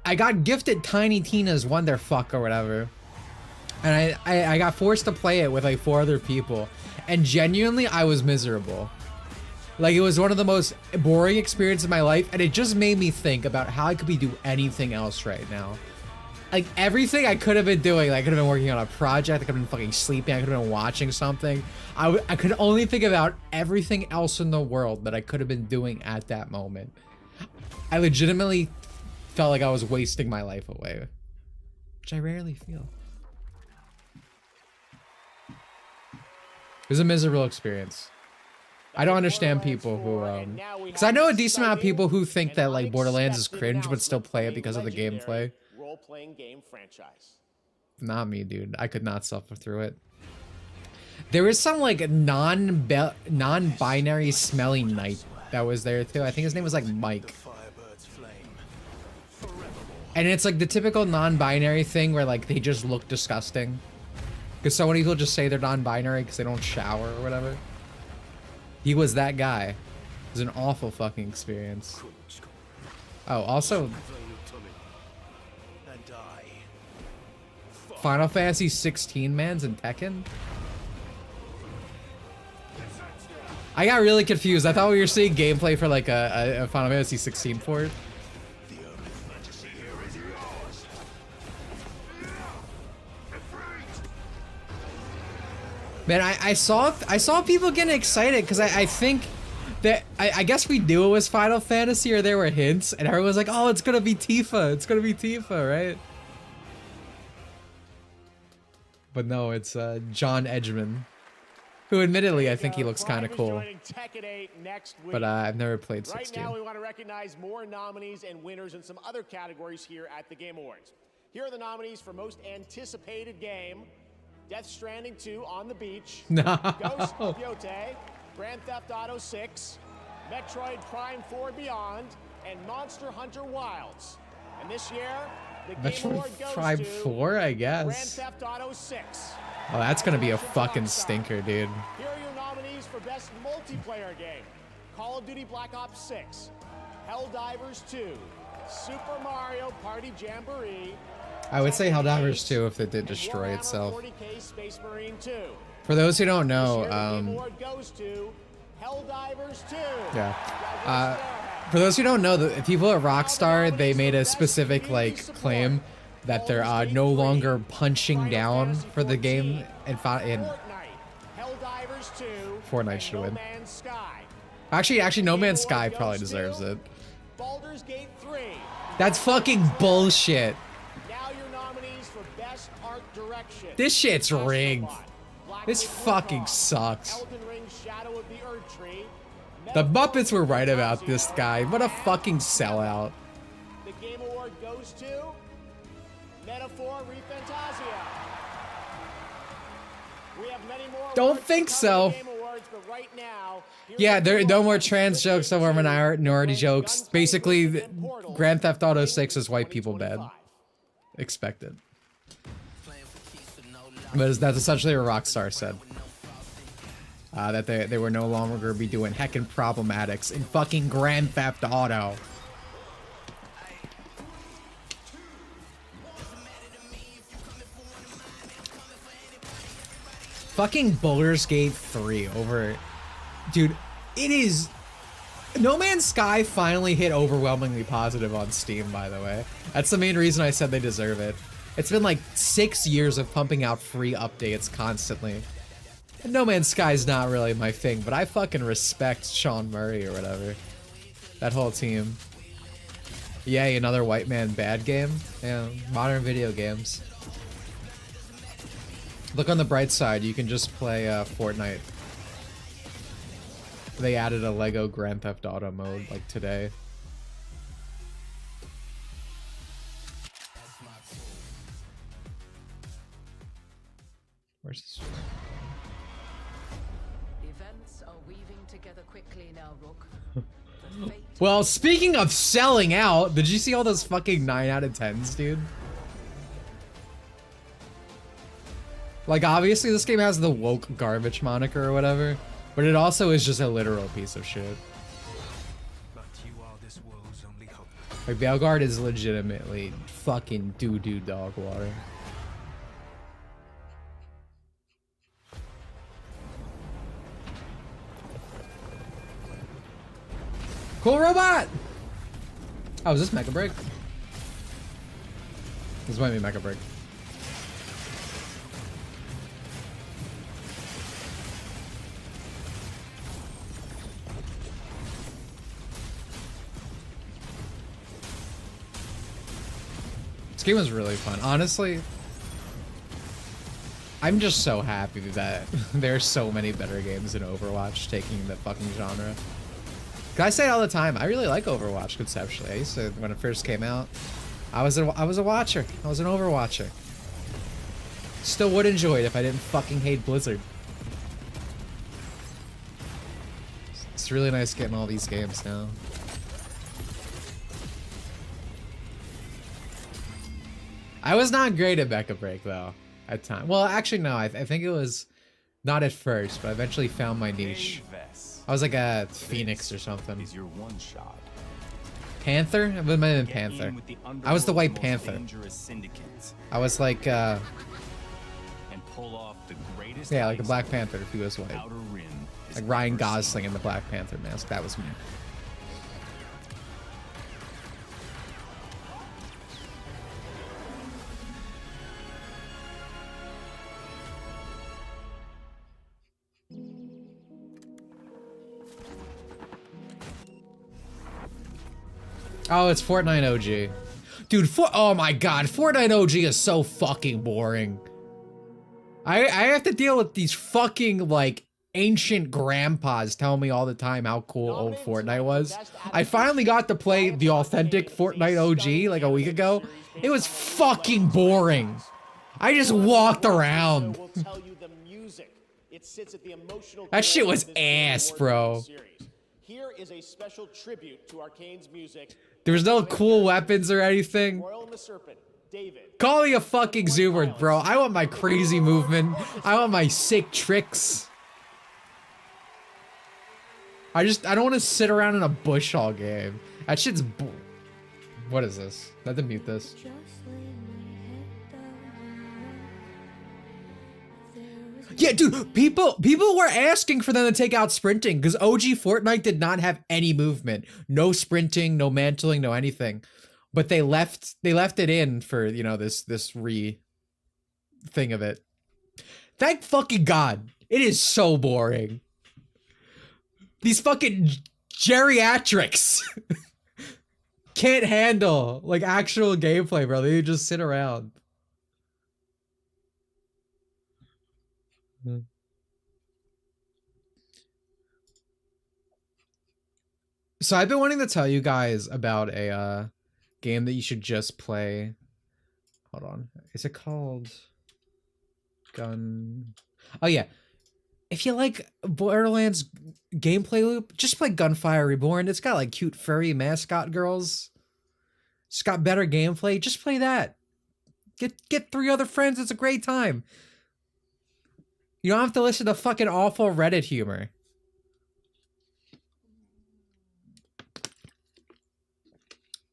I got gifted Tiny Tina's Wonderfuck or whatever. And I got forced to play it with like 4 other people. And genuinely, I was miserable. Like, it was one of the most boring experiences of my life, and it just made me think about how I could be doing anything else right now. Like, everything I could have been doing, like, I could have been working on a project, I could have been fucking sleeping, I could have been watching something. I could only think about everything else in the world that I could have been doing at that moment. I legitimately felt like I was wasting my life away, which I rarely feel. It was a miserable experience. I don't understand people who, because I know a decent amount of people who think that like Borderlands is cringe but still play it because of the gameplay. Role-playing game franchise. Not me, dude. I could not suffer through it. There is some like non-binary smelly knight that was there too. I think his name was like Mike. And it's like the typical non-binary thing where like they just look disgusting. Because so many people just say they're non-binary because they don't shower or whatever. He was that guy. It was an awful fucking experience. Oh, also, Final Fantasy 16 mans in Tekken? I got really confused. I thought we were seeing gameplay for like a Final Fantasy 16 port. Man, I saw people getting excited because I think that I guess we knew it was Final Fantasy or there were hints, and everyone's like, oh, it's gonna be Tifa, it's gonna be Tifa, right? But no, it's John Edgman, who admittedly I think he looks kind of cool. But I've never played 16. Right now we want to recognize more nominees and winners in some other categories here at the Game Awards. Here are the nominees for most anticipated game: Death Stranding 2 on the beach, No. Ghost of Yote, Grand Theft Auto 6, Metroid Prime 4 Beyond, and Monster Hunter Wilds. And this year, the Game Award goes Prime to 4, I guess. Grand Theft Auto 6. Oh, that's gonna be a fucking stinker, dude. Here are your nominees for Best Multiplayer Game: Call of Duty Black Ops 6, Helldivers 2, Super Mario Party Jamboree. I would say Helldivers 2 if it did destroy itself. 40K Space Marine 2. For those who don't know, Award goes to Helldivers 2. yeah. For those who don't know, the people at Rockstar, they made a specific like claim that they're no longer punching down for the game, and Helldivers 2. Fortnite should win. No Man's Sky. Actually, No Man's Sky probably deserves it. Baldur's Gate 3. That's fucking bullshit. Now your nominees for Best Art Direction. This shit's rigged. This fucking sucks. Elden Ring Shadow of the Erdtree. The Muppets were right about this guy. What a fucking sellout. The Game Award goes to Metaphor ReFantasia. We have many more. Don't think so. Game Awards, but right now, Yeah, there are no more trans jokes, no more minority jokes. Basically, Grand Theft Auto 6 is white people bad. Expected. But that's essentially what Rockstar said. That they were no longer going to be doing heckin' problematics in fucking Grand Theft Auto. Fucking Baldur's Gate 3 over... Dude, it is... No Man's Sky finally hit overwhelmingly positive on Steam, by the way. That's the main reason I said they deserve it. It's been like 6 years of pumping out free updates constantly. And No Man's Sky is not really my thing, but I fucking respect Sean Murray or whatever. That whole team. Yay, another white man bad game? Yeah, modern video games. Look on the bright side, you can just play Fortnite. They added a Lego Grand Theft Auto mode like today. Where's this? Events are weaving together quickly now, Rook. Well, speaking of selling out, did you see all those fucking 9 out of 10s, dude? Like, obviously this game has the woke garbage moniker or whatever, but it also is just a literal piece of shit. Like, Bellegarde is legitimately fucking doo-doo dog water. Cool robot! Oh, is this Mecha Break? This might be Mecha Break. This game was really fun. Honestly, I'm just so happy that there's so many better games than Overwatch taking the fucking genre. I say it all the time. I really like Overwatch conceptually. I used to, when it first came out, I was a watcher. I was an Overwatcher. Still would enjoy it if I didn't fucking hate Blizzard. It's really nice getting all these games now. I was not great at Mecha Break though at time. Well, actually no. I think it was not at first, but I eventually found my niche. I was like a Phoenix or something. Is your one shot. Panther? It might have been Panther. I was the White Panther. I was like, yeah, like a Black Panther if he was white. Like Ryan Gosling in the Black Panther mask. That was me. Oh, it's Fortnite OG. Dude, oh my god, Fortnite OG is so fucking boring. I have to deal with these fucking, like, ancient grandpas telling me all the time how cool old Fortnite was. I finally got to play the authentic Fortnite OG, like, a week ago. It was fucking boring. I just walked around. That shit was ass, bro. Here is a special tribute to Arcane's music. There was no cool weapons or anything. Call me a fucking zoomer, bro. I want my crazy movement. I want my sick tricks. I don't want to sit around in a bush all game. That shit's what is this? I have to mute this. Yeah, dude, people were asking for them to take out sprinting because OG Fortnite did not have any movement. No sprinting, no mantling, no anything. But they left it in for, you know, this thing of it. Thank fucking God. It is so boring. These fucking geriatrics can't handle like actual gameplay, bro. They just sit around. So I've been wanting to tell you guys about a game that you should just play. Hold on. Is it called Gun? Oh yeah. If you like Borderlands gameplay loop, just play Gunfire Reborn. It's got like cute furry mascot girls. It's got better gameplay. Just play that. Get 3 other friends. It's a great time. You don't have to listen to fucking awful Reddit humor.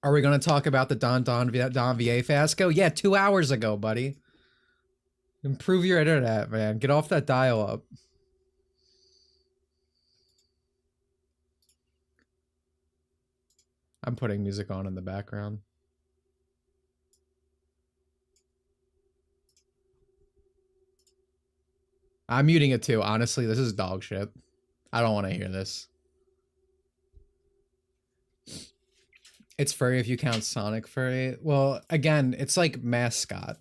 Are we going to talk about the Don VA fiasco? Yeah, 2 hours ago, buddy. Improve your internet, man. Get off that dial-up. I'm putting music on in the background. I'm muting it too. Honestly, this is dog shit. I don't want to hear this. It's furry if you count Sonic furry. Well, again, it's like mascot.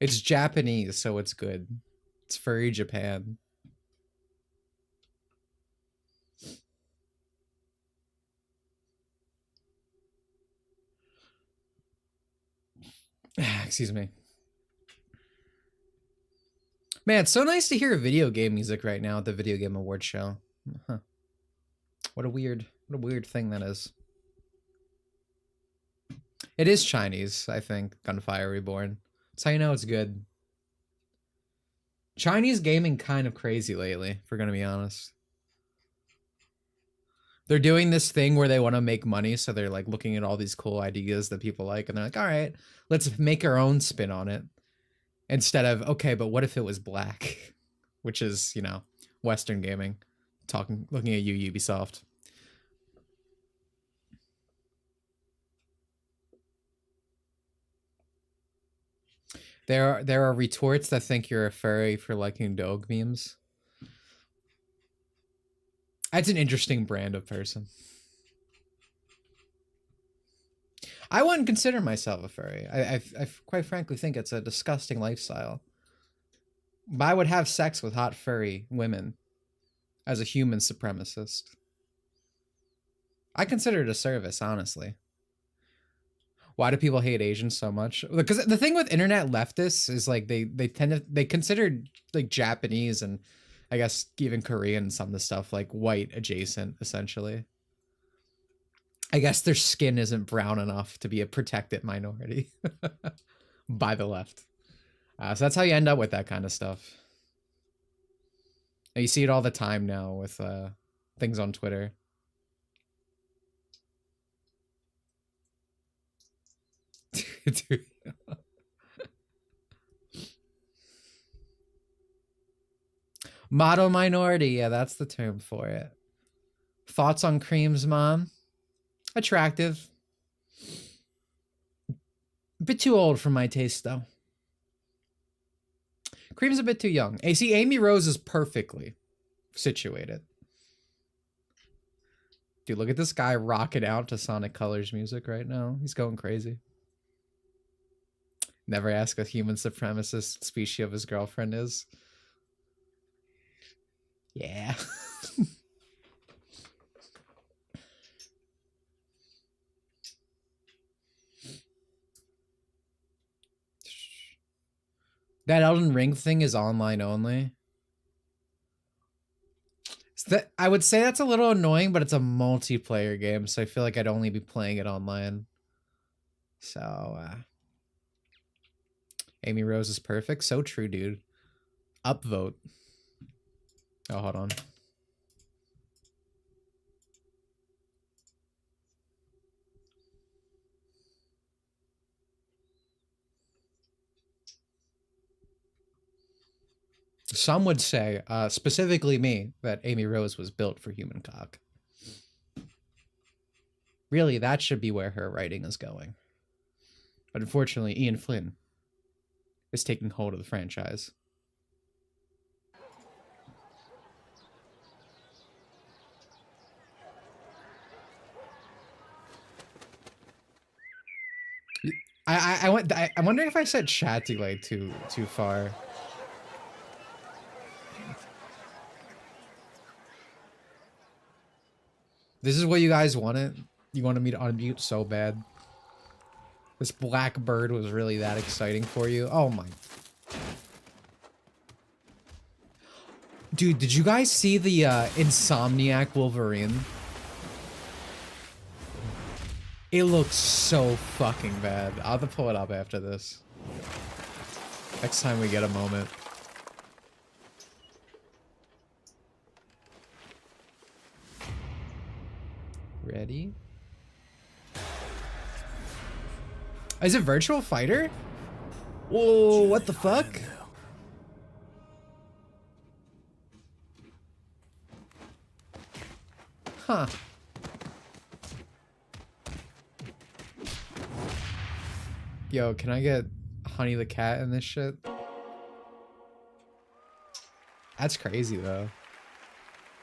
It's Japanese, so it's good. It's furry Japan. Excuse me. Man, it's so nice to hear video game music right now at the Video Game Awards show. Huh. What a weird thing that is. It is Chinese, I think, Gunfire Reborn. That's how you know it's good. Chinese gaming kind of crazy lately, if we're gonna be honest. They're doing this thing where they want to make money, so they're like looking at all these cool ideas that people like, and they're like, all right, let's make our own spin on it. Instead of, okay, but what if it was black? Which is, you know, Western gaming. Looking at you, Ubisoft. There are retorts that think you're a furry for liking dog memes. That's an interesting brand of person. I wouldn't consider myself a furry. I quite frankly think it's a disgusting lifestyle. But I would have sex with hot furry women as a human supremacist. I consider it a service, honestly. Why do people hate Asians so much? Because the thing with internet leftists is like they consider like Japanese and I guess even Korean and some of the stuff like white adjacent, essentially. I guess their skin isn't brown enough to be a protected minority by the left. So that's how you end up with that kind of stuff. And you see it all the time now with things on Twitter. Dude. Motto minority. Yeah, that's the term for it. Thoughts on Cream's mom? Attractive. A bit too old for my taste, though. Cream's a bit too young. See, Amy Rose is perfectly situated. Dude, look at this guy rocking out to Sonic Colors music right now. He's going crazy. Never ask a human supremacist species of his girlfriend is. Yeah. That Elden Ring thing is online only. I would say that's a little annoying, but it's a multiplayer game, so I feel like I'd only be playing it online. So, Amy Rose is perfect. So true, dude. Upvote. Oh, hold on. Some would say, specifically me, that Amy Rose was built for human cock. Really, that should be where her writing is going. But unfortunately, Ian Flynn is taking hold of the franchise. I'm wondering if I said chat delay too far. This is what you guys wanted? You wanted me to unmute so bad? This black bird was really that exciting for you? Oh my. Dude, did you guys see the Insomniac Wolverine? It looks so fucking bad. I'll have to pull it up after this. Next time we get a moment. Ready? Is it Virtual Fighter? Whoa, what the fuck? Huh. Yo, can I get Honey the Cat in this shit? That's crazy though.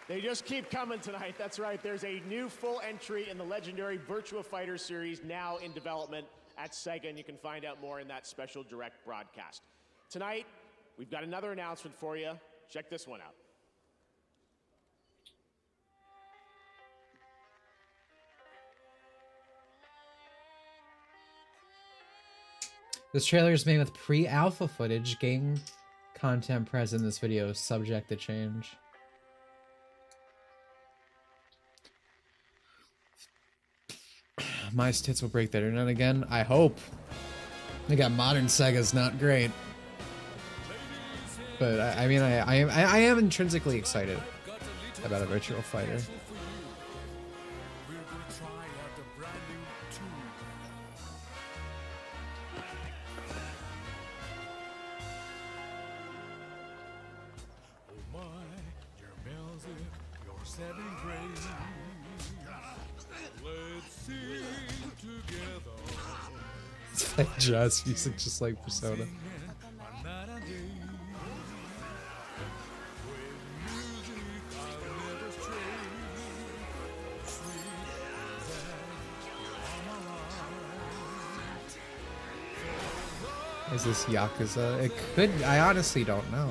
They just keep coming tonight. That's right. There's a new full entry in the legendary Virtua Fighter series now in development at Sega, and you can find out more in that special direct broadcast. Tonight, we've got another announcement for you. Check this one out. This trailer is made with pre-alpha footage. Game content present in this video is subject to change. My tits will break the internet again. I hope. They got modern Sega's not great, but I mean, I am intrinsically excited about a Virtual Fighter. It's like jazz music, just like Persona. Is this Yakuza? It could. I honestly don't know.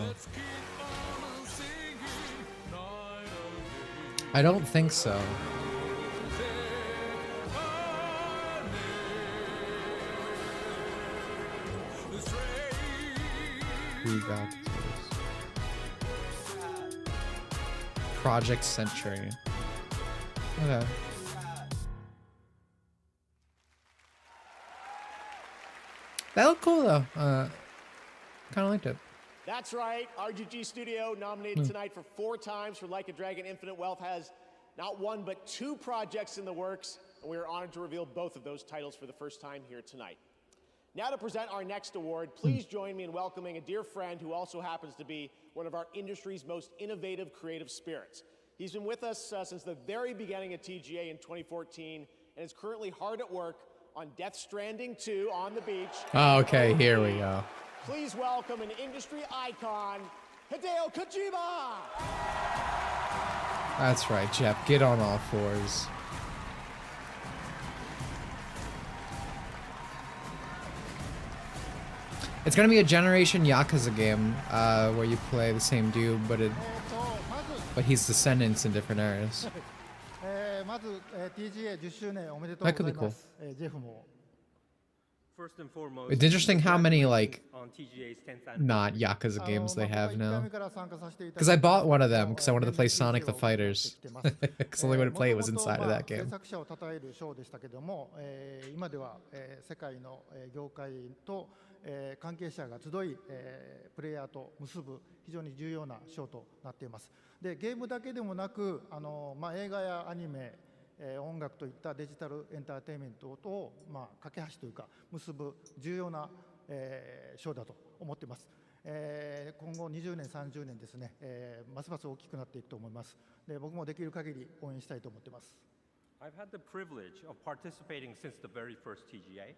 I don't think so. Who got this? Project Century. Okay. That looked cool though. Kind of liked it. That's right. RGG Studio nominated tonight for 4 times for Like a Dragon Infinite Wealth has not 1 but 2 projects in the works, and we are honored to reveal both of those titles for the first time here tonight. Now to present our next award, please join me in welcoming a dear friend who also happens to be one of our industry's most innovative creative spirits. He's been with us since the very beginning of TGA in 2014 and is currently hard at work on Death Stranding 2 on the beach. Oh, okay, here we go. Please welcome an industry icon, Hideo Kojima! That's right, Jeff. Get on all fours. It's gonna be a Generation Yakuza game where you play the same dude, but he's descendants in different eras. That could be cool. First and foremost, It's interesting how many like on TGA's 10th not Yakuza games they have now. Because I bought one of them because I wanted to play Sonic the Fighters. Because the only way to play it was inside of that game. 関係者が集い、プレイヤーと結ぶ非常に重要な賞となっています。で、ゲームだけでもなく、映画やアニメ、音楽といったデジタルエンターテインメントと、架け橋というか結ぶ重要な、賞だと思っています。今後20年、30年ですね、ますます大きくなっていくと思います。で、僕もできる限り応援したいと思っています。I've had the privilege of participating since the very first TGA.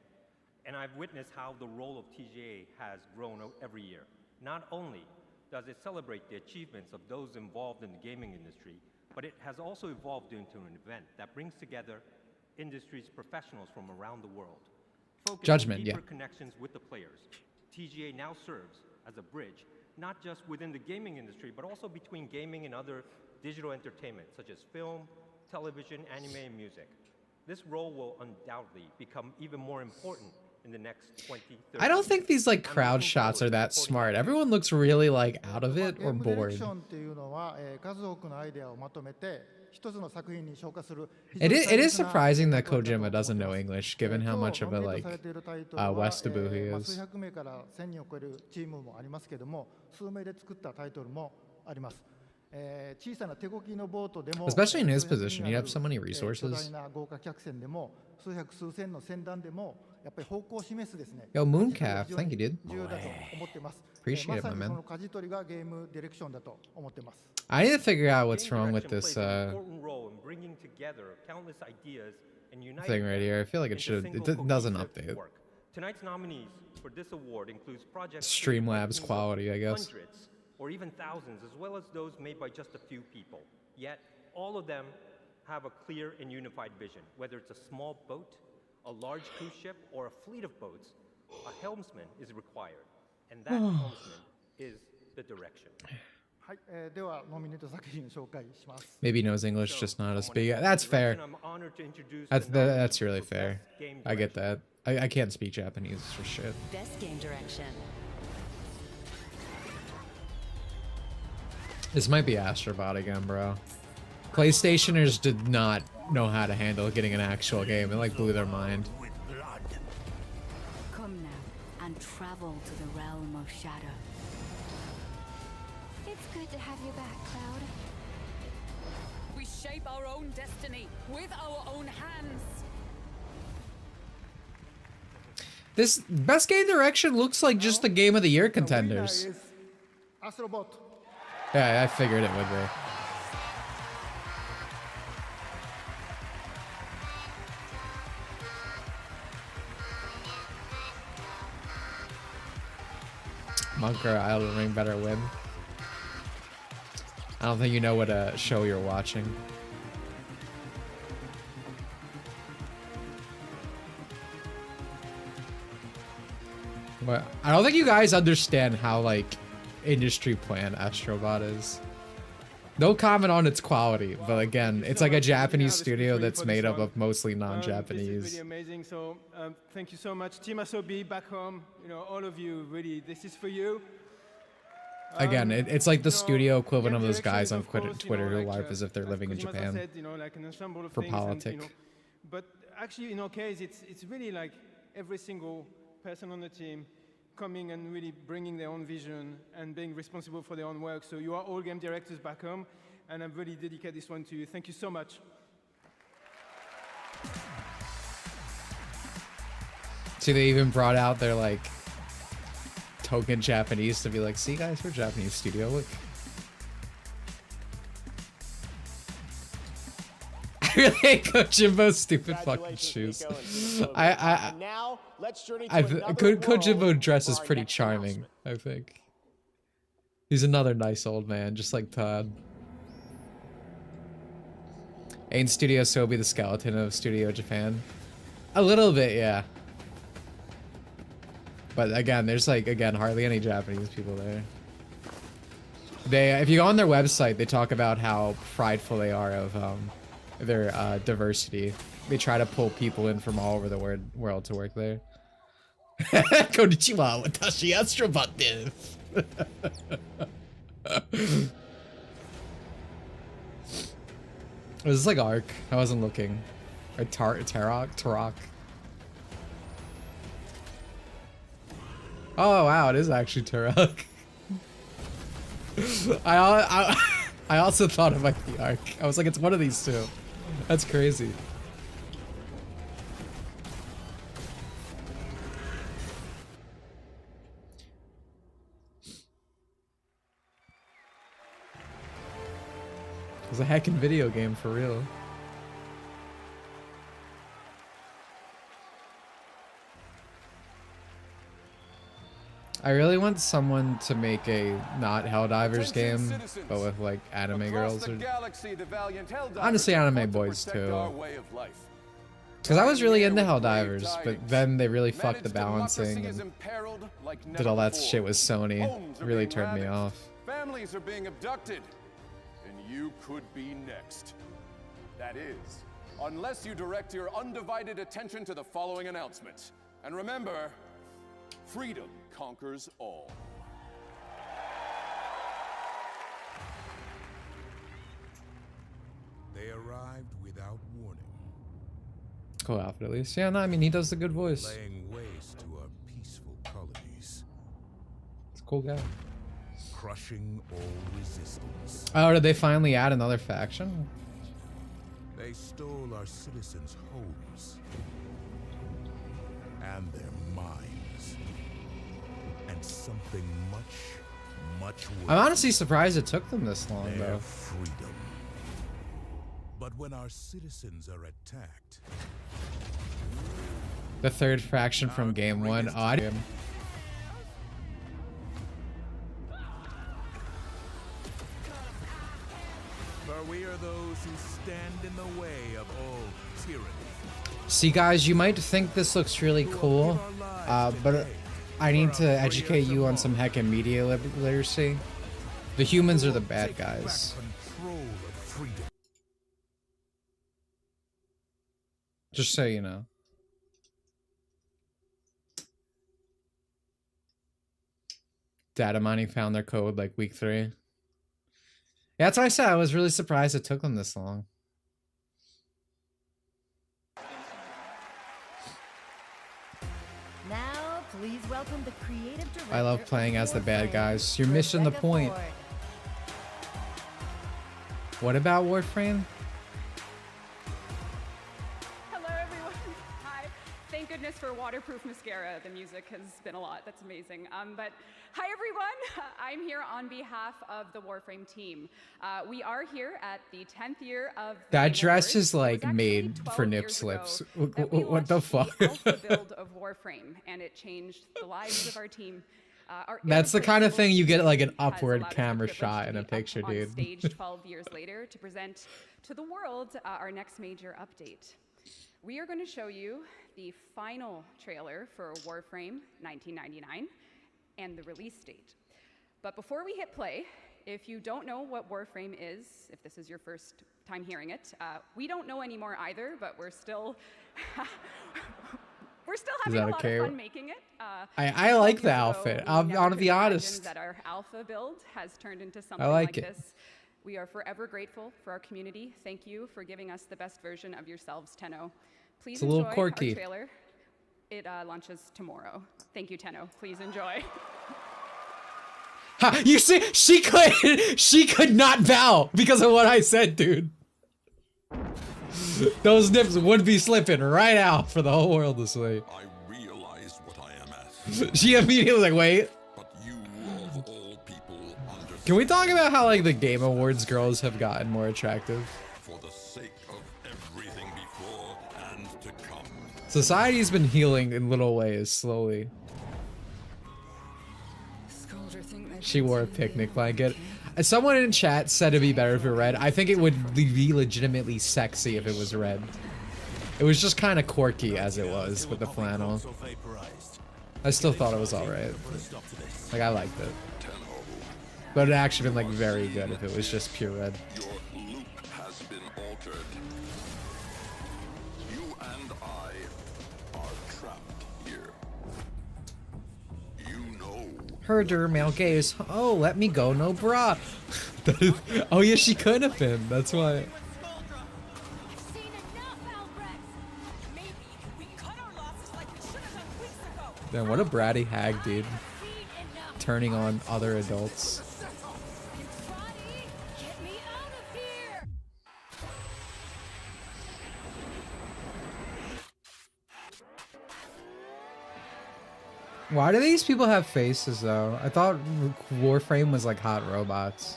And I've witnessed how the role of TGA has grown every year. Not only does it celebrate the achievements of those involved in the gaming industry, but it has also evolved into an event that brings together industry's professionals from around the world. Focusing on deeper connections with the players, TGA now serves as a bridge, not just within the gaming industry, but also between gaming and other digital entertainment, such as film, television, anime, and music. This role will undoubtedly become even more important in the next 20, 30 I don't think these like crowd shots are that smart. Everyone looks really like out of it or bored. It is surprising that Kojima doesn't know English, given how much of a like Westaboo he is. Especially in his position, you have so many resources. Yo, Mooncalf, thank you, dude. Appreciate it, my man. I need to figure out what's wrong with this thing right here. I feel like it should. It doesn't update. Tonight's nominees for this award includes projects Streamlabs quality, I guess. Hundreds or even thousands, as well as those made by just a few people. Yet, all of them have a clear and unified vision. Whether it's a small boat, a large cruise ship, or a fleet of boats, a helmsman is required. And that helmsman is the direction. Maybe he knows English, just not as speak. That's fair. That's really fair. I get that. I can't speak Japanese for shit. Best game direction. This might be Astrobot again, bro. PlayStationers did not know how to handle getting an actual game. It like blew their mind. Come now and travel to the realm of shadow. It's good to have you back, Cloud. We shape our own destiny with our own hands. This best game direction looks like just the Game of the Year contenders. Astrobot. Yeah, I figured it would be. Monk or Elden Ring better win. I don't think you know what show you're watching. But I don't think you guys understand how like industry plan Astrobot is. No comment on its quality, but again, it's like a Japanese studio that's made up of mostly non-Japanese. This is really amazing. So thank you so much, Team Asobi back home. You know, all of you, really, this is for you. Again, it's like the studio equivalent of those guys on Twitter who LARP as if they're living in Japan said, you know, like an ensemble of for things politics. and, you know, but actually, in our case, it's really like every single person on the team coming and really bringing their own vision and being responsible for their own work. So you are all game directors back home, and I'm really dedicate this one to you. Thank you so much. See, they even brought out their like token Japanese to be like, see guys, we're a Japanese studio. Look. I really hate Kojimbo's stupid fucking shoes. Now, let's journey to another world Kojimbo dresses for our pretty next charming, I think. He's another nice old man, just like Todd. Ain't Studio Sobi the skeleton of Studio Japan? A little bit, yeah. But again, there's like, hardly any Japanese people there. If you go on their website, they talk about how prideful they are of their diversity. They try to pull people in from all over the world to work there. Konnichiwa, watashi astronaut desu. Was this like Ark? I wasn't looking. Or Tarok. Oh wow, it is actually Tarok. I also thought it might be Ark. I was like, it's one of these two. That's crazy. It was a heckin' video game for real. I really want someone to make a not Helldivers game, but with like anime girls or honestly anime boys too. Because I was really into Helldivers, but then they really fucked the balancing and did all that shit with Sony. It really turned me off. Families are being abducted, and you could be next. That is, unless you direct your undivided attention to the following announcement. And remember, freedom conquers all. They arrived without warning. Cool outfit at least. Yeah, no, I mean he does the good voice. Laying waste to our peaceful colonies. It's a cool guy. Crushing all resistance. Oh, did they finally add another faction? They stole our citizens' homes and their minds. And something much worse. I'm honestly surprised it took them this long, Their though. freedom. But when our citizens are attacked, The third faction from game one. Oh, I didn't. for we are those who stand in the way of all tyranny. See, guys, you might think this looks really cool, but I need to educate you on some heckin' media literacy. The humans are the bad guys. Just so you know. Data mining found their code like week 3. Yeah, that's what I said. I was really surprised it took them this long. Now, please welcome the creative director. I love playing as the bad guys. You're missing the point. What about Warframe? Hello, everyone. Hi. Thank goodness for waterproof mascara. The music has been a lot. That's amazing. But hi, everyone. I'm here on behalf of the Warframe team. We are here at the 10th year of the That Game dress Awards. is like It was actually made 12 for nip years slips. ago that we What the launched fuck? The alpha build of Warframe, and it changed the lives of our team. That's the kind of thing you get like an has upward allowed us the camera privilege shot to in a be up picture, on dude. stage 12 years later to present to the world our next major update. We are going to show you the final trailer for Warframe 1999 and the release date. But before we hit play, if you don't know what Warframe is, if this is your first time hearing it, we don't know anymore either, but we're still having a lot of fun making it. I like the 12 years outfit. ago, we I'll never be could imagine honest. that our alpha build has turned into something like like it. this. We are forever grateful for our community. Thank you for giving us the best version of yourselves, Tenno. Please It's a little enjoy quirky. our trailer. It launches tomorrow. Thank you, Tenno. Please enjoy. Ha, you see, she could not bow because of what I said, dude. Those nips would be slipping right out for the whole world to see. I realize She immediately like, wait. Can we talk about how like the Game Awards girls have gotten more attractive? For the sake of everything before and to come. Society's been healing in little ways, slowly. She wore a picnic blanket. Someone in chat said it'd be better if it were red. I think it would be legitimately sexy if it was red. It was just kind of quirky as it was with the flannel. I still thought it was alright. Like, I liked it. But it'd actually been like very good if it was just pure red. Your loop has been altered. You and I are trapped here. You know. Herder, male gaze. Oh, let me go, no bra. Oh yeah, she could have been. That's why. Man, what a bratty hag, dude. Turning on other adults. Why do these people have faces though? I thought Warframe was like hot robots.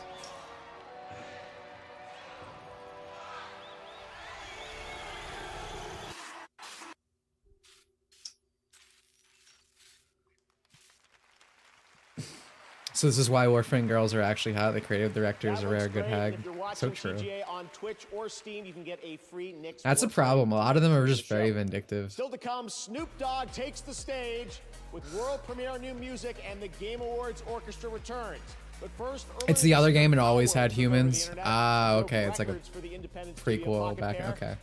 So this is why Warframe girls are actually hot. The creative director is a rare good hag. So true. On Twitch or Steam, you can get a free Nick's That's a problem. A lot of them are just very vindictive. Still to come, Snoop Dogg takes the stage with world premiere new music and the Game Awards Orchestra returns. But first, It's the other game and always had humans. Ah, okay. It's like a prequel back. Okay.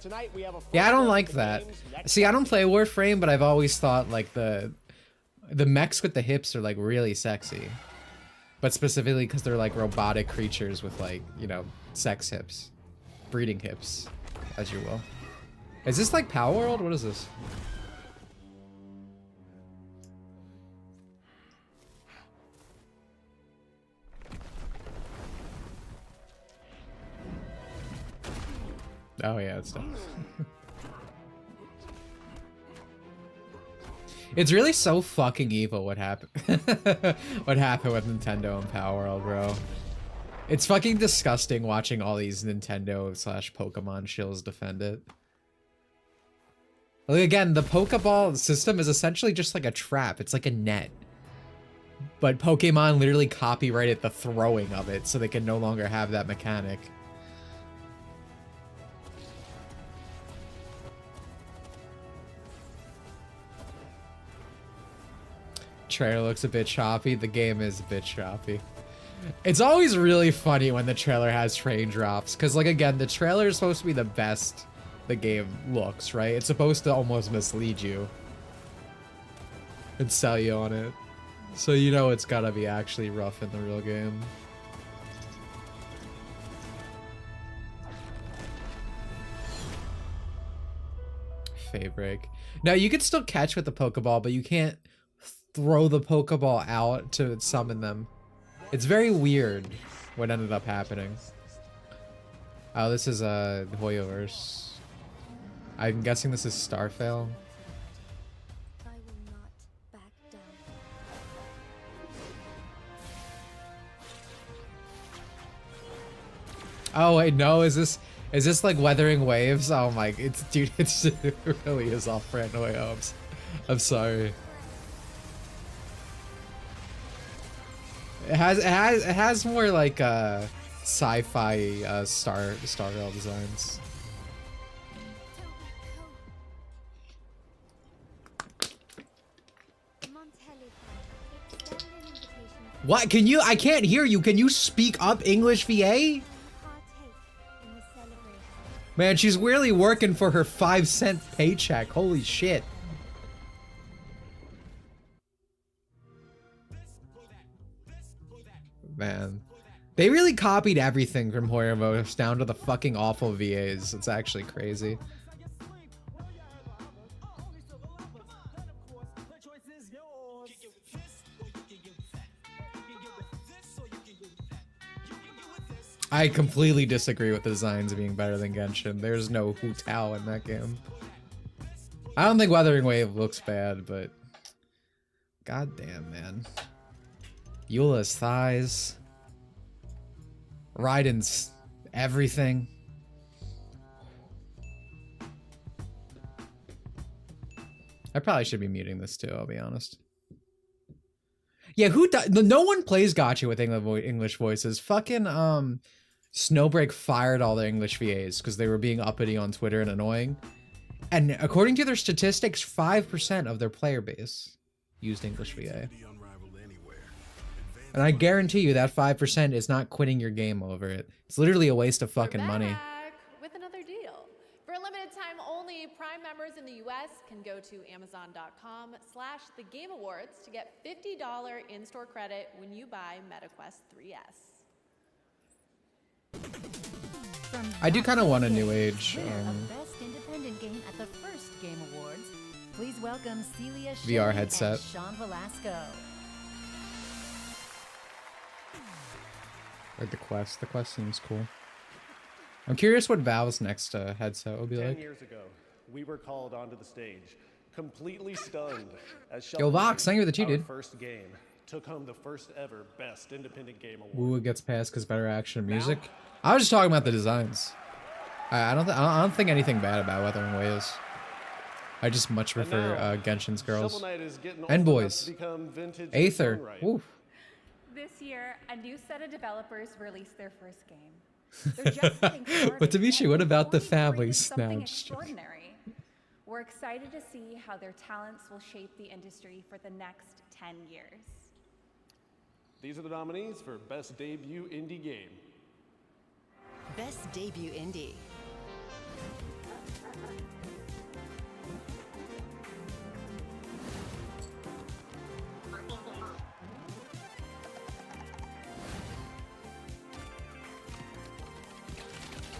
Yeah, I don't like that. See, I don't play Warframe, but I've always thought like the mechs with the hips are like really sexy. But specifically because they're like robotic creatures with like, you know, sex hips. Breeding hips, as you will. Is this like Power World? What is this? Oh yeah, it's done. It's really so fucking evil what happened. What happened with Nintendo and Power World, bro. It's fucking disgusting watching all these Nintendo / Pokemon shills defend it. Like again, the Pokeball system is essentially just like a trap. It's like a net. But Pokemon literally copyrighted the throwing of it so they can no longer have that mechanic. Trailer looks a bit choppy. The game is a bit choppy. It's always really funny when the trailer has train drops, because like again, the trailer is supposed to be the best the game looks, right? It's supposed to almost mislead you and sell you on it, so you know it's gotta be actually rough in the real game. Fade break. Now you can still catch with the Pokeball, but you can't throw the Pokeball out to summon them. It's very weird what ended up happening. Oh, this is a Hoyoverse. I'm guessing this is Starfail. Oh wait, no, is this like Weathering Waves? Oh my, it's dude, it really is off brand Hoyo. I'm sorry. It has more like sci-fi Starrail designs. What? Can you? I can't hear you. Can you speak up English, VA? Man, she's really working for her 5-cent paycheck. Holy shit. Man, they really copied everything from Hoyoverse down to the fucking awful VAs. It's actually crazy. I completely disagree with the designs being better than Genshin. There's no Hu Tao in that game. I don't think Weathering Wave looks bad, but God damn, man. Eula's thighs. Raiden's everything. I probably should be muting this too, I'll be honest. Yeah, no one plays Gotcha with English voices. Fucking Snowbreak fired all their English VAs because they were being uppity on Twitter and annoying. And according to their statistics, 5% of their player base used English VA. And I guarantee you that 5% is not quitting your game over it. It's literally a waste of fucking money. Back with another deal. For a limited time only, Prime members in the US can go to Amazon.com/thegameawards to get $50 in-store credit when you buy MetaQuest 3S. I do kind of want a new age. Best independent game at the first Game Awards. Please welcome Celia VR Shea headset. and Sean Velasco. Or the Quest. The Quest seems cool. I'm curious what Valve's next headset will be 10 like. years ago, we were called onto the stage, completely stunned, as Yo, Vox, thank you for the 2, dude. first game took home the first ever Best Independent Game Award. Ooh, it gets passed because better action and music. I was just talking about the designs. I don't think anything bad about Wuthering Waves. I just much prefer Genshin's girls. Shovel Knight is getting And old enough boys. to become vintage in Aether. its own right. Oof. This year, a new set of developers released their first game. They're just getting started. But Dimitri, what about the Only family created something snatch? extraordinary. We're excited to see how their talents will shape the industry for the next 10 years. These are the nominees for Best Debut Indie Game. Best Debut Indie.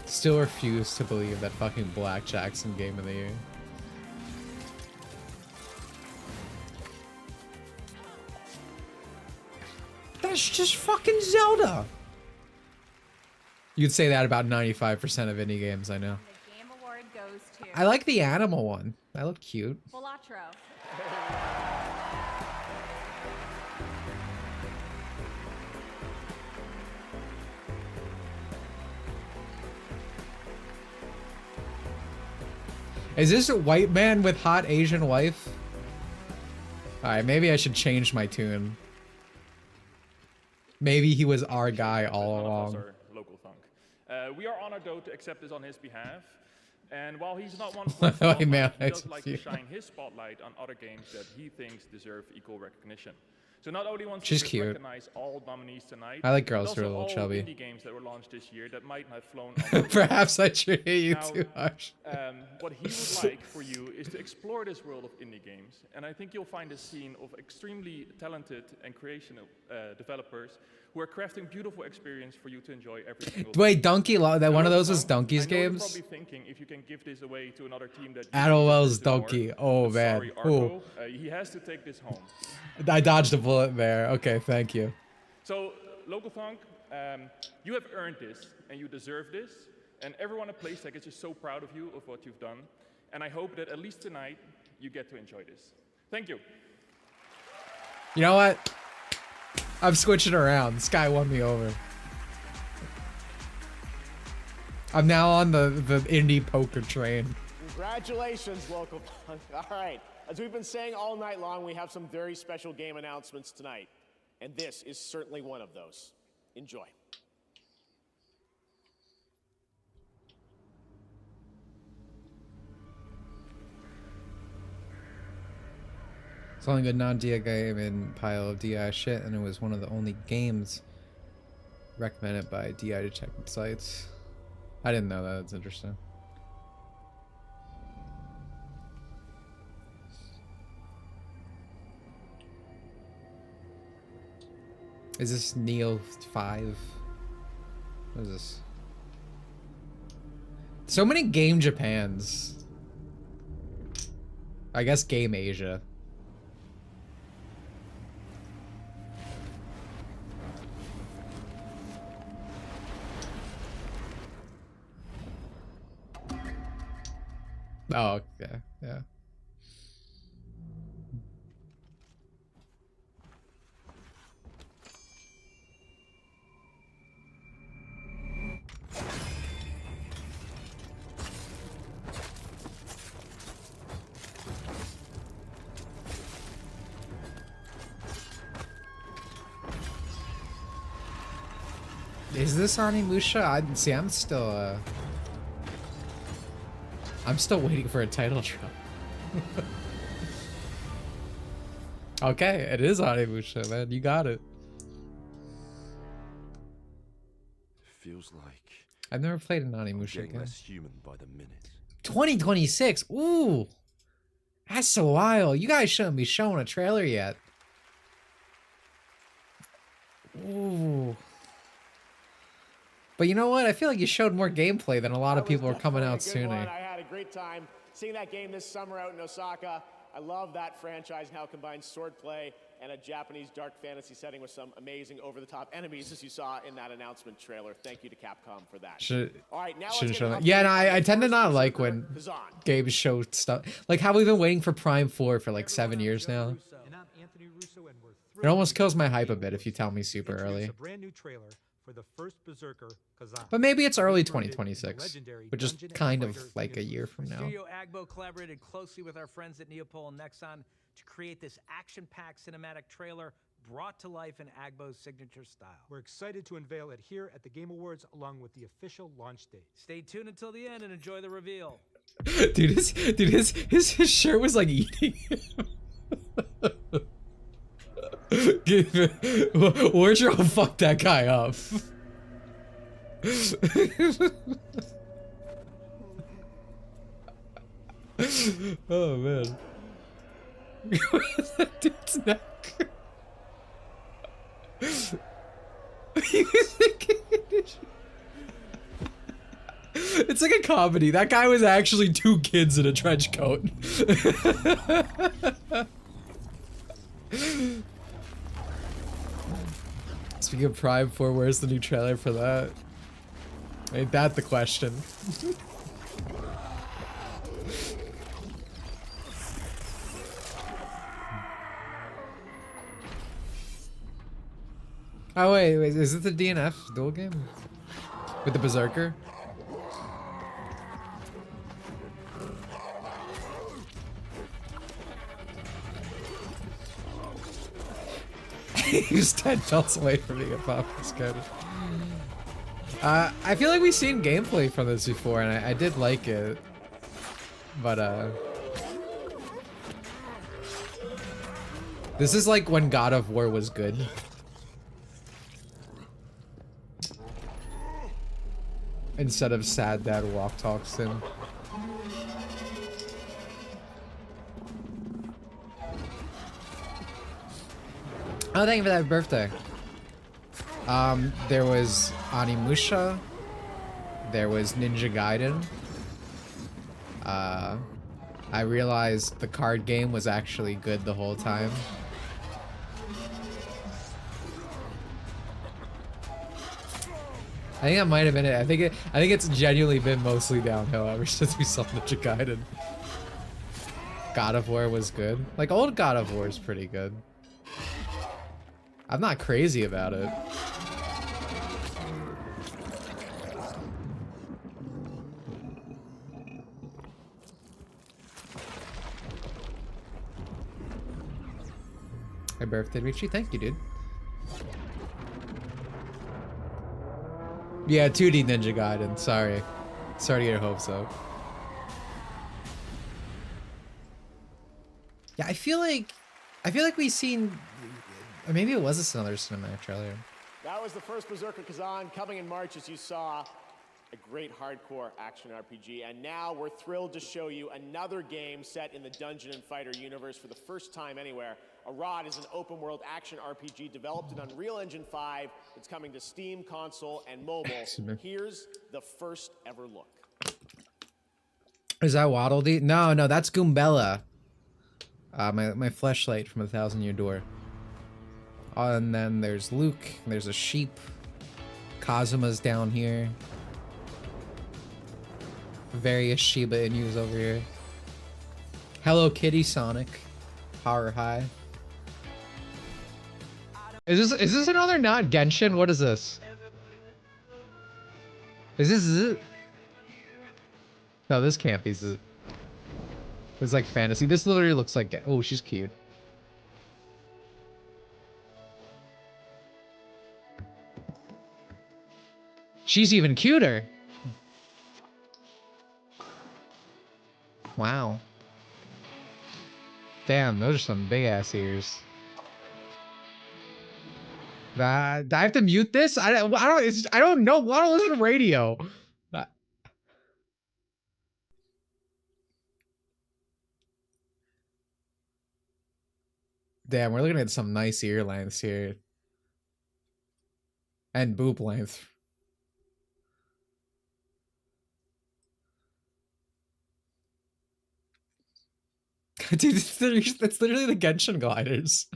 Still refuse to believe that fucking Black Jackson Game of the Year. That's just fucking Zelda. You'd say that about 95% of indie games, I know. The Game Award goes to I like the animal one. That looked cute. Volatro. Is this a white man with hot Asian wife? Alright, maybe I should change my tune. Maybe he was our guy all along. Local thunk. We are honored though to accept this on his behalf. And while he's not one for the spotlight, Hey, man, he I does like see. to shine his spotlight on other games that he thinks deserve equal recognition. So not only wants She's to cute. recognize all nominees tonight, I like girls but who are a also little chubby. all indie games that were launched this year that might have flown under the Perhaps I radar. should hate you Now, too much. What he would like for you is to explore this world of indie games, and I think you'll find a scene of extremely talented and creative developers who are crafting beautiful experience for you to enjoy every single day. Wait, Donkey that one of those was I Donkey's know you're games? probably thinking if you can give this away to another team that Adolwell's Donkey. Oh but man. sorry, Ooh. Arco, he has to take this home. I dodged a bullet there. Okay, thank you. So, Local Thunk, you have earned this, and you deserve this, and everyone at PlayStation is just so proud of you, of what you've done, and I hope that at least tonight, you get to enjoy this. Thank you. You know what? I'm switching around. This guy won me over. I'm now on the indie poker train. Congratulations, Local Punk. All right, as we've been saying all night long, we have some very special game announcements tonight, and this is certainly one of those. Enjoy. It's only good non-DI game in pile of DI shit, and it was one of the only games recommended by DI detected sites. I didn't know that. That's interesting. Is this Neo 5? What is this? So many Game Japans. I guess Game Asia. Oh, okay, yeah. Is this Onimusha? I'm still waiting for a title drop. Okay, it is Onimusha, man. You got it. Feels like I've never played an I'm Onimusha getting game. less human by the minute. 2026. Ooh, that's a while. You guys shouldn't be showing a trailer yet. Ooh. But you know what? I feel like you showed more gameplay than a lot of people are coming out sooner. I had a great time seeing that game this summer out in Osaka. I love that franchise and how it combines swordplay and a Japanese dark fantasy setting with some amazing over-the-top enemies, as you saw in that announcement trailer. Thank you to Capcom for that. All right, now let's get an Yeah, update no, on I the tend to first not like Berserker, when Kazan. games show stuff. Like how we've been waiting for Prime 4 for like 7 years now. It almost kills my hype a bit if you tell me super early. A brand new trailer for the first Berserker, Kazan. But maybe it's early 2026, which is kind of like a year from now. Studio Agbo collaborated closely with our friends at Neopol and Nexon to create this action-packed cinematic trailer brought to life in Agbo's signature style. We're excited to unveil it here at the Game Awards along with the official launch date. Stay tuned until the end and enjoy the reveal. Dude, his shirt was like eating him. Wardrobe fucked that guy up. Oh man. That dude's neck. It's like a comedy. That guy was actually 2 kids in a trench coat. Speaking of Prime 4, where's the new trailer for that? Ain't that the question? Oh wait, is it the DNF duel game? With the Berserker? He was 10 belts away from being a popular scout. I feel like we've seen gameplay from this before, and I did like it. But, this is like when God of War was good. Instead of sad dad walk talk sim. Oh, thank you for that birthday. There was Onimusha. There was Ninja Gaiden. I realized the card game was actually good the whole time. I think that might have been it. I think it's genuinely been mostly downhill ever since we saw Ninja Gaiden. God of War was good. Like old God of War is pretty good. I'm not crazy about it. Happy birthday, Dimitri. Thank you, dude. Yeah, 2D Ninja Gaiden. Sorry. Sorry to get your hopes up. Yeah, I feel like we've seen... Or maybe it was another cinematic trailer. That was the first Berserker Kazan coming in March, as you saw. A great hardcore action RPG. And now we're thrilled to show you another game set in the Dungeon and Fighter universe for the first time anywhere. Arad is an open world action RPG developed in Unreal Engine 5. It's coming to Steam, console, and mobile. Here's the first ever look. Is that Waddle Dee? No, that's Goombella. My fleshlight from 1,000 Year Door. And then there's Luke. There's a sheep. Kazuma's down here. Various Shiba Inus over here. Hello Kitty Sonic. Power High. Is this another not Genshin? What is this? Is this? No, this can't be. It's like fantasy. This literally looks like. Oh, she's cute. She's even cuter. Wow. Damn, those are some big ass ears. Do I have to mute this? I don't know. I don't listen to radio. Damn, we're looking at some nice ear lengths here. And boob length. Dude, that's literally the Genshin gliders.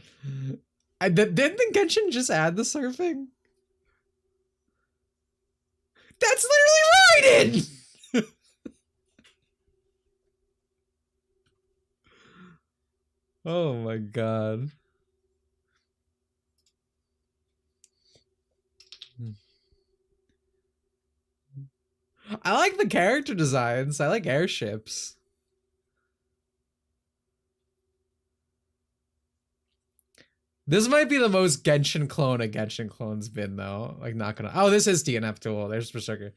And didn't the Genshin just add the surfing? That's literally Raiden! Oh my god. I like the character designs. I like airships. This might be the most Genshin clone a Genshin clone's been, though. Like, not gonna... Oh, this is DNF tool. There's Berserker.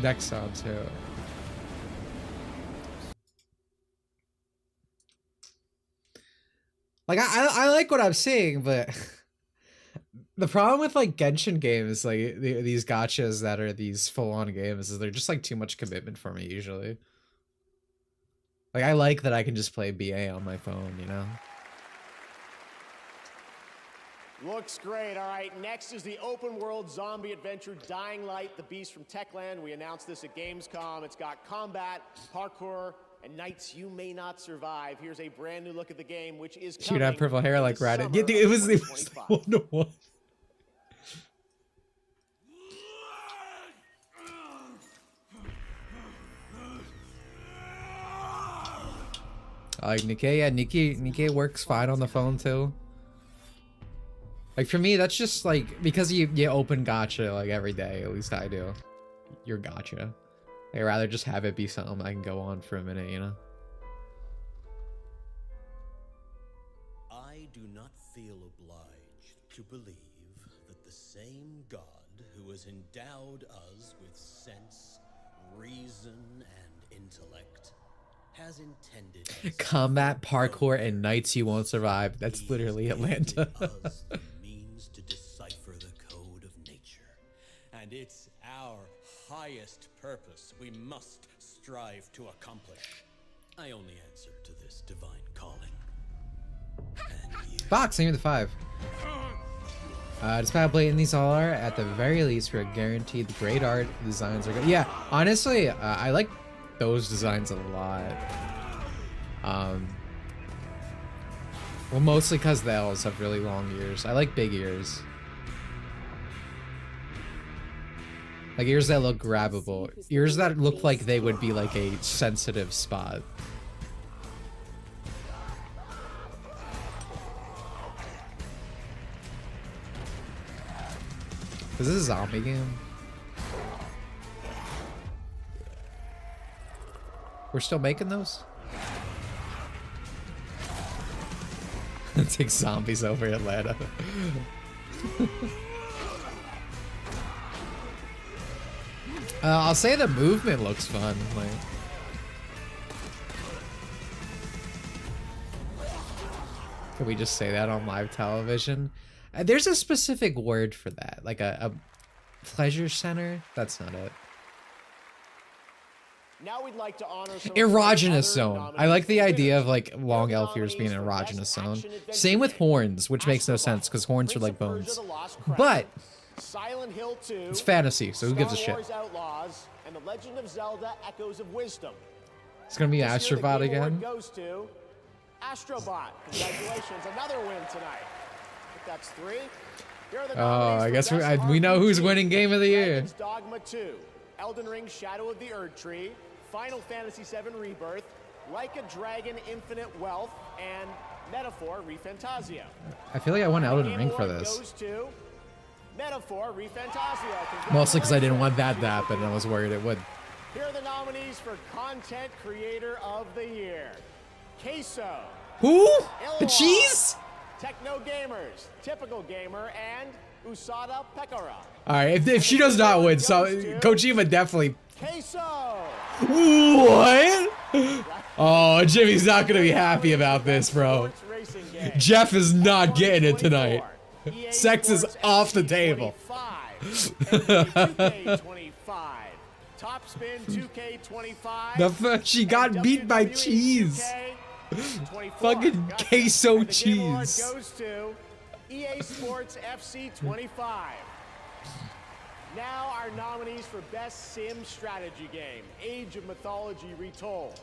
Next sound, too. Like, I like what I'm seeing, but... The problem with like Genshin games, like these gachas that are these full-on games, is they're just like too much commitment for me usually. Like I like that I can just play BA on my phone, you know? Looks great. All right, next is the open world zombie adventure Dying Light, the beast from Techland. We announced this at Gamescom. It's got combat, parkour, and nights you may not survive. Here's a brand new look at the game, which is coming. She'd have purple hair like Raditz. Yeah, dude, it was 1-to-1. Like Nikkei, yeah, Nikkei works fine on the phone too. Like for me, that's just like because you open gacha like every day. At least I do. Your gacha. I'd rather just have it be something I can go on for a minute, you know. I do not feel obliged to believe that the same God who has endowed us with sense, reason, and intellect has intended Combat, parkour, and nights you won't survive. That's literally Atlanta. us the means to decipher the code of nature, and it's our highest purpose we must strive to accomplish. I only answer to this divine calling. Fox, name of the 5. Despite how blatant these all are, at the very least, we're guaranteed the great art designs are good. Yeah, honestly, I like those designs a lot. Well, mostly because the L's have really long ears. I like big ears. Like ears that look grabbable. Ears that look like they would be like a sensitive spot. Is this a zombie game? We're still making those? Take zombies over Atlanta. I'll say the movement looks fun. Like, can we just say that on live television? There's a specific word for that, like a pleasure center. That's not it. Now we'd like to honor some Erogenous zone. I like the idea of like long elf ears being an erogenous zone. Same with horns, which makes no sense because horns are like bones. But Silent Hill 2, it's fantasy, so who gives a Star shit? Wars Outlaws, and The Legend of Zelda: Echoes of Wisdom. It's gonna be This year, the Astrobot Game Award again. goes to Astrobot. Congratulations, another win tonight. I think that's 3. Here are the Oh, nominees I for guess Best we know who's RPG. winning Game of the Year. Dragon's Dogma 2, Elden Ring: Shadow of the Erdtree, Final Fantasy VII Rebirth, Like a Dragon: Infinite Wealth, and Metaphor: ReFantazio. I feel like I want Elden Game Ring for Award this. goes to Metaphor: ReFantazio. Mostly because I didn't want that to happen and I was worried it would. Here are the nominees for Content Creator of the Year. Queso. Who? Illawarra, The cheese? Techno Gamers, Typical Gamer, and Usada Pekara. All right, if she does not win, so Kojima definitely. Queso. What? Oh, Jimmy's not gonna be happy about this, bro. Jeff is not getting it tonight. Sex is off the table. 2K25. Top spin 2K25. She got beat by cheese. Fucking queso cheese. Goes to EA Sports FC 25. Now our nominees for Best Sim Strategy Game: Age of Mythology Retold,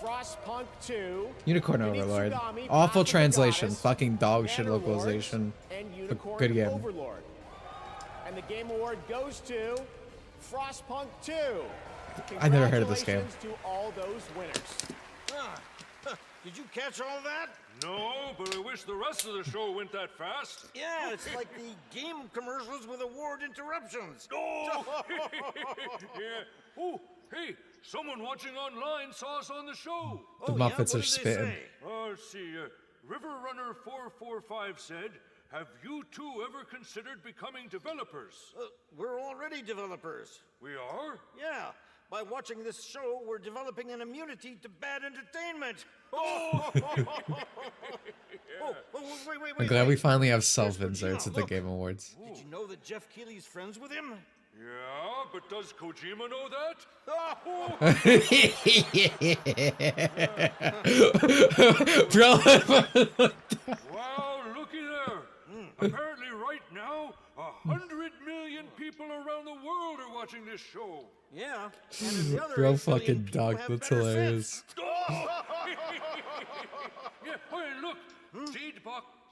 Frostpunk 2, Unicorn Overlord. Initsugami, Awful Path of the translation. Goddess, Fucking dog shit Bannerlords, localization. and But Unicorn good game. Overlord. And the Game Award goes to Frostpunk 2. I never heard of this game. Congratulations to all those winners. Did you catch all that? No, but I wish the rest of the show went that fast. Yeah, it's like the game commercials with award interruptions. Oh! Yeah. Oh, hey, someone watching online saw us on the show. The Muppets are spitting. Let's see. River Runner 445 said, "Have you two ever considered becoming developers?" We're already developers. We are? Yeah. By watching this show, we're developing an immunity to bad entertainment. Oh! Wait. I'm glad we finally have self-inserts at the Game Awards. Did you know that Jeff Keighley's friends with him? Yeah, but does Kojima know that? Bro. Wow, looky there. Apparently right now, 100 million people around the world are watching this show. Yeah. And if the other Bro 8 billion fucking people dog, have that's better hilarious. sense. Yeah, hey, look.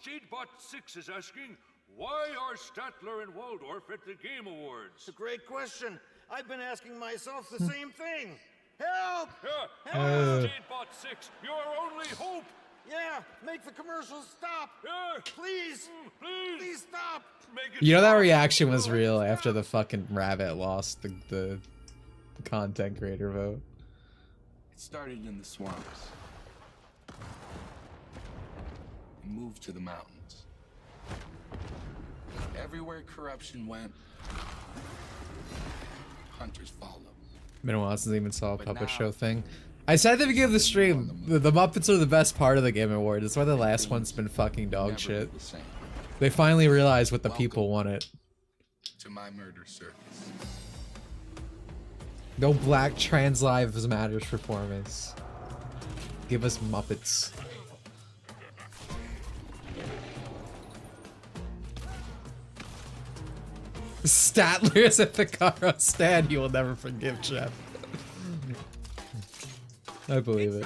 Seedbot 6 is asking, why are Statler and Waldorf at the Game Awards? It's a great question. I've been asking myself the same thing. Help! Yeah, Help! Seedbot 6, your only hope. Yeah, make the commercials stop. Yeah. Please. Please stop. Make it You know that stop. reaction was real after the fucking rabbit lost the content creator vote. It started in the swamps and moved to the mountains. Everywhere corruption went, hunters followed. Been a while since I even saw a But puppet now- show thing. I said at the beginning of the stream, the Muppets are the best part of the Game Award. That's why the last one's been fucking dog shit. The same. They finally realized what the people wanted. To my murder circus. No Black Trans Lives Matters performance. Give us Muppets. Statler's at the Karo stand. You will never forgive Jeff. I believe it.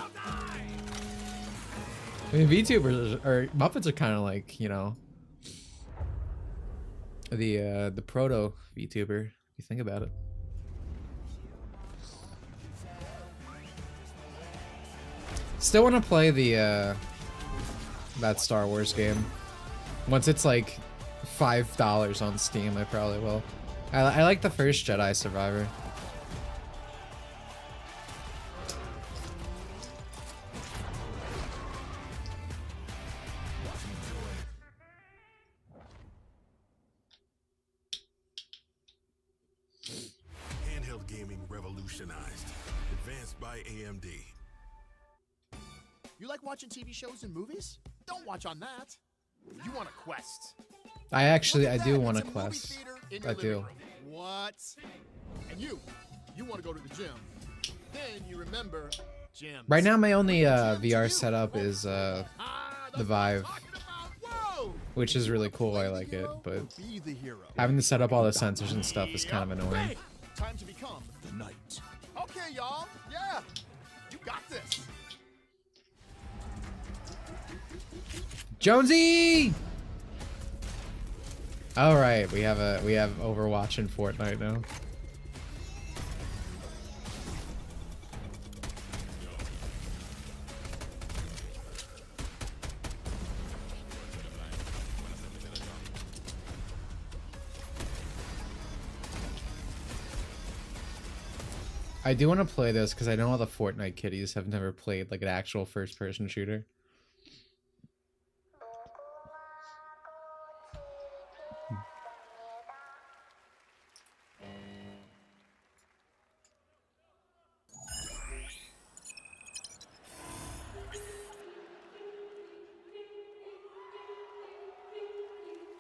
I mean, VTubers or Muppets are kind of like, you know, the proto VTuber. If you think about it. Still want to play the that Star Wars game. Once it's like $5 on Steam, I probably will. I like the first Jedi Survivor. Handheld gaming revolutionized. Advanced by AMD. You like watching TV shows and movies? Don't watch on that. You want a Quest. I Look at do that, want a it's movie Quest. theater in your I living do. room. What? And you want to go to the gym. Then you remember gym. Right now, my only VR setup is the Vive, which is really cool. I like it, but Be the hero. having to set up all the sensors and stuff is kind of annoying. Hey, time to become the knight. Okay, y'all. Yeah, you got this. Jonesy! All right, we have Overwatch and Fortnite now. I do want to play this because I know all the Fortnite kiddies have never played like an actual first-person shooter.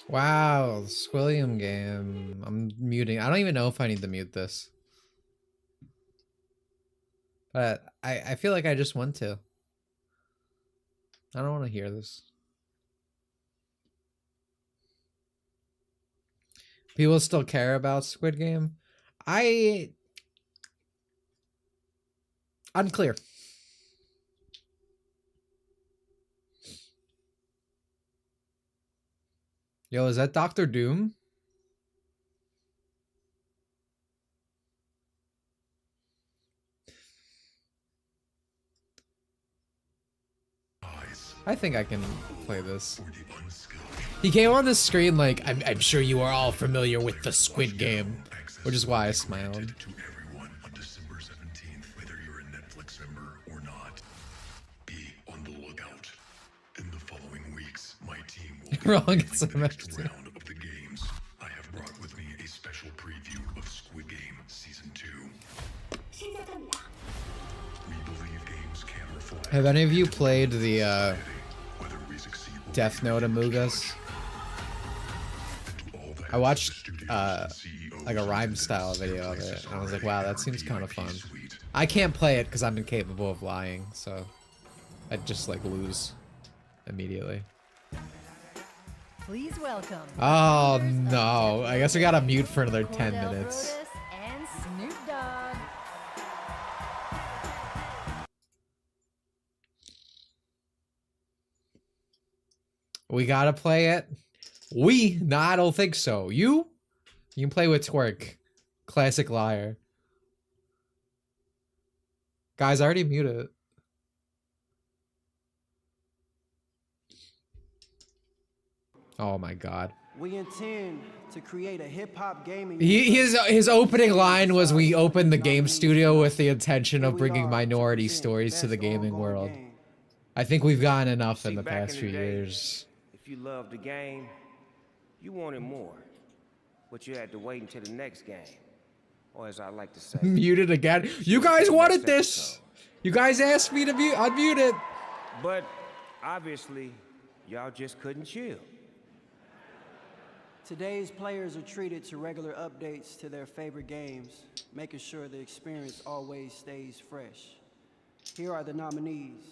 Wow, the Squilliam game. I'm muting. I don't even know if I need to mute this. But I feel like I just want to. I don't want to hear this. People still care about Squid Game? Unclear. Yo, is that Dr. Doom? I think I can play this. He came on the screen like, I'm sure you are all familiar with the Squid Game, which is why I smiled. Wrong semester. Round of the games. I have brought with me a special preview of Squid Game Season 2. We believe games can reflect. Have any of you played the Death Note Among Us? I watched like a rhyme style video of it, and I was like, wow, that seems kind of fun. I can't play it because I'm incapable of lying, so I'd just like lose immediately. Please welcome. Oh no, I guess we gotta mute for another 10 minutes. And Snoop Dogg. We gotta play it. No, I don't think so. You can play with Twerk. Classic liar. Guys, I already muted it. Oh my god. We intend to create a hip-hop gaming... His opening line was, we opened the game studio with the intention of bringing minority stories to the gaming world. I think we've gotten enough in the past few years. If you loved the game, you wanted more. But you had to wait until the next game. Or as I like to say... Muted again. You guys wanted this! You guys asked me to unmute it! But, obviously, y'all just couldn't chill. Today's players are treated to regular updates to their favorite games, making sure the experience always stays fresh. Here are the nominees.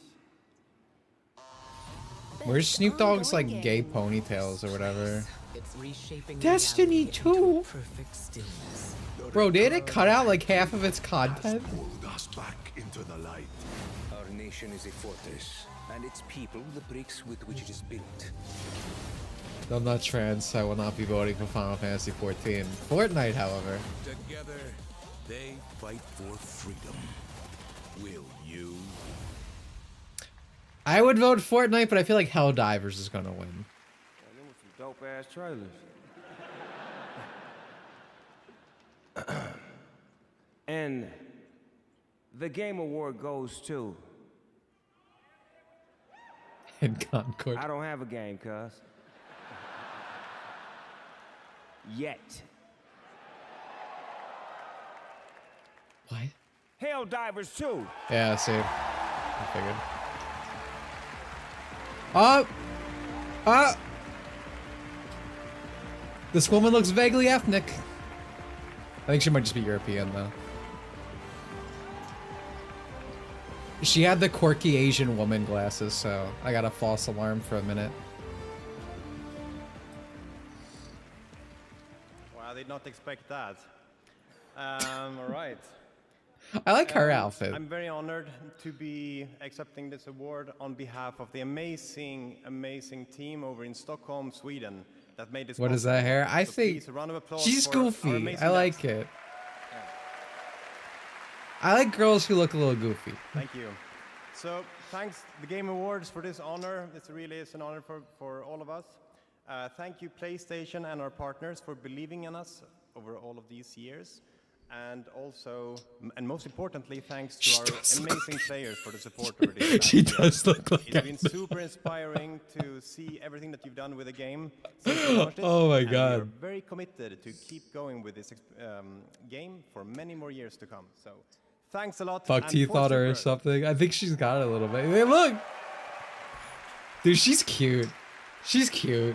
Where's Snoop Dogg's like gay ponytails or whatever? It's reshaping Destiny 2? perfect stillness. Bro, did it cut out like half of its content? Us back into the light. Our nation is a fortress, and its people the bricks with which it is built. I'm not trans, I will not be voting for Final Fantasy XIV. Fortnite, however. Together, they fight for freedom. Will you? I would vote Fortnite, but I feel like Helldivers is gonna win. Them were some dope-ass trailers. And the Game Award goes to... In Concord. I don't have a game, cuz. Yet. What? Helldivers 2. Yeah, see. I figured. This woman looks vaguely ethnic. I think she might just be European, though. She had the quirky Asian woman glasses, so I got a false alarm for a minute. Well, I did not expect that. All right. I like her outfit. I'm very honored to be accepting this award on behalf of the amazing, amazing team over in Stockholm, Sweden that made this What is that hair? I So think please, a round of applause she's for our goofy. amazing I like guest. it. I like girls who look a little goofy. Thank you. So thanks the Game Awards for this honor. This really is an honor for all of us. Thank you PlayStation and our partners for believing in us over all of these years. And also, and most importantly, thanks to our amazing players for the support over this past year. does look like It's been super inspiring to see everything that you've done with the game since we launched it. Oh my and God. We're very committed to keep going with this game for many more years to come. So, thanks a lot. Fuck and teeth on her or super. something. I think she's got it a little bit. Hey, look! Dude, she's cute. She's cute.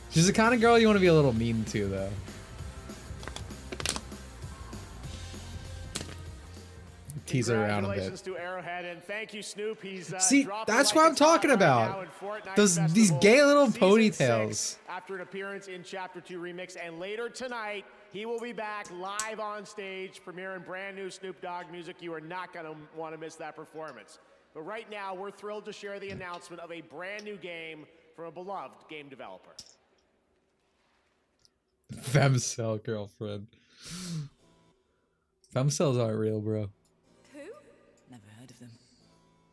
She's the kind of girl you want to be a little mean to, though. Tease her around a bit. Congratulations to Arrowhead, and thank you, Snoop. He's See, dropping that's like what I'm it's hot talking right about. now in Fortnite These Festival gay little Season ponytails. 6, after an appearance in Chapter 2 Remix, and later tonight, he will be back live on stage, premiering brand new Snoop Dogg music. You are not going to want to miss that performance. But right now, we're thrilled to share the announcement of a brand new game from a beloved game developer. Femcell girlfriend. Femcells aren't real, bro. Who? Never heard of them.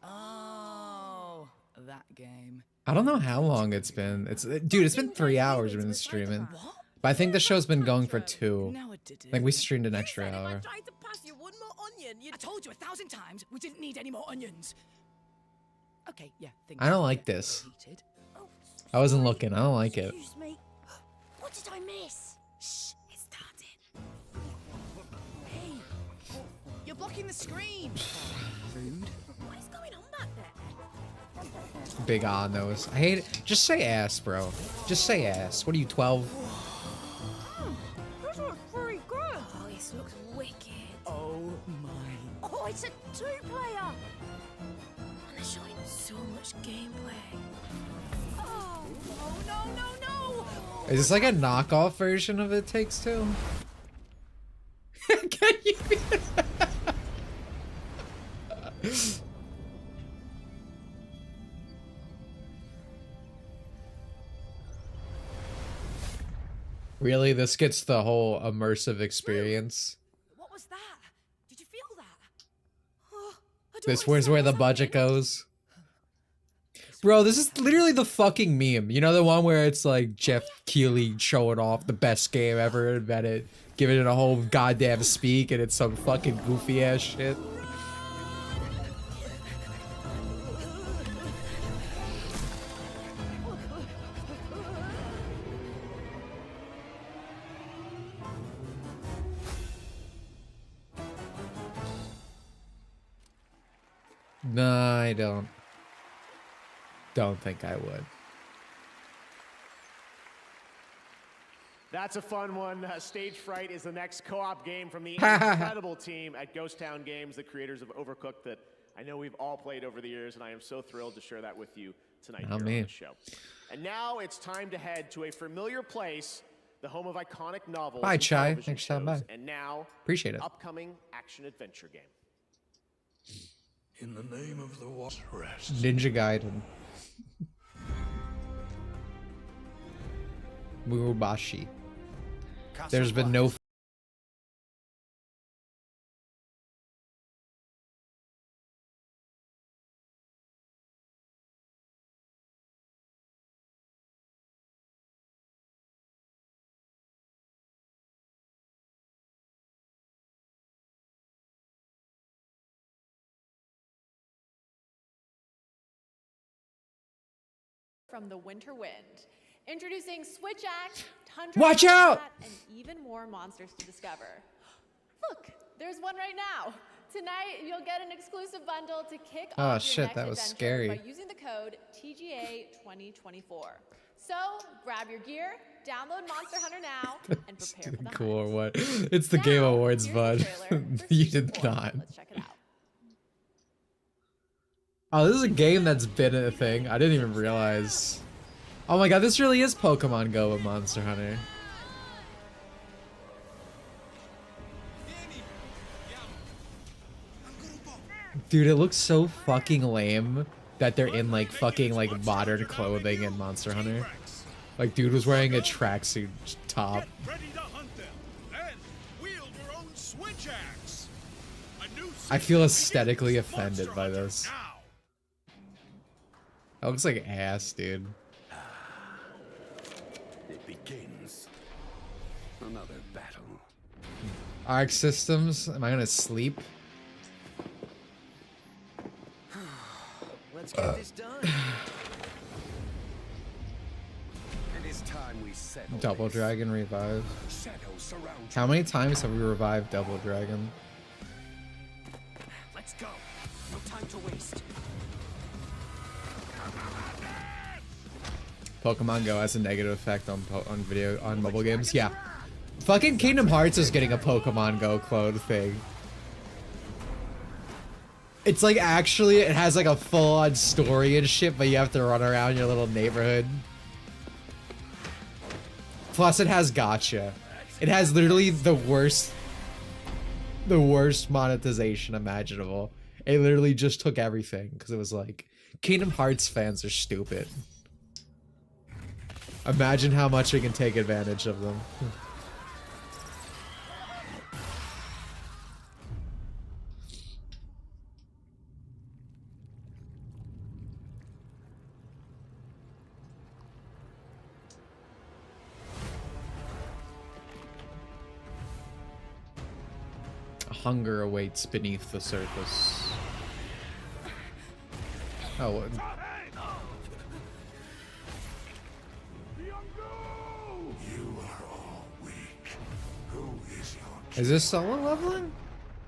Oh, that game. I don't know how long it's been. Dude, it's been 3 hours we've been streaming. But I think the show's been going for 2. Like we streamed an extra hour. Tried to pass you one more onion. I told you 1,000 times we didn't need any more onions. Okay, yeah. I don't like this. I wasn't looking. I don't like it. Excuse me. What did I miss? Shh, it started. Hey, you're blocking the screen. Rude. What is going on back there? Big on those. I hate it. Just say ass, bro. Just say ass. What are you, 12? This looks very good. Oh, this looks wicked. Oh my. Oh, it's a 2-player. And they're showing so much gameplay. Oh, no. Is this like a knockoff version of It Takes Two? Can you be Really? This gets the whole immersive experience? What was that? Did you feel that? Oh, This was where the budget goes? Bro, this is literally the fucking meme. You know the one where it's like Jeff Keighley showing off the best game ever invented, giving it a whole goddamn speak, and it's some fucking goofy ass shit. No, I don't think I would. That's a fun one. Stage Fright is the next co-op game from the incredible team at Ghost Town Games, the creators of Overcooked, that I know we've all played over the years, and I am so thrilled to share that with you tonight here on the show. And now it's time to head to a familiar place, the home of iconic novels. Bye, and Chai. television Thanks for stopping shows. by. And now, Appreciate it. upcoming action-adventure game. In the name of the rest. Ninja Gaiden. Murobashi. There's been no from the winter wind. Introducing Switch Axe, Tundra, Watch out! and even more monsters to discover. Look, there's one right now. Tonight, you'll get an exclusive bundle to kick Oh, off your shit, next that was adventure scary. by using the code TGA2024. So, grab your gear, download Monster Hunter now, and prepare for the cool or what? It's the Game Awards, bud. You did not. Let's check it out. Oh, this is a game that's been a thing. I didn't even realize. Oh my god, this really is Pokemon Go with Monster Hunter. Dude, it looks so fucking lame that they're in like fucking like modern clothing in Monster Hunter. Like dude was wearing a tracksuit top. I feel aesthetically offended by this. That looks like ass, dude. begins. Another battle. Arc systems. Am I gonna sleep? Let's get this done. It is time we settle. Double Dragon revive. Shadows surround How many times have we revived Double Dragon? Let's go. No time to waste. Pokemon Go has a negative effect on mobile games. Yeah, fucking Kingdom Hearts is getting a Pokemon Go clone thing. It's like actually it has like a full-on story and shit, but you have to run around your little neighborhood. Plus, it has gacha. It has literally the worst monetization imaginable. It literally just took everything because it was like, Kingdom Hearts fans are stupid. Imagine how much we can take advantage of them. Hunger awaits beneath the surface. Oh, what? Is this solo leveling?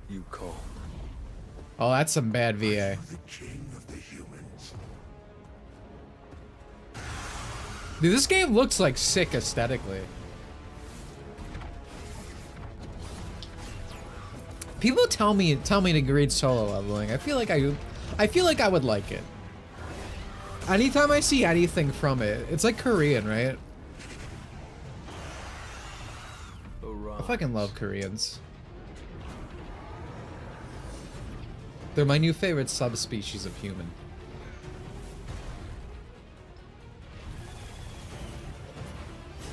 You call. Oh, that's some bad VA. The king of the humans. Dude, this game looks like sick aesthetically. People tell me to grade solo leveling. I feel like I would like it. Anytime I see anything from it, it's like Korean, right? I fucking love Koreans. They're my new favorite subspecies of human.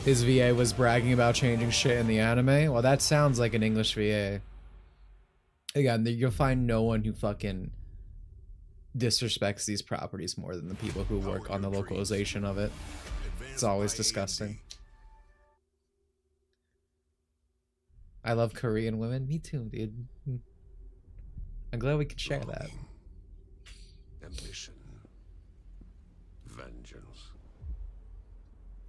His VA was bragging about changing shit in the anime. Well, that sounds like an English VA. Again, you'll find no one who fucking disrespects these properties more than the people who work on the localization of it. It's always disgusting. I love Korean women. Me too, dude. I'm glad we could share that. Ambition. Vengeance.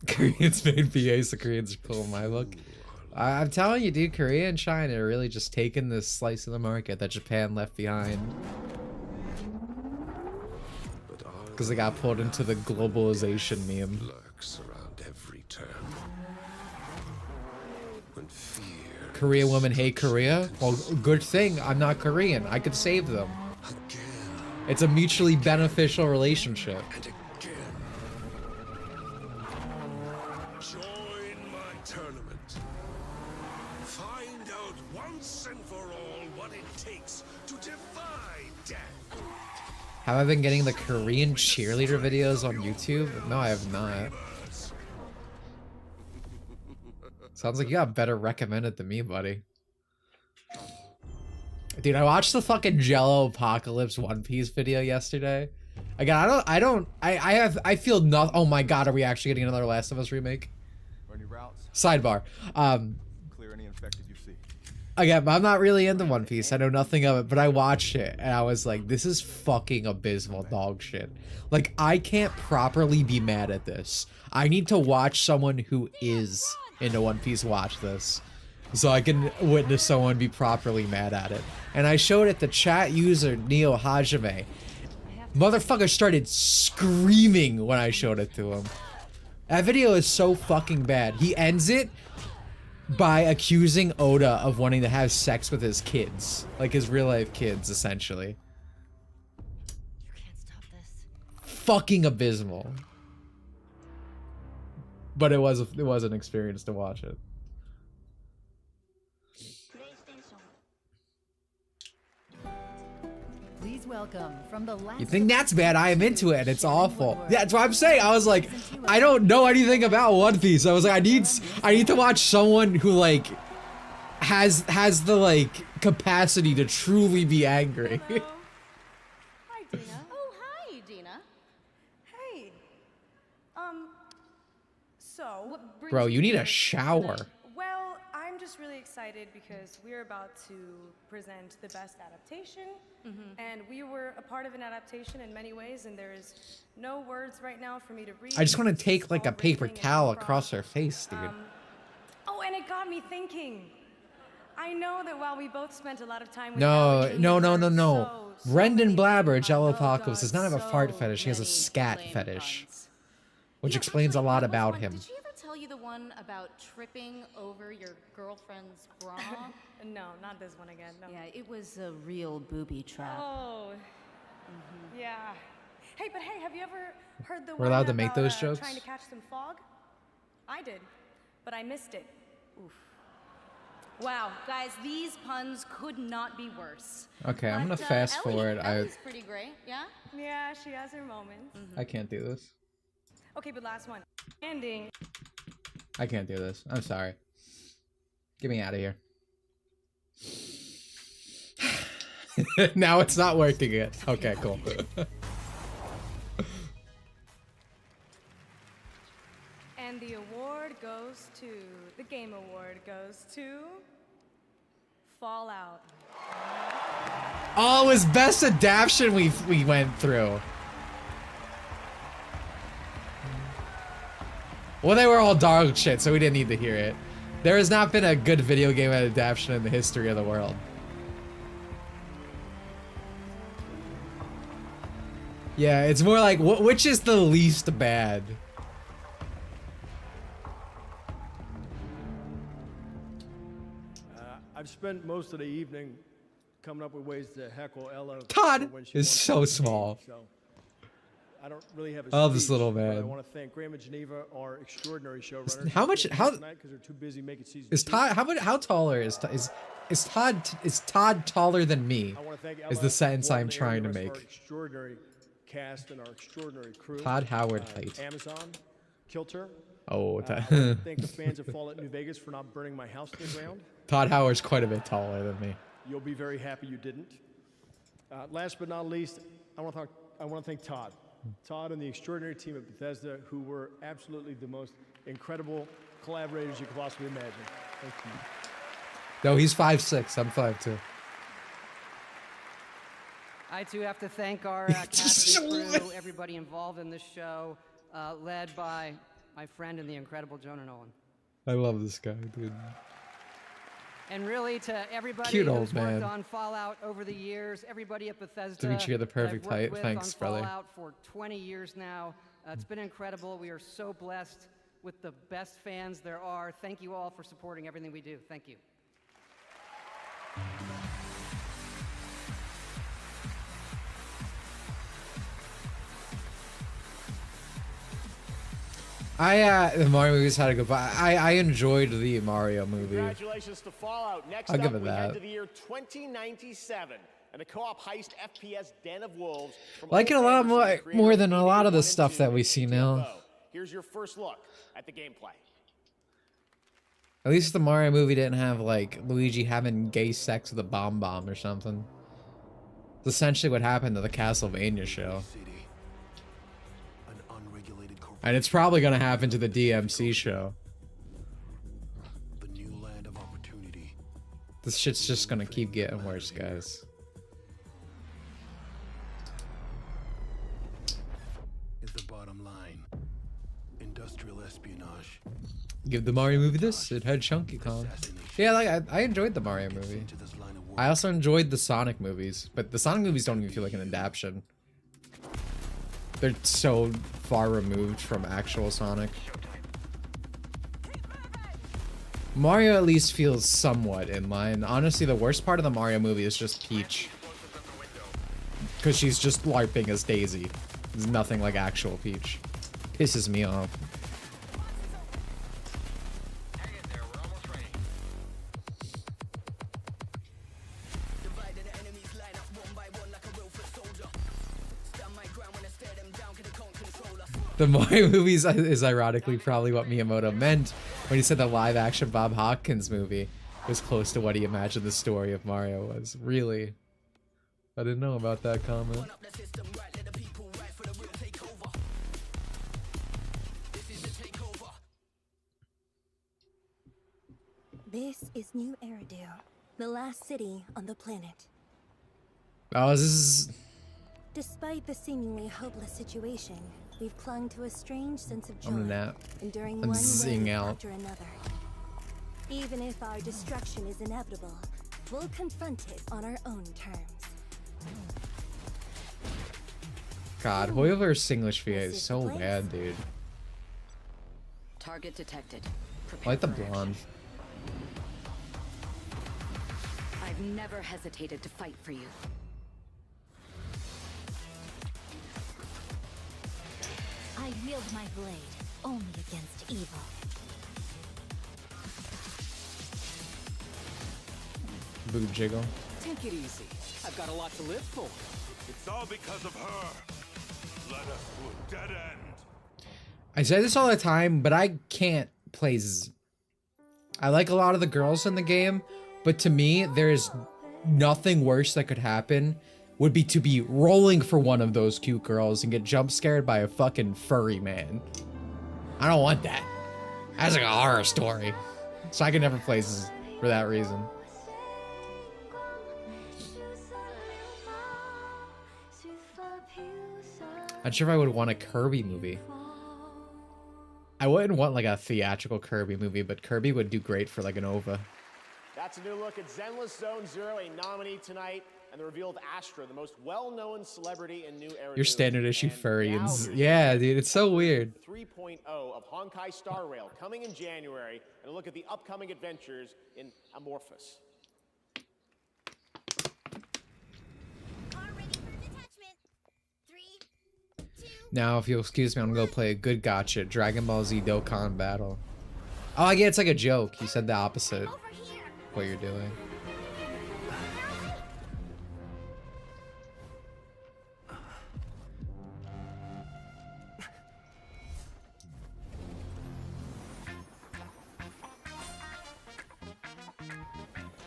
Koreans made VAs, the Koreans are pulling my look. I'm telling you, dude, Korea and China are really just taking this slice of the market that Japan left behind. Because they got pulled into the globalization meme. Lurks around every turn. When fear. Korean women hate Korea? Well, good thing I'm not Korean. I could save them. It's a mutually beneficial relationship. Join my tournament. Find out once and for all what it takes to defy death. Have I been getting the Korean cheerleader videos on YouTube? No, I have not. Sounds like you got better recommended than me, buddy. Dude, I watched the fucking Jello Apocalypse One Piece video yesterday. Again, I feel nothing. Oh my god, are we actually getting another Last of Us remake? Sidebar. Clear any infected you see. Again, I'm not really into One Piece. I know nothing of it, but I watched it and I was like, this is fucking abysmal dog shit. Like, I can't properly be mad at this. I need to watch someone who is into One Piece watch this so I can witness someone be properly mad at it. And I showed it to chat user Neo Hajime. Motherfucker started screaming when I showed it to him. That video is so fucking bad. He ends it by accusing Oda of wanting to have sex with his kids. Like his real life kids, essentially. You can't stop this. Fucking abysmal. But it was an experience to watch it. Please welcome from the last. You think that's bad? I am into it and it's awful. Yeah, that's what I'm saying. I was like, I don't know anything about One Piece. I was like, I need to watch someone who like has the like capacity to truly be angry. Hi, Dina. Oh, hi, Dina. Hey. So, Bro, you need a shower. well, I'm just really excited because we're about to present the best adaptation, and we were a part of an adaptation in many ways, and there is no words right now for me to read. I just want to take like a paper towel across her face, dude. Oh, and it got me thinking. I know that while we both spent a lot of time with No. Brendan Blabber, Jellopocalypse, does not have a fart fetish. He has a scat fetish, which explains a lot about him. Did she ever tell you the one about tripping over your girlfriend's bra? No, not this one again. No. Yeah, it was a real booby trap. Oh, yeah. Hey, but hey, have you ever heard the We're one allowed to make about, those jokes? trying to catch some fog? I did, but I missed it. Oof. Wow, guys, these puns could not be worse. Okay, I'm gonna But, fast Ellie, forward. Ellie's pretty great, yeah? Yeah, she has her moments. I can't do this. Okay, but last one. Ending. I can't do this. I'm sorry. Get me out of here. Now it's not working yet. Okay, cool. And the award goes to, the game award goes to Fallout. Oh, it was best adaptation we went through. Well, they were all dog shit, so we didn't need to hear it. There has not been a good video game adaptation in the history of the world. Yeah, it's more like, which is the least bad? I've spent most of the evening coming up with ways to heckle Ella. Todd when she is wants to so play small. games, so I don't really have a I love this speech, little but I man. want to thank Graham and Geneva, our extraordinary showrunners. How much? How tonight because they're too busy making season is 2. Todd? How taller is Todd? Is Todd taller than me? I want to thank Is Ella, the sentence Warren, I'm and trying to the rest of our make. extraordinary cast and our extraordinary crew. Todd Howard height. Amazon, Kilter. Oh, I Todd. want to thank the fans of Fallout New Vegas for not burning my house to the ground. Todd Howard's quite a bit taller than me. You'll be very happy you didn't. Last but not least, I want to thank Todd. Todd and the extraordinary team at Bethesda, who were absolutely the most incredible collaborators you could possibly imagine. Thank you. No, he's 5'6". I'm 5'2". I too have to thank our cast and crew, everybody involved in this show, led by my friend and the incredible Jonah Nolan. I love this guy, dude. And really to everybody Cute who's old man. worked on Fallout over the years, everybody at Bethesda. Dimitri, you're the that I've perfect worked height. with Thanks, on brother. Fallout for 20 years now. It's been incredible. We are so blessed with the best fans there are. Thank you all for supporting everything we do. Thank you. The Mario movies had a good. I enjoyed the Mario movie. Congratulations to Fallout. Next I'll up, give it we head that. to the year 2097 and a co-op heist FPS Den of Wolves. From Like it a lot more than a lot of the the stuff that we see now. Here's your first look at the gameplay. At least the Mario movie didn't have like Luigi having gay sex with a bomb or something. It's essentially what happened to the Castlevania show. And it's probably gonna happen to the DMC show. This shit's just gonna keep getting worse, guys. Is the bottom line. Industrial espionage. Give the Mario movie this. It had Chunky Kong. Yeah, like I enjoyed the Mario movie. I also enjoyed the Sonic movies, but the Sonic movies don't even feel like an adaptation. They're so far removed from actual Sonic. Mario at least feels somewhat in line. Honestly, the worst part of the Mario movie is just Peach. Because she's just LARPing as Daisy. There's nothing like actual Peach. Pisses me off. The Mario movies is ironically probably what Miyamoto meant when he said the live-action Bob Hoskins movie was close to what he imagined the story of Mario was. Really? I didn't know about that comment. This is New Eridu, the last city on the planet. Oh, this is... Despite the seemingly hopeless situation, we've clung to a strange sense of joy, I'm gonna nap. enduring I'm one zing wave out. after another. Even if our destruction is inevitable, we'll confront it on our own terms. God, Hoyle vs. English VA is so bad, dude. Target detected. I like the blonde. I've never hesitated to fight for you. I wield my blade only against evil. Boob jiggle. Take it easy. I've got a lot to live for. It's all because of her. Led us to a dead end. I say this all the time, but I can't play Z. I like a lot of the girls in the game, but to me, there's nothing worse that could happen would be to be rolling for one of those cute girls and get jump scared by a fucking furry man. I don't want that. That's like a horror story. So I can never play Z for that reason. Not sure if I would want a Kirby movie. I wouldn't want like a theatrical Kirby movie, but Kirby would do great for like an OVA. That's a new look at Zenless Zone Zero, a nominee tonight, and the revealed Astra, the most well-known celebrity in New Era. Your standard issue furry and yeah, dude, it's so weird. 3.0 of Honkai Star Rail coming in January, and a look at the upcoming adventures in Amorphous. Now, if you'll excuse me, I'm gonna go play a good gotcha, Dragon Ball Z Dokkan Battle. Oh, I get it's like a joke. You said the opposite of what you're doing.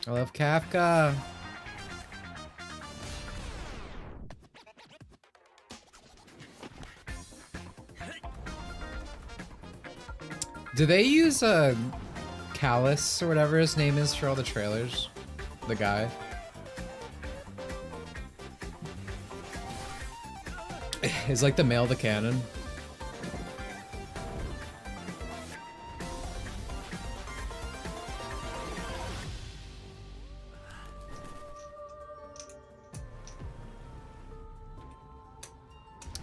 I love Kafka. Do they use Callus or whatever his name is for all the trailers? The guy. Is like the male the canon.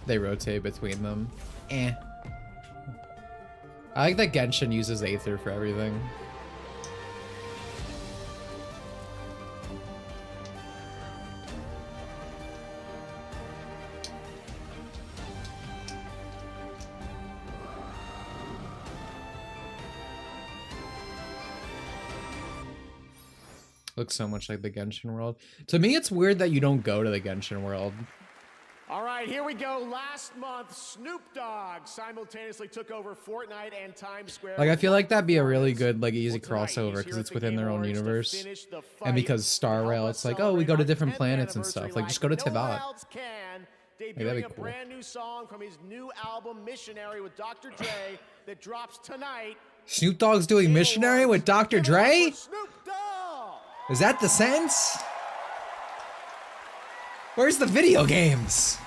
They rotate between them. Eh. I like that Genshin uses Aether for everything. Looks so much like the Genshin world. To me, it's weird that you don't go to the Genshin world. All right, here we go. Last month, Snoop Dogg simultaneously took over Fortnite and Times Square. Like, I feel like that'd be a really good, like, easy crossover because it's within their own universe. And because Star Rail, it's like, oh, we go to different planets and stuff. Like, just go to Tivat. Like, that'd be a cool. brand new song from his new album, Missionary, with Dr. Dre, that drops tonight. Snoop Dogg's doing Missionary with Dr. Dre? Is that the sense? Where's the video games?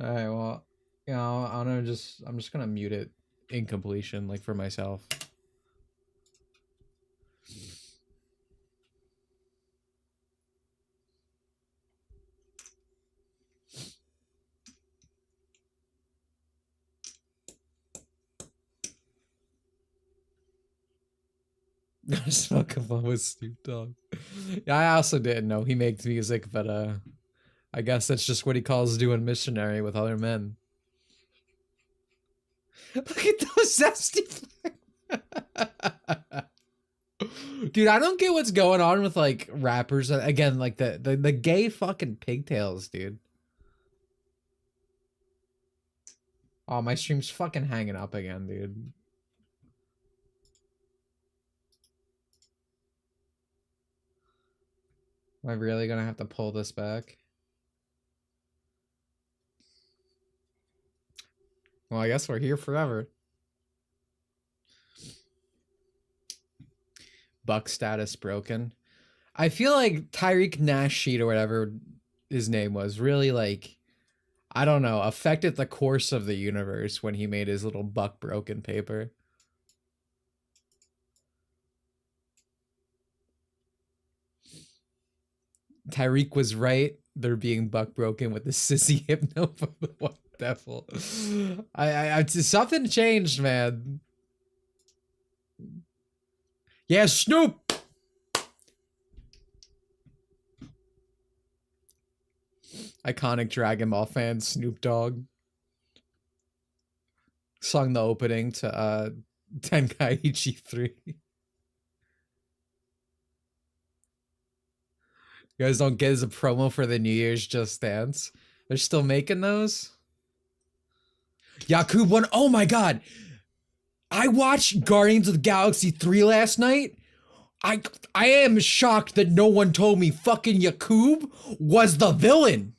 Alright, well, you know, I'm just gonna mute it in completion, like for myself. Smoke a blunt with Snoop Dogg. Yeah, I also didn't know he makes music, but I guess that's just what he calls doing Missionary with other men. Look at those zesty. Dude, I don't get what's going on with like rappers. Again, like the gay fucking pigtails, dude. Oh, my stream's fucking hanging up again, dude. Am I really gonna have to pull this back? Well, I guess we're here forever. buck status broken. I feel like Tyreek Nasheed or whatever his name was really like, I don't know, affected the course of the universe when he made his little buck broken paper. Tyreek was right. They're being buck broken with the sissy hypno from the White Devil. I something changed, man. Yeah, Snoop. Iconic Dragon Ball fan, Snoop Dogg. Sung the opening to Tenkaichi 3. You guys don't get as a promo for the New Year's Just Dance. They're still making those? Yakub 1. Oh my god. I watched Guardians of the Galaxy 3 last night. I am shocked that no one told me fucking Yakub was the villain.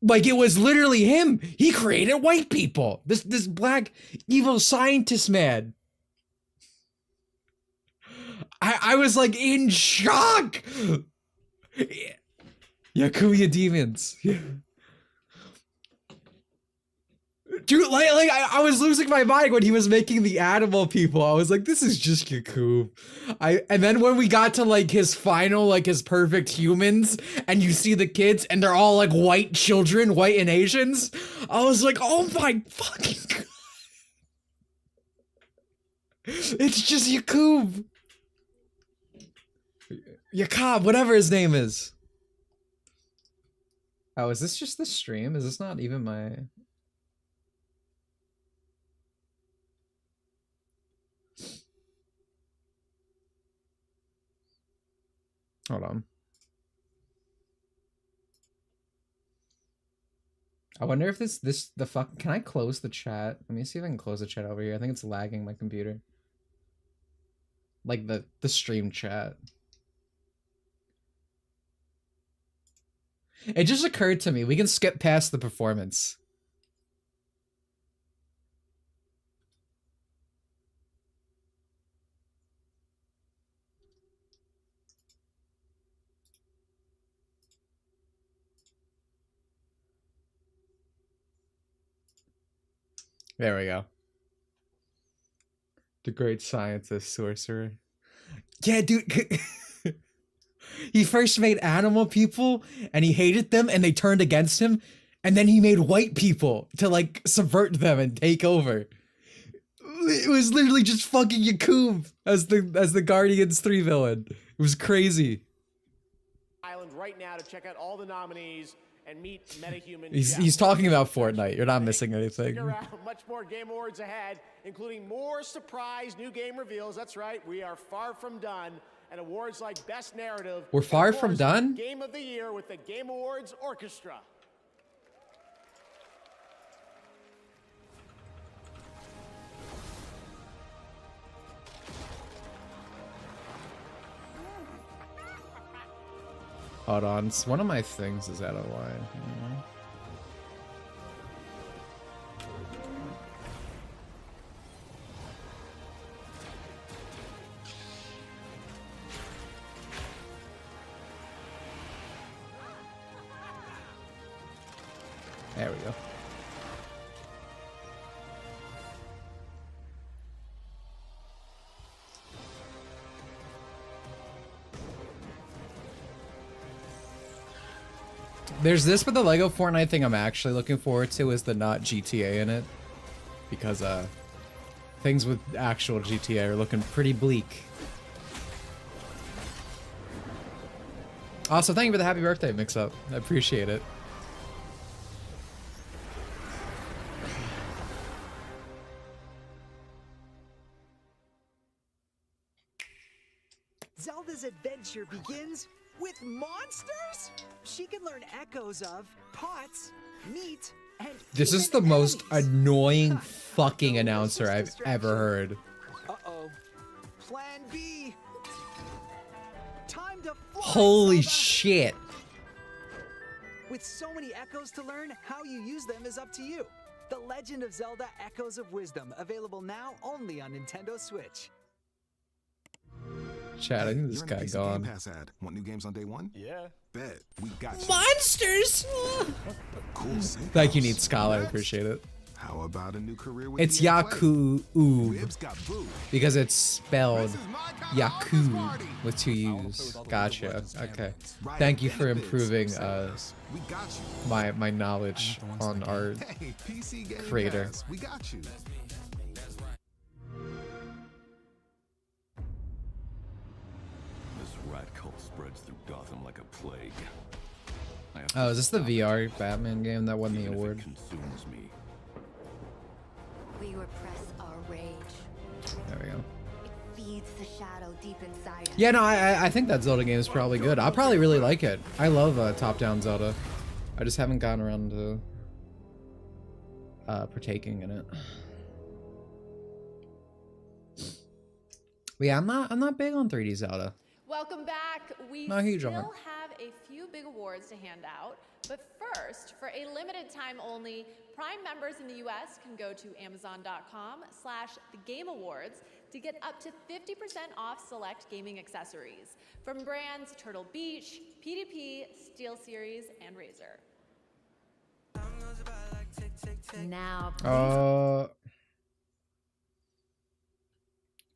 Like, it was literally him. He created white people. This black evil scientist man. I was like in shock. Yakuya demons. Yeah. Dude, like I was losing my mind when he was making the animal people. I was like, this is just Yakub. And then when we got to like his final, like his perfect humans, and you see the kids and they're all like white children, white and Asians, I was like, oh my fucking god. It's just Yakub. Yakub, whatever his name is. Oh, is this just the stream? Is this not even my... Hold on. I wonder if the fuck... Can I close the chat? Let me see if I can close the chat over here. I think it's lagging my computer. Like the stream chat. It just occurred to me, we can skip past the performance. There we go. The great scientist, sorcerer. Yeah, dude. He first made animal people and he hated them and they turned against him. And then he made white people to like subvert them and take over. It was literally just fucking Yakub as the Guardians 3 villain. It was crazy. Island right now to check out all the nominees and meet MetaHuman. He's talking about Fortnite. You're not missing anything. Stick around. Much more Game Awards ahead, including more surprise new game reveals. That's right, we are far from done. And awards like Best Narrative. We're far from done? Game of the Year with the Game Awards Orchestra. Hold on, one of my things is out of line. There we go. There's this, but the Lego Fortnite thing I'm actually looking forward to is the not GTA in it. Because things with actual GTA are looking pretty bleak. Also, thank you for the happy birthday mix-up. I appreciate it. Zelda's adventure begins with monsters? She can learn echoes of pots, meat, and This is the most annoying fucking announcer I've ever heard. Uh-oh. Plan B. Time to fly, Holy Zelda. shit. With so many echoes to learn, how you use them is up to you. The Legend of Zelda Echoes of Wisdom, available now only on Nintendo Switch. Chad, I think this You're in a guy PC gone. Game Pass ad. Want new games on day one? Yeah. Bet. We got you. Monsters! Cool. Thank you, Neat Scholar. I appreciate it. How about a new career with It's EA Play? Yaku Ribs got booed. because it's spelled Yaku with 2 U's. Gotcha. Okay. Thank you for improving We got you. my knowledge on our Hey, PC Game creator. Pass. We got you. This rat cult spreads through Gotham like a plague. Oh, is this the VR Batman game that won the Even if it award? consumes me. We repress our rage. There we go. It feeds the shadow deep inside us. Yeah, no, I think that Zelda game is probably good. I'll probably really like it. I love top-down Zelda. I just haven't gotten around to partaking in it. But yeah, I'm not big on 3D Zelda. Welcome back. We Not huge still on it. have a few big awards to hand out, but first, for a limited time only, Prime members in the US can go to amazon.com/thegameawards to get up to 50% off select gaming accessories from brands Turtle Beach, PDP, Uh, SteelSeries, and Razer. Now,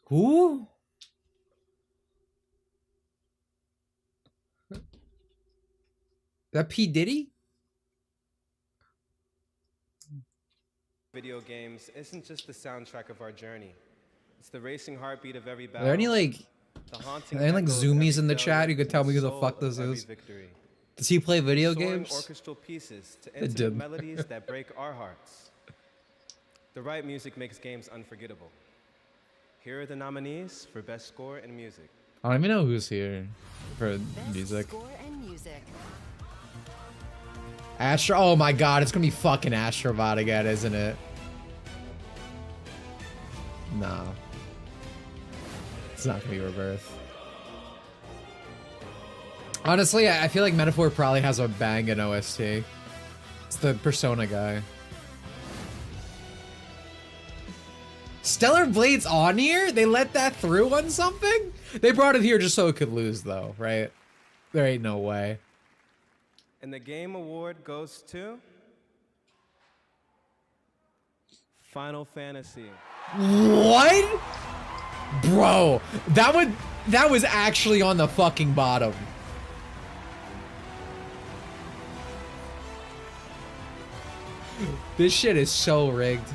Who? That P. Diddy? Video games isn't just the soundtrack of our journey. It's the racing heartbeat of every Are battle. there any like zoomies in the chat who could tell me who the fuck this is? Does he play video Soaring games? orchestral pieces to I intimate did. melodies that break our hearts. The right music makes games unforgettable. Here are the nominees for Best Score and Music. I don't even know who's here for music. score and music. Astro. Oh my god, it's gonna be fucking Astrobot again, isn't it? No. It's not gonna be Rebirth. Honestly, I feel like Metaphor probably has a banging OST. It's the Persona guy. Stellar Blade's on here? They let that through on something? They brought it here just so it could lose though, right? There ain't no way. And the Game Award goes to Final Fantasy. What? Bro, that was actually on the fucking bottom. This shit is so rigged.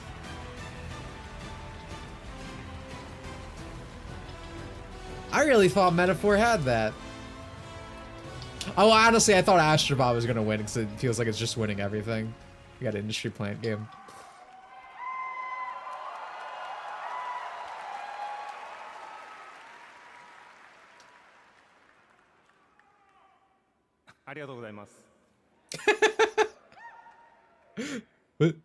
I really thought Metaphor had that. Oh, honestly, I thought Astrobot was gonna win because it feels like it's just winning everything. You got an Industry Plant game. What?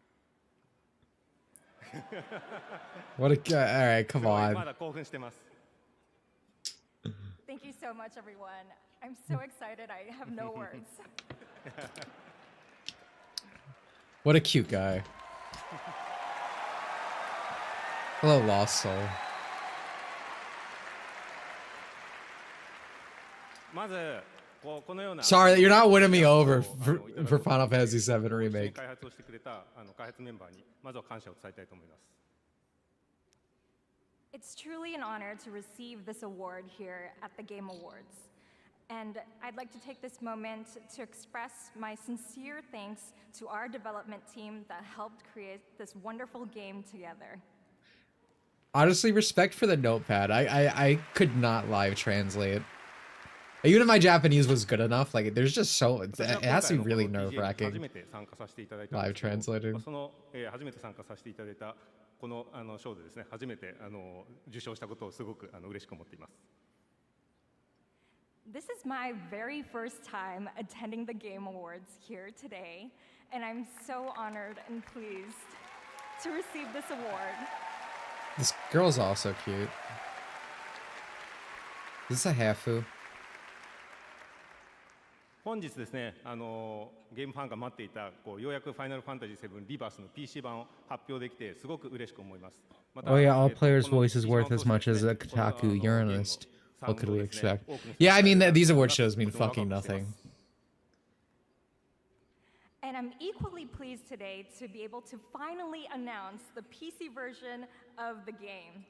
What a guy. Alright, come on. Thank you so much, everyone. I'm so excited. I have no words. What a cute guy. Hello, Lost Soul. Sorry that you're not winning me over for Final Fantasy VII Remake. It's truly an honor to receive this award here at the Game Awards. And I'd like to take this moment to express my sincere thanks to our development team that helped create this wonderful game together. Honestly, respect for the notepad. I could not live translate. Even if my Japanese was good enough, like there's just so it has to be really nerve-wracking live translating. この賞でですね、初めて受賞したことをすごく嬉しく思っています。This is my very first time attending the Game Awards here today, and I'm so honored and pleased to receive this award. This girl's also cute. Is this a Hafu? 本日ですね、ゲームファンが待っていたようやくファイナルファンタジー7リバースの PC 版を発表できてすごく嬉しく思います。 Oh yeah, all players' voice is worth as much as a Kotaku Uranist What could we expect? Yeah, I mean, these award shows mean fucking nothing. And I'm equally pleased today to be able to finally announce the PC version of the game.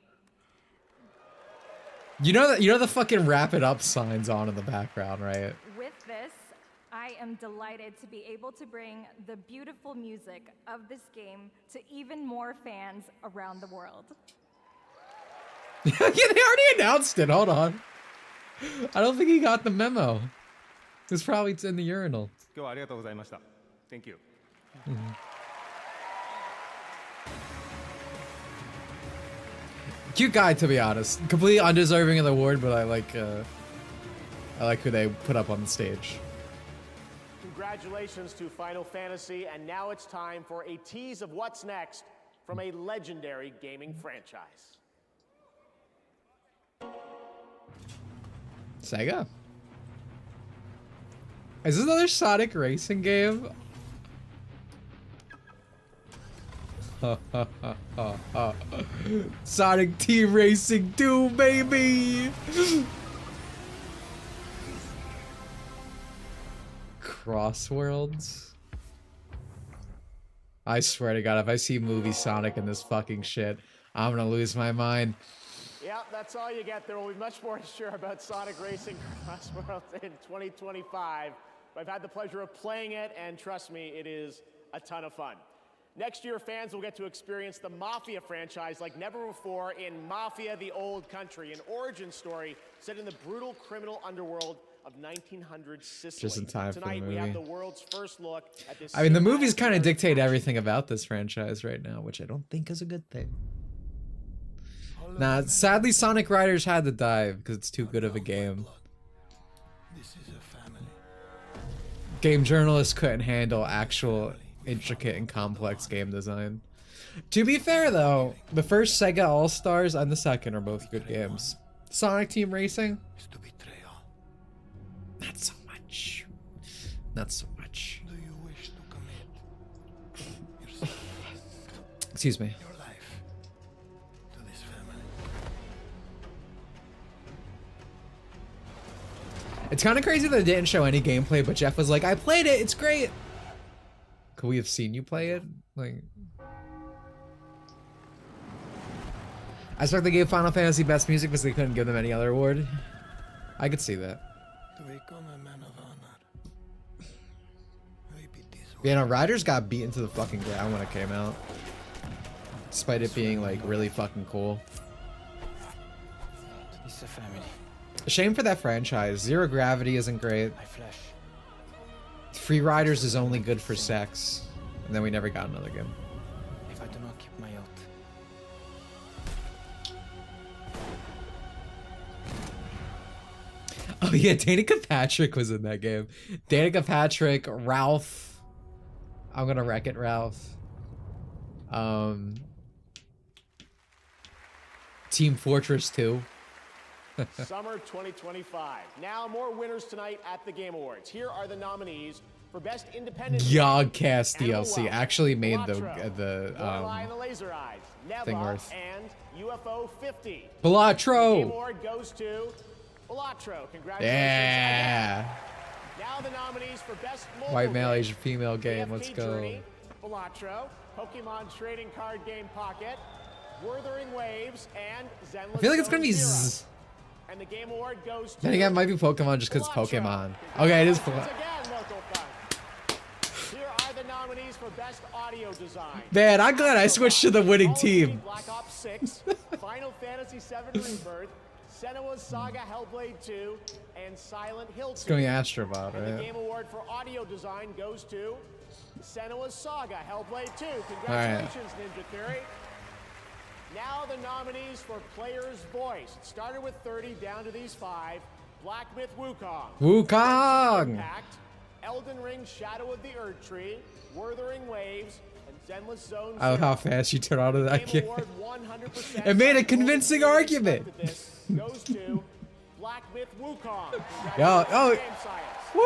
You know the fucking wrap it up signs on in the background, right? With this, I am delighted to be able to bring the beautiful music of this game to even more fans around the world. Yeah, they already announced it. Hold on. I don't think he got the memo. It's probably in the urinal. Thank you. Cute guy, to be honest. Completely undeserving of the award, but I like who they put up on the stage. Congratulations to Final Fantasy, and now it's time for a tease of what's next from a legendary gaming franchise. Sega? Is this another Sonic racing game? Sonic Team Racing 2, baby! Crossworlds? I swear to God, if I see movie Sonic in this fucking shit, I'm gonna lose my mind. Yeah, that's all you get. There will be much more to share about Sonic Racing Crossworlds in 2025. I've had the pleasure of playing it, and trust me, it is a ton of fun. Next year, fans will get to experience the Mafia franchise like never before in Mafia: The Old Country, an origin story set in the brutal criminal underworld of 1900 Sicily. Just in time for the Tonight, we have movie. the world's first look at this. I mean, the movies kind of dictate everything about this franchise right now, which I don't think is a good thing. Nah, sadly, Sonic Riders had to die because it's too good of a game. Game journalists couldn't handle actual intricate and complex game design. To be fair though, the first Sega All-Stars and the second are both good games. Sonic Team Racing? Not so much. Not so much. Excuse me. It's kind of crazy that they didn't show any gameplay, but Jeff was like, I played it, it's great. Could we have seen you play it? Like, I expect they gave Final Fantasy best music because they couldn't give them any other award. I could see that. Yeah, no, Riders got beaten to the fucking ground when it came out. Despite it being like really fucking cool. It's a family. A shame for that franchise. Zero Gravity isn't great. Free Riders is only good for sex. And then we never got another game. If I do not keep my oath. Oh yeah, Danica Patrick was in that game. Danica Patrick, Ralph. I'm gonna wreck it, Ralph. Team Fortress 2. Summer 2025. Now, more winners tonight at the Game Awards. Here are the nominees for Best Independent Yogcast Animal DLC Wellness, actually made Balatro, Lorelei and the Laser Eyes, thing Neva, worth. and UFO 50. Balatro! The Game Award goes to Balatro. Congratulations. Yeah. Again. Now the nominees for Best Mobile White male, Game. Asian female game. Let's AFK go. Journey, Balatro, Pokemon Trading Card Game Pocket, Wuthering Waves, and Zenless I feel like it's gonna be Zone Z. Zero. And the Game Award goes to Then again, it might be Pokemon just because it's Pokemon. Okay, it is Pokemon. again, local fun. Here are the nominees for Best Audio Design. Man, I'm glad I switched to the winning team. Black Ops 6, Final Fantasy VII Rebirth, Senua's Saga Hellblade 2, and Silent Hill 2. It's going Astrobot, And the right? Game Award for Audio Design goes to Senua's Saga Hellblade 2. right. Congratulations, Ninja Theory. Now the nominees for Player's Voice. It started with 30, down to these 5. Black Myth Wukong. Wukong! Impact, Elden Ring Shadow of the Erd Tree, Wuthering Waves, and Zenless Zone I love how Zero. fast you turn on to that Game game. Award 100% It made a convincing argument. goes to Black Myth Wukong. Yo, oh, Game Science. woo!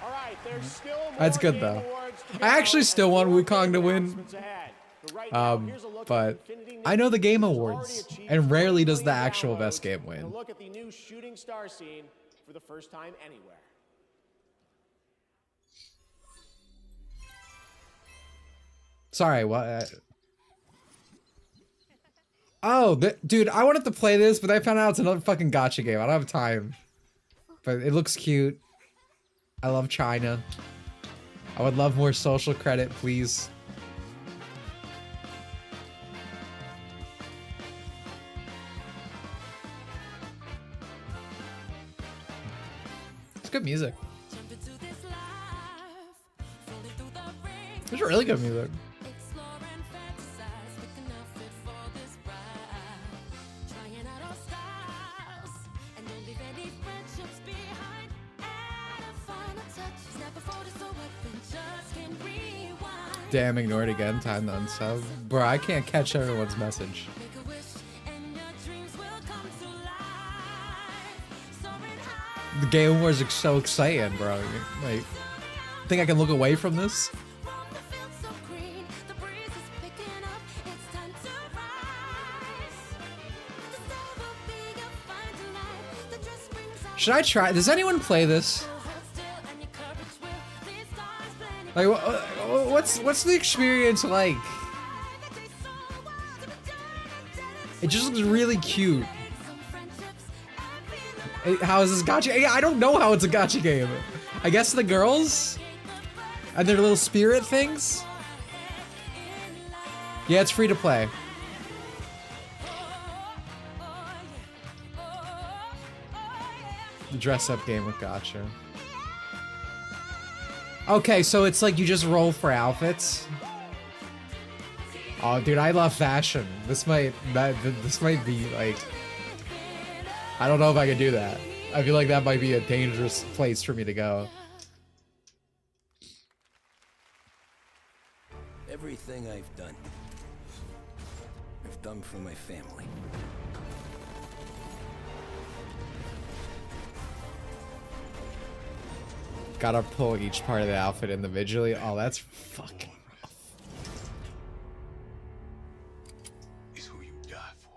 All right, there's still more That's good Game though. Awards to I actually go, still and want more Wukong big to win. announcements ahead. But right now, here's a look But at Infinity I know the Game Nick's Awards, already achieved and rarely does 20 the million actual best downloads, game and a win. look at the new shooting star scene for the first time anywhere. Sorry, what? Oh, dude, I wanted to play this, but I found out it's another fucking gacha game. I don't have time. But it looks cute. I love China. I would love more social credit, please. It's good music. It's really good music. Damn, ignored again. Time to unsub. Bro, I can't catch everyone's message. The Game Awards are so exciting, bro. Like, think I can look away from this? Should I try? Does anyone play this? Like, what's the experience like? It just looks really cute. How is this gacha? I don't know how it's a gacha game. I guess the girls and their little spirit things. Yeah, it's free to play. The dress-up game with gacha. Okay, so it's like you just roll for outfits. Oh, dude, I love fashion. This might be like, I don't know if I can do that. I feel like that might be a dangerous place for me to go. Everything I've done for my family. Gotta pull each part of the outfit individually. Oh, that's fucking rough. Is who you die for.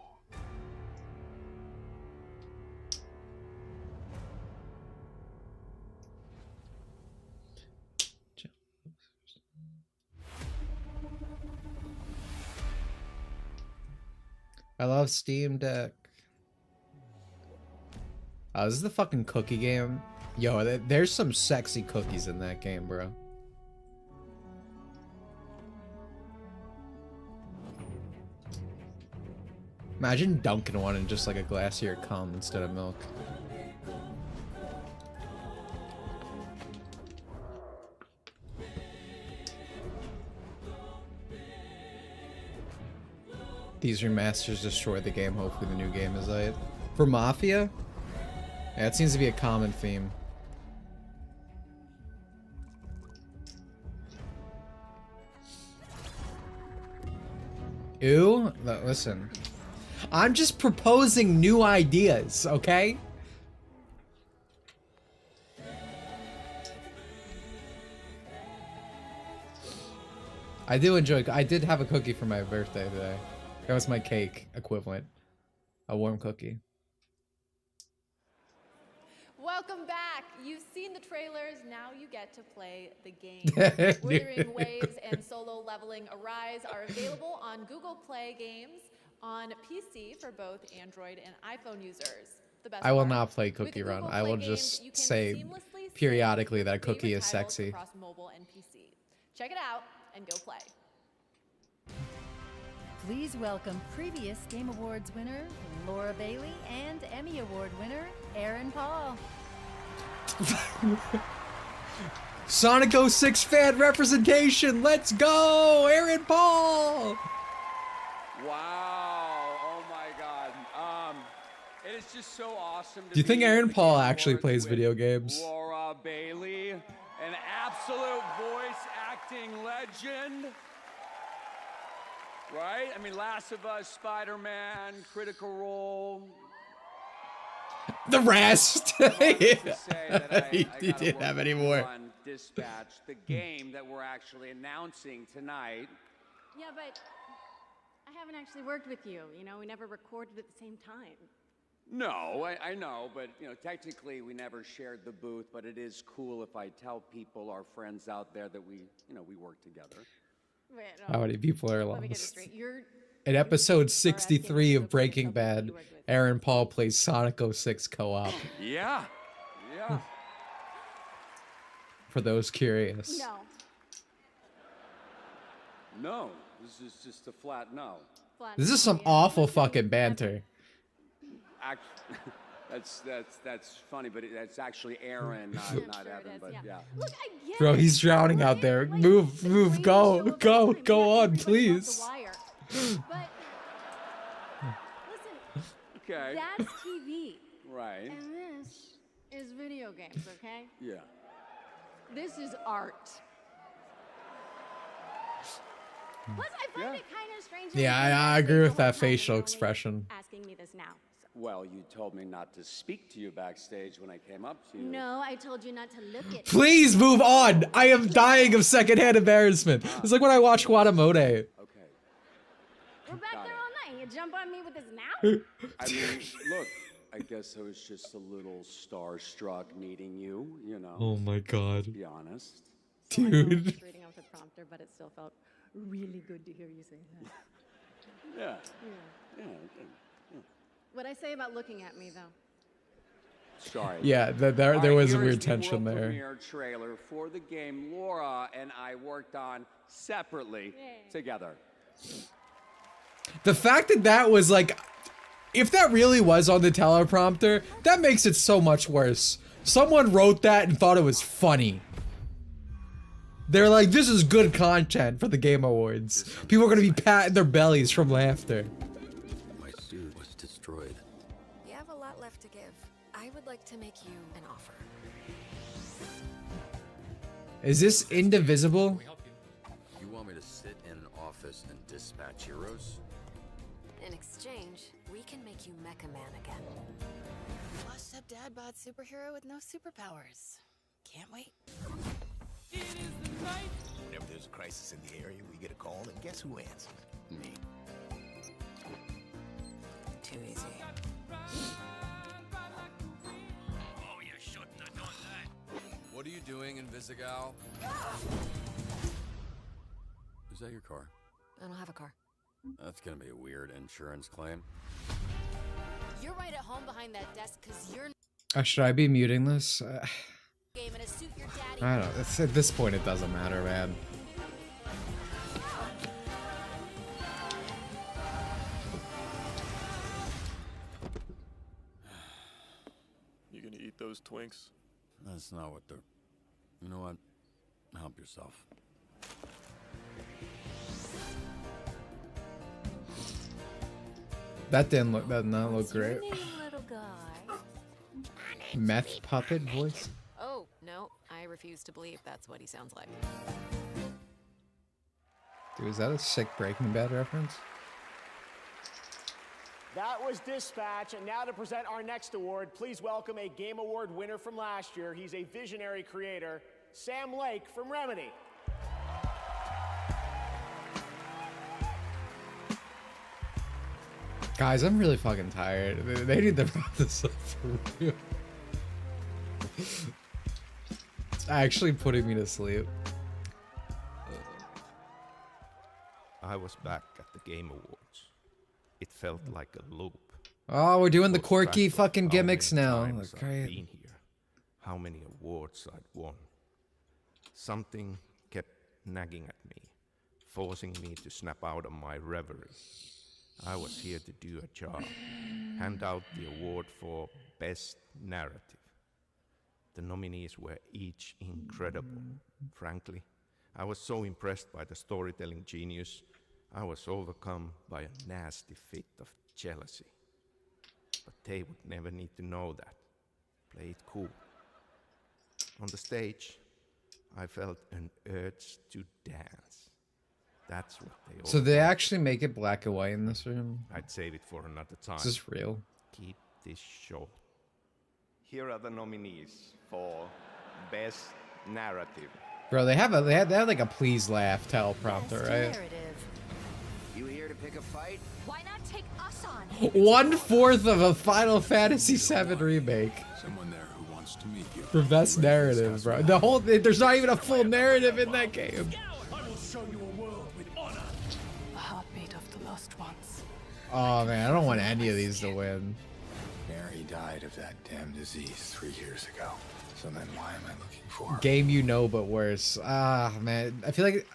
I love Steam Deck. Oh, this is the fucking cookie game. Yo, there's some sexy cookies in that game, bro. Imagine dunking one in just like a glass of your cum instead of milk. These remasters destroy the game. Hopefully the new game is it. For Mafia? Yeah, it seems to be a common theme. Ew? Listen. I'm just proposing new ideas, okay? I did have a cookie for my birthday today. That was my cake equivalent. A warm cookie. Welcome back. You've seen the trailers. Now you get to play the game. Withering Waves and Solo Leveling Arise are available on Google Play Games on PC for both Android and iPhone users. The best I will part, not play Cookie with Run. Google I will Play just Games, you can say seamlessly periodically sync that your Cookie favorite is titles sexy. across mobile and PC. Check it out and go play. Please welcome previous Game Awards winner Laura Bailey and Emmy Award winner Aaron Paul. Sonic 06 fan representation. Let's go, Aaron Paul. Wow! Oh my God! It is just so awesome. Do you think Aaron Paul actually plays video games? Laura Bailey, an absolute voice acting legend. Right? I mean, Last of Us, Spider-Man, Critical Role. The rest. He He didn't have any more. Dispatch, the game that we're actually announcing tonight. Yeah, but I haven't actually worked with you. You know, we never recorded at the same time. No, I know, but you know, technically we never shared the booth, but it is cool if I tell people, our friends out there, that we work together. Wait, How many people are let me get this lost? straight. You're In episode 63 of Breaking Bad, Aaron Paul plays Sonic 06 co-op. Yeah. Yeah. For those curious. no. No, this is just a flat no. This is some awful fucking banter. That's funny, but that's actually Aaron, not Evan. But yeah. Look, I get Bro, it. he's drowning out there. Move, go on, please. But listen, Okay. that's TV. Right. And this is video games, okay? Yeah. This is art. Plus, I find it kind of strange. Yeah, I agree with that facial expression. Asking me this now. Well, you told me not to speak to you backstage when I came up to you. No, I told you not to look at. Please move on. I am dying of secondhand embarrassment. It's like when I watch Guadamote. Okay. We're back there all night. You jump on me with this now? I mean, look, I guess I was just a little starstruck meeting you, you know. Oh my god. To be honest. Dude. Reading off the prompter, but it still felt really good to hear you say that. Yeah. Yeah. What'd I say about looking at me, though? Sorry. Yeah, there was a weird tension there. Premiere trailer for the game Laura and I worked on separately together. The fact that that was like, if that really was on the teleprompter, that makes it so much worse. Someone wrote that and thought it was funny. They're like, this is good content for the Game Awards. People are gonna be patting their bellies from laughter. My suit was destroyed. You have a lot left to give. I would like to make you an offer. Is this indivisible? You want me to sit in an office and dispatch heroes? In exchange, we can make you Mecha Man again. Washed up dad bod superhero with no superpowers. Can't wait. Whenever there's a crisis in the area, we get a call, and guess who answers? Me. Too easy. Oh, you shouldn't have done that. What are you doing, Invisigal? Is that your car? I don't have a car. That's gonna be a weird insurance claim. You're right at home behind that desk because you're Should I be muting this? game in a suit your daddy. I don't know. At this point, it doesn't matter, man. You gonna eat those Twinks? That's not what they're... You know what? Help yourself. That did not look great. Little guy. Meth puppet voice. Oh, no. I refuse to believe that's what he sounds like. Dude, is that a sick Breaking Bad reference? That was Dispatch, and now to present our next award, please welcome a Game Award winner from last year. He's a visionary creator, Sam Lake from Remedy. Guys, I'm really fucking tired. They need to wrap this up for real. It's actually putting me to sleep. I was back at the Game Awards. It felt like a loop. Oh, we're doing the Lost quirky track of fucking how gimmicks many now. times That's I've great. been here, how many awards I'd won. Something kept nagging at me, forcing me to snap out of my reverie. I was here to do a job, hand out the award for Best Narrative. The nominees were each incredible. Frankly, I was so impressed by the storytelling genius, I was overcome by a nasty fit of jealousy. But they would never need to know that. Play it cool. On the stage, I felt an urge to dance. That's what they all So they want. actually make it black and white in this room? I'd save it for another time. Is this real? Keep this short. Here are the nominees for Best Narrative. Bro, they have like a please laugh teleprompter, right? Narrative. You here to pick a fight? Why not take us on? 1/4 of a Final Fantasy VII remake. Someone there who wants to meet you. For best narrative, bro. The whole there's not even a full narrative in that game. I will show you a world with honor. The heartbeat of the lost ones. Oh man, I don't want any of these to win. Mary died of that damn disease 3 years ago. So then why am I looking for her? Game you know, but worse. Ah man, I feel like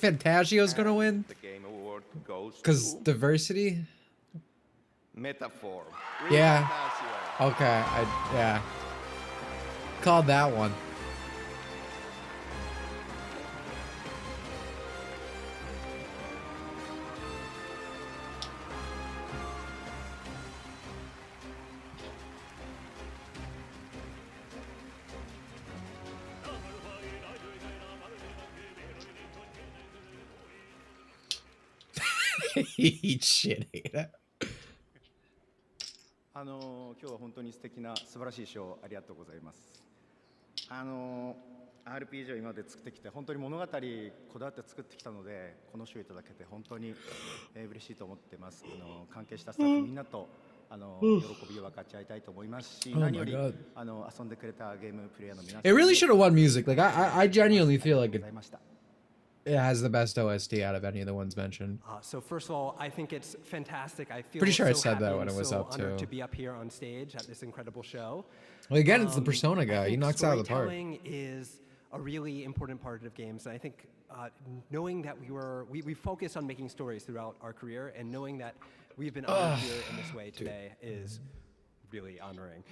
Fantagio's gonna win. The game award goes Cause to diversity. Metaphor. Yeah. Okay. Yeah. Called that one. Eat shit, Ada. 今日は本当に素敵な素晴らしいショーありがとうございます。RPG を今まで作ってきて本当に物語こだわって作ってきたのでこの賞をいただけて本当に嬉しいと思ってます。関係したスタッフみんなと喜びを分かち合いたいと思いますし、何より遊んでくれたゲームプレイヤーの皆さん。It really should have won music. Like I genuinely feel like it has the best OST out of any of the ones mentioned. So first of all, I think it's fantastic. I feel Pretty sure I so said happy that when and it was so up, honored too. to be up here on stage at this incredible show. Well, again, it's the Persona guy. He I think knocks it out of the park. storytelling is a really important part of games, and I think knowing that we focus on making stories throughout our career, and knowing that we've been honored here in this way today is really honoring.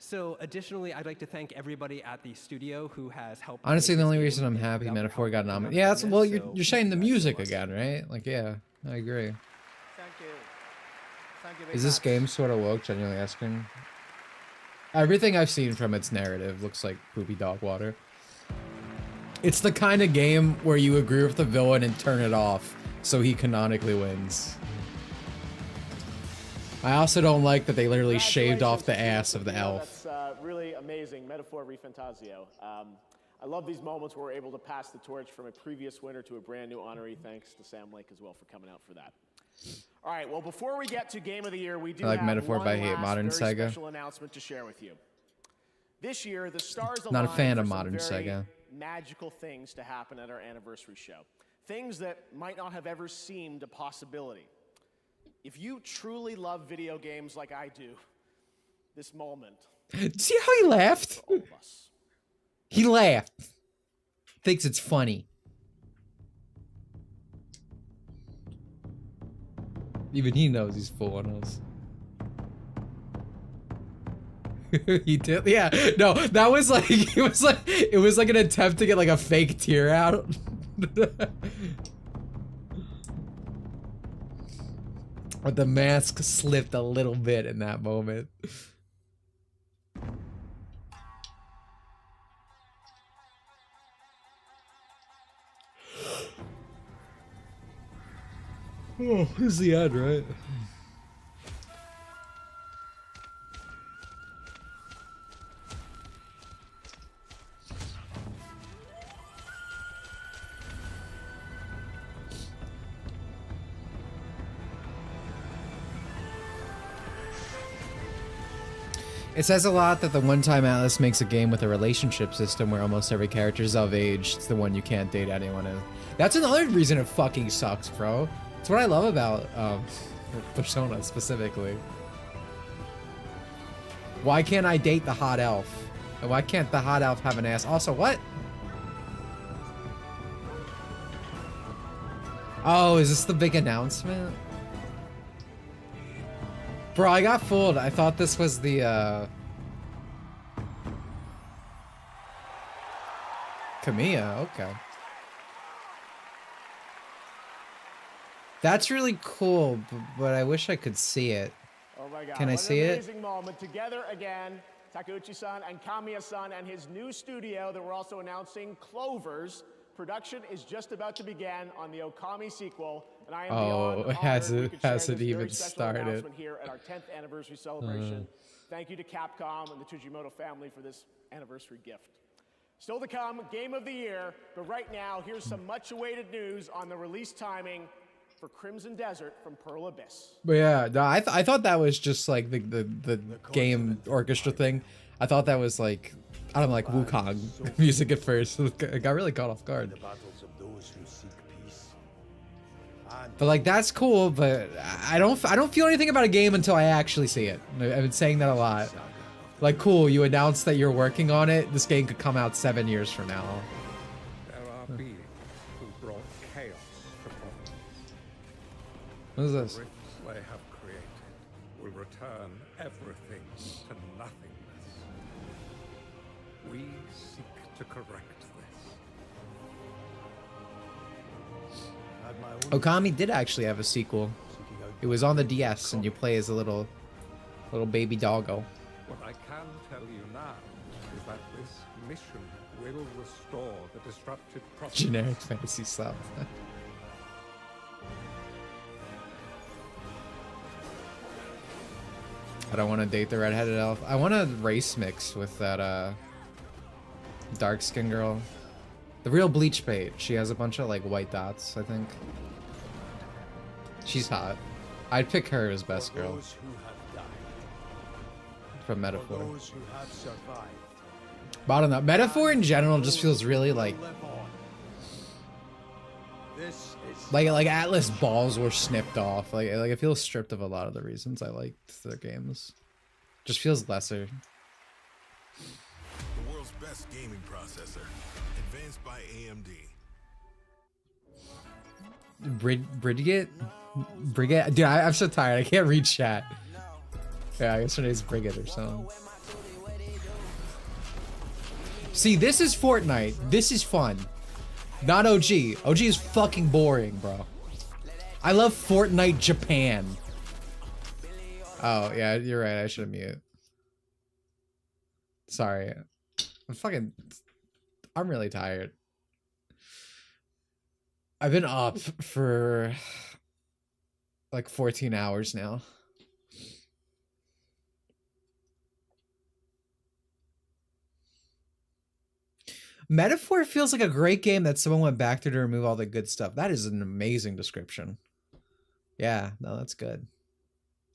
So additionally, I'd like to thank everybody at the studio who has helped. Honestly, make the this only game reason I'm and happy without their Metaphor help, got we wouldn't nominated. have Yeah, done well, this, you're so saying the thank you guys so music much. again, right? Like, yeah, I agree. Thank you. Thank you very Is this much. game sort of woke? Genuinely asking. Everything I've seen from its narrative looks like poopy dog water. It's the kind of game where you agree with the villain and turn it off, so he canonically wins. I also don't like that they literally shaved off the ass of the elf. That's really amazing. Metaphor Refantasio. I love these moments where we're able to pass the torch from a previous winner to a brand new honoree. Thanks to Sam Lake as well for coming out for that. All right, well, before we get to Game of the Year, we do I like have Metaphor, one but I hate last modern very Sega. special announcement to share with you. This year, the stars Not a aligned fan for of some modern very Sega. magical things to happen at our anniversary show. Things that might not have ever seemed a possibility. If you truly love video games like I do, this moment. See how he laughed? He laughed. Thinks it's funny. Even he knows he's fooling us. He did, yeah. No, that was like it was like an attempt to get like a fake tear out. But the mask slipped a little bit in that moment. Oh, this is the end, right? It says a lot that the one-time Atlas makes a game with a relationship system where almost every character is of age. It's the one you can't date anyone in. That's another reason it fucking sucks, bro. That's what I love about Persona specifically. Why can't I date the hot elf? And why can't the hot elf have an ass? Also, what? Oh, is this the big announcement? Bro, I got fooled. I thought this was the, Kamiya, okay. That's really cool, but I wish I could see it. Oh my God. Can I see an it? amazing moment. Together again, Takeuchi-san and Kamiya-san and his new studio that we're also announcing, Clovers. Production is just about to begin on the Okami sequel, and I am beyond honored we could share this very even special started. announcement here at our 10th anniversary celebration. Thank you to Capcom and the Tujimoto family for this anniversary gift. Still to come, Game of the Year, but right now, here's some much-awaited news on the release timing for Crimson Desert from Pearl Abyss. But yeah, no, I thought that was just like the game orchestra thing. I thought that was like, I don't know, like Wukong music at first. It got really caught off guard. But like that's cool, but I don't feel anything about a game until I actually see it. I've been saying that a lot. Like, cool, you announced that you're working on it. This game could come out 7 years from now. There are beings who brought chaos to Earth. What is this? The rifts they have created will return everything to nothingness. We seek to correct this. Okami did actually have a sequel. It was on the DS, and you play as a little baby doggo. What I can tell you now is that this mission will restore the disrupted property. Generic fantasy stuff. I don't want to date the redheaded elf. I want to race mix with that dark skin girl. The real Bleach bait. She has a bunch of like white dots, I think. She's hot. I'd pick her as best girl. From Metaphor. But I don't know. Metaphor in general just feels really like Atlas balls were snipped off. Like it feels stripped of a lot of the reasons I liked their games. Just feels lesser. The world's best gaming processor, advanced by AMD. Brigette? Dude, I'm so tired. I can't read chat. Yeah, I guess her name's Brigette or something. See, this is Fortnite. This is fun. Not OG. OG is fucking boring, bro. I love Fortnite Japan. Oh, yeah, you're right. I should mute. Sorry. I'm really tired. I've been up for like 14 hours now. Metaphor feels like a great game that someone went back to remove all the good stuff. That is an amazing description. Yeah, no, that's good.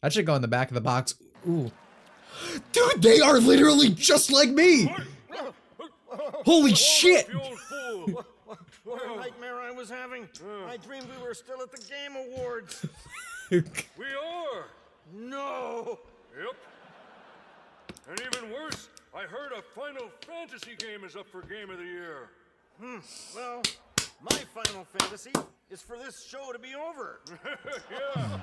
That should go in the back of the box. Ooh. Dude, they are literally just like me! Holy shit! What a nightmare I was having. I dreamed we were still at the Game Awards. We are! No! Yep. And even worse, I heard a Final Fantasy game is up for Game of the Year. Well, my Final Fantasy is for this show to be over. Yeah,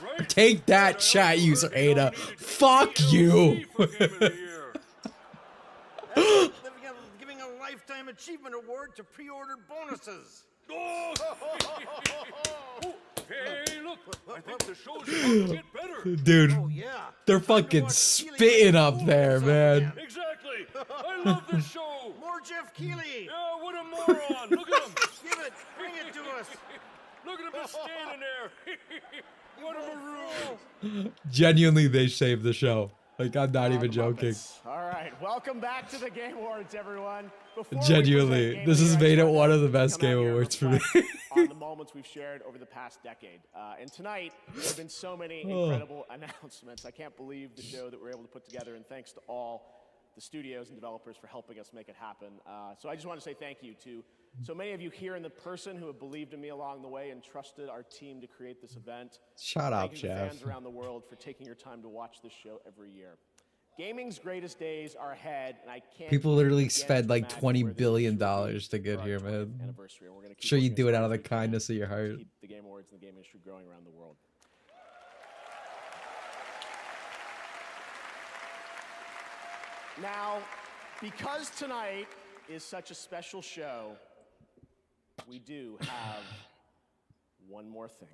right? Take that, chat user Ada. Fuck you! Giving a Lifetime Achievement Award to pre-order bonuses. Oh! Hey, look! I think the show's about to get better. Dude, they're fucking spitting up there, man. Exactly. I love this show. More Jeff Keighley. Yeah, what a moron. Look at him. Give it. Bring it to us. Look at him just standing there. What a maroon. Genuinely, they saved the show. Like, I'm not even joking. All right, welcome back to the Game Awards, everyone. Before Genuinely, this has made it one of the best Game Awards for me. On the moments we've shared over the past decade. And tonight, there have been so many incredible announcements. I can't believe the show that we're able to put together, and thanks to all the studios and developers for helping us make it happen. So I just want to say thank you to so many of you here in the person who have believed in me along the way and trusted our team to create this event. Shut up, thank you to Jeff. fans around the world for taking your time to watch this show every year. Gaming's greatest days are ahead, and I can't. People literally spend like $20 billion to get here, man. Sure, you do it out of the kindness of your heart. Keep the Game Awards and the game industry growing around the world. Now, because tonight is such a special show, we do have one more thing.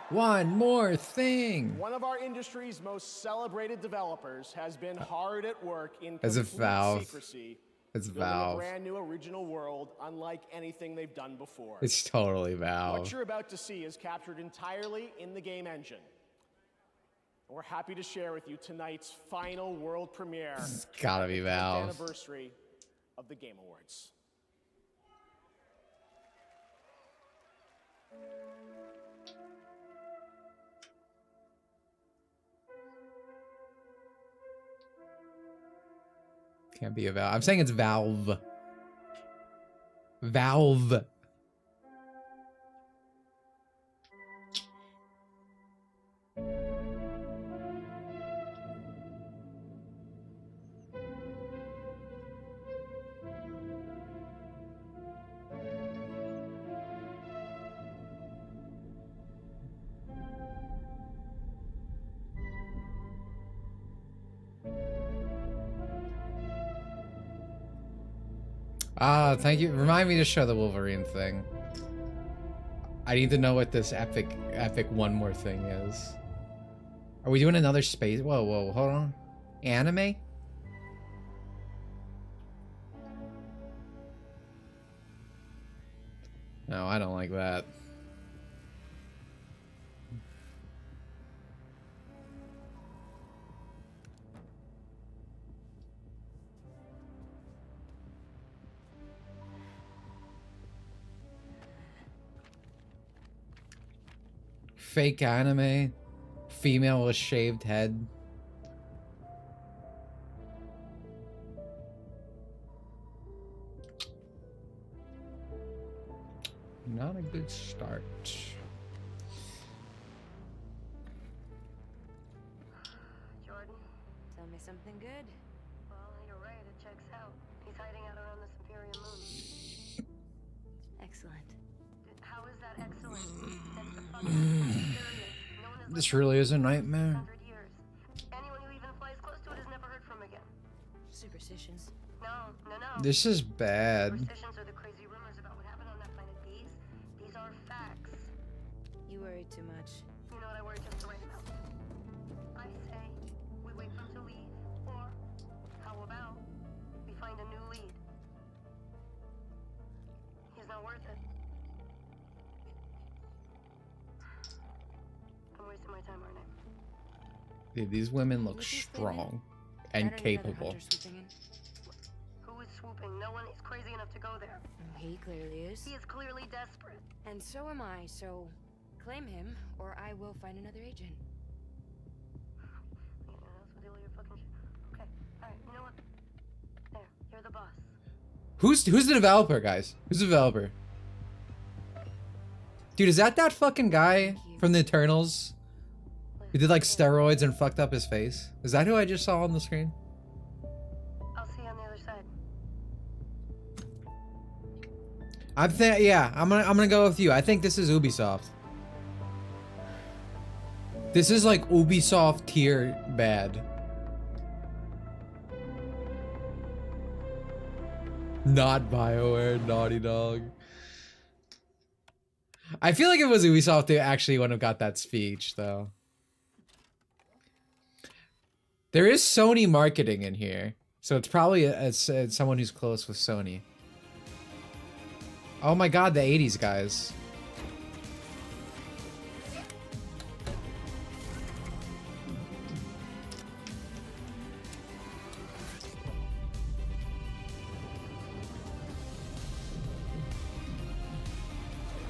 One more thing. One of our industry's most celebrated developers has been hard at work in As a complete Valve. secrecy, It's building Valve. a brand new original world unlike anything they've done before. It's totally Valve. What you're about to see is captured entirely in the game engine. And we're happy to share with you tonight's final world premiere. It's gotta be the 10th Valve. Anniversary of the Game Awards. Can't be a Valve. I'm saying it's Valve. Valve. Ah, thank you. Remind me to show the Wolverine thing. I need to know what this epic one more thing is. Are we doing another space? Whoa, whoa, hold on. Anime? No, I don't like that. Fake anime, female with shaved head. Not a good start. Jordan, tell me something good. Well, you're right, it checks out. He's hiding out around this Imperial moon. Excellent. How is that excellent? That's the fucking experiment. No one has This really is a nightmare. 100 years. Anyone who even flies close to it is never heard from again. Superstitions? No, no, no. This is bad. Superstitions are the crazy rumors about what happened on that planet. These are facts. You worry too much. You know what I worry just right about? I say we wait for him to leave, or how about we find a new lead? He's not worth it. I'm wasting my time, aren't I? Dude, these women look strong and capable. Who is swooping? No one is crazy enough to go there. He clearly is. He is clearly desperate. And so am I, so claim him, or I will find another agent. Yeah, that's what deal with your fucking shit. Okay, alright, you know what? There, you're the boss. Who's the developer, guys? Who's the developer? Dude, is that fucking guy from the Eternals? Who did like steroids and fucked up his face? Is that who I just saw on the screen? I'll see you on the other side. Yeah, I'm gonna go with you. I think this is Ubisoft. This is like Ubisoft tier bad. Not BioWare, Naughty Dog. I feel like it was Ubisoft who actually wouldn't have got that speech, though. There is Sony marketing in here, so it's probably it's someone who's close with Sony. Oh my god, the 80s guys.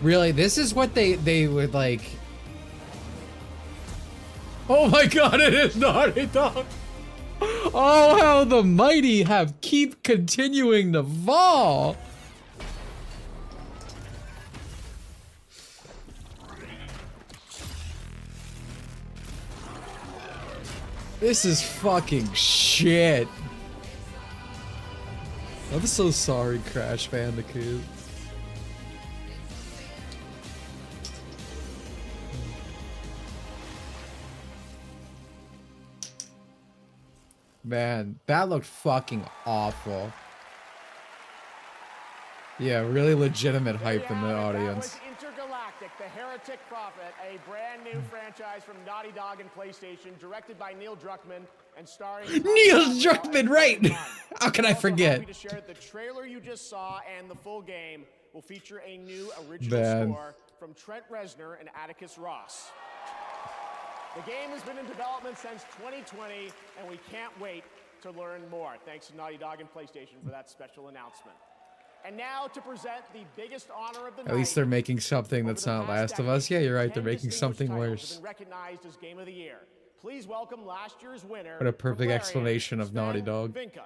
Really, this is what they would like. Oh my god, it is Naughty Dog. Oh, how the mighty have keep continuing to fall. This is fucking shit. I'm so sorry, Crash Bandicoot. Man, that looked fucking awful. Yeah, really legitimate hype in the audience. That was Intergalactic, the Heretic Prophet, a brand new franchise from Naughty Dog and PlayStation, directed by Neil Druckmann and starring Neil Druckmann, right? How can I forget? Happy to share that the trailer you just saw and the full game will feature a new original score from Trent Reznor and Atticus Ross. The game has been in development since 2020, and we can't wait to learn more. Thanks to Naughty Dog and PlayStation for that special announcement. And now to present the biggest honor of the At least they're making something that's not Last of Us. Yeah, you're right. They're making something worse. been recognized as Game of the Year. Please welcome last year's winner. What a perfect explanation of Naughty Dog. Vinca.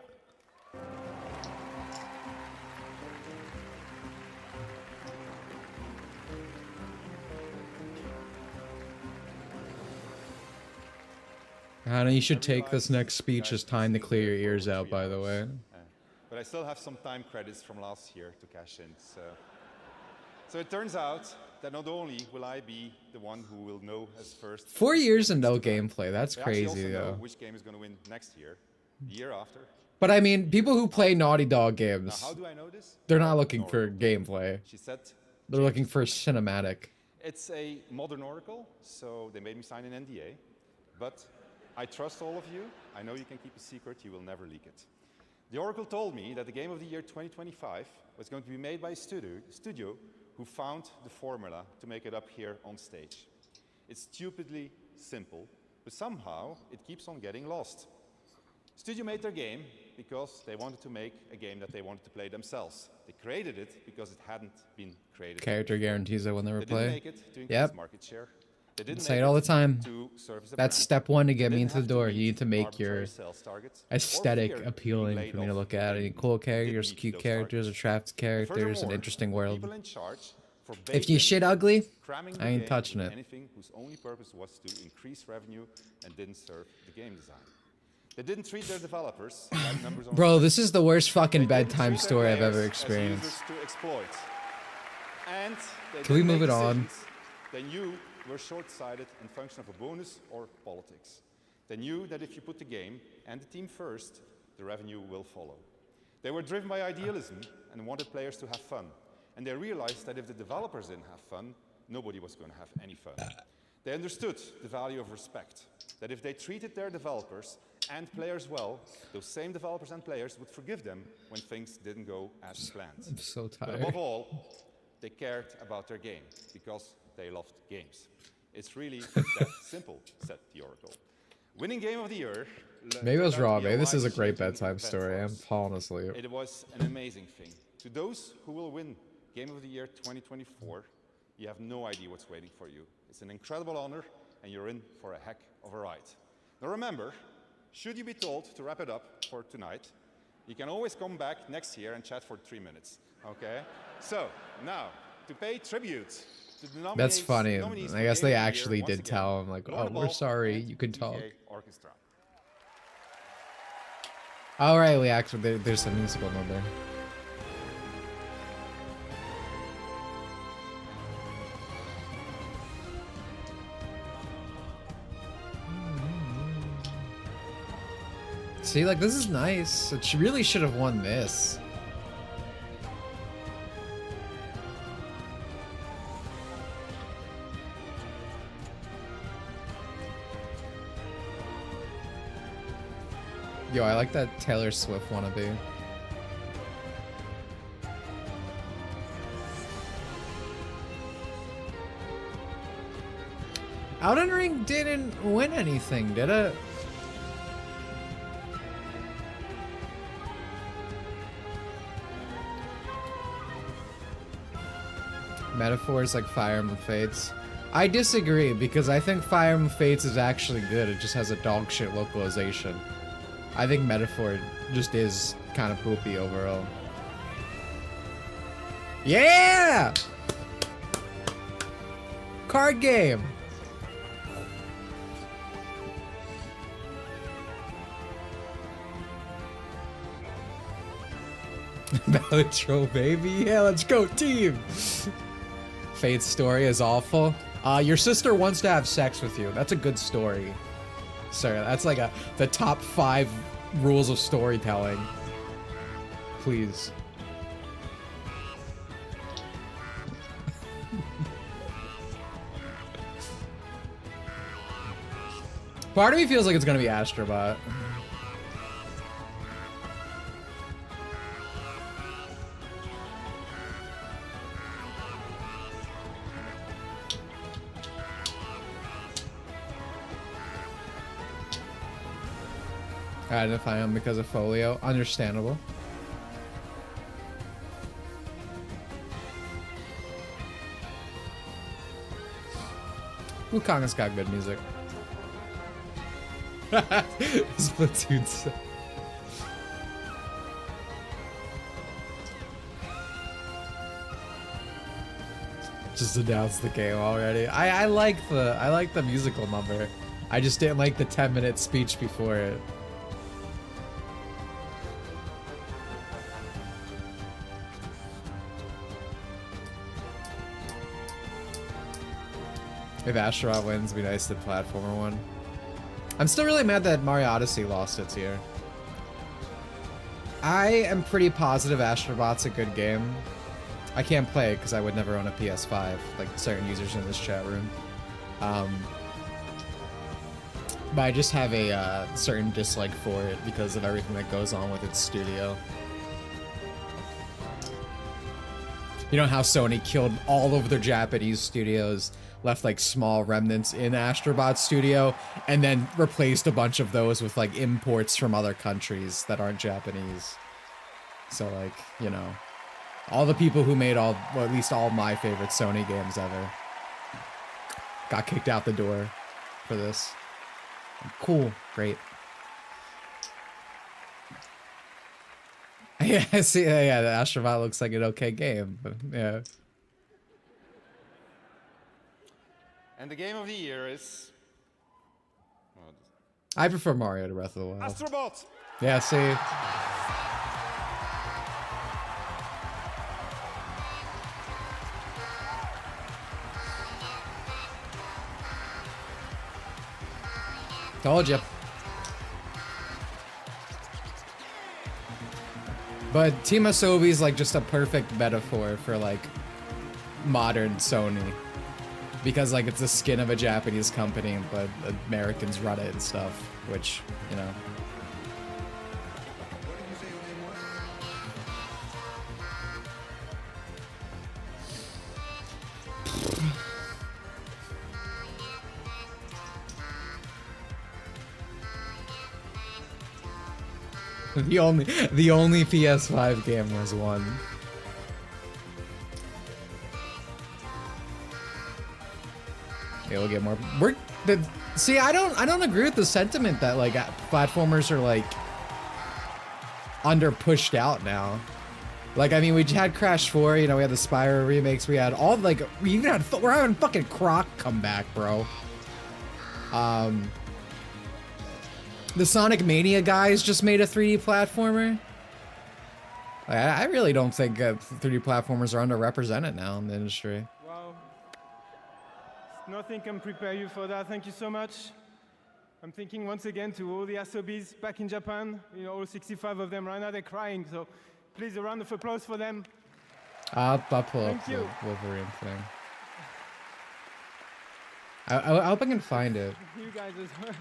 Hannah, you should take this next speech as time to clear your ears out, by the way. But I still have some time credits from last year to cash in. So it turns out that not only will I be the one who will know as first. 4 years and no gameplay. That's I actually crazy, also know though. which game is going to win next year, the year after. But I mean, people who play Naughty Dog games, Now, how do I know this? they're not looking for gameplay. She said They're looking for cinematic. it's a modern oracle, so they made me sign an NDA. But I trust all of you. I know you can keep a secret. You will never leak it. The oracle told me that the Game of the Year 2025 was going to be made by a studio who found the formula to make it up here on stage. It's stupidly simple, but somehow it keeps on getting lost. Studio made their game because they wanted to make a game that they wanted to play themselves. They created it because it hadn't been created. Character guarantees that we'll never They play. didn't make it to increase Yep. market share. They didn't Say make it all the time. to service the That's brand. step one to get They me didn't into the have to door. meet You need to make your arbitrary sales targets or aesthetic fear being appealing laid for me to off look if at. they Any cool didn't characters, meet cute those characters, targets. attractive characters, an Furthermore, interesting world. people in charge If you forbade shit them ugly, cramming I the ain't game touching with it. anything whose only purpose was to increase revenue and didn't serve the game design. They didn't treat their developers like numbers on Bro, screens. this is the worst fucking They didn't bedtime treat their story I've ever players as experienced. users to exploit. And they Can we didn't move make it on? decisions They knew were short-sighted in function of a bonus or politics. They knew that if you put the game and the team first, the revenue will follow. They were driven by idealism and wanted players to have fun. And they realized that if the developers didn't have fun, nobody was going to have any fun. They understood the value of respect, that if they treated their developers and players well, those same developers and players would forgive them when things didn't go as planned. I'm so But tired. above all, they cared about their game because they loved games. It's really that simple, said the Oracle. Winning Game of the Year. Maybe I was turned out wrong. to be Maybe this is a life-changing great bedtime event story. for I'm us. falling asleep. It was an amazing thing. To those who will win Game of the Year 2024, you have no idea what's waiting for you. It's an incredible honor, and you're in for a heck of a ride. Now remember, should you be told to wrap it up for tonight, you can always come back next year and chat for 3 minutes, okay? So, now, to pay tribute to the That's funny. nominees for I guess Game they of the Year, actually once did again, tell him, like, oh, Lorna we're Ball sorry, and you can talk. DK Orchestra. All right, we actually, there's a musical number. See, like, this is nice. It really should have won this. Yo, I like that Taylor Swift wannabe. Elden Ring didn't win anything, did it? Metaphors like Fire Emblem Fates. I disagree because I think Fire Emblem Fates is actually good. It just has a dog shit localization. I think Metaphor just is kind of poopy overall. Yeah! Card game. Bellatro, baby. Yeah, let's go, team. Fate's story is awful. Your sister wants to have sex with you. That's a good story. Sorry, that's like the top 5 rules of storytelling. Please. Part of me feels like it's gonna be Astrobot. I identify him because of Folio. Understandable. Wukong has got good music. Splatoon 6. Just announced the game already. I like the musical number. I just didn't like the 10-minute speech before it. If Astrobot wins, it'd be nice to platformer one. I'm still really mad that Mario Odyssey lost its here. I am pretty positive Astrobot's a good game. I can't play it because I would never own a PS5, like certain users in this chat room. But I just have a certain dislike for it because of everything that goes on with its studio. You know how Sony killed all of their Japanese studios, left like small remnants in Astrobot Studio, and then replaced a bunch of those with like imports from other countries that aren't Japanese. So like, you know, all the people who made all, well, at least all my favorite Sony games ever got kicked out the door for this. Cool, great. Yeah, see, yeah, the Astrobot looks like an okay game, but yeah. And the game of the year is... I prefer Mario to Breath of the Wild. Astrobot! Yeah, see? Told you. But Team Asobi's like just a perfect metaphor for like modern Sony. Because like it's the skin of a Japanese company, but Americans run it and stuff, which, you know. The only PS5 game was one. Okay, we'll get more. See, I don't agree with the sentiment that like platformers are like under pushed out now. Like, I mean, we had Crash 4, you know, we had the Spyro remakes, we had all like we're having fucking Croc come back, bro. The Sonic Mania guys just made a 3D platformer. I really don't think 3D platformers are underrepresented now in the industry. Wow. Nothing can prepare you for that. Thank you so much. I'm thinking once again to all the Asobis back in Japan. You know, all 65 of them right now, they're crying. So please, a round of applause for them. I'll pull up the Wolverine thing. I hope I can find it. You guys as well.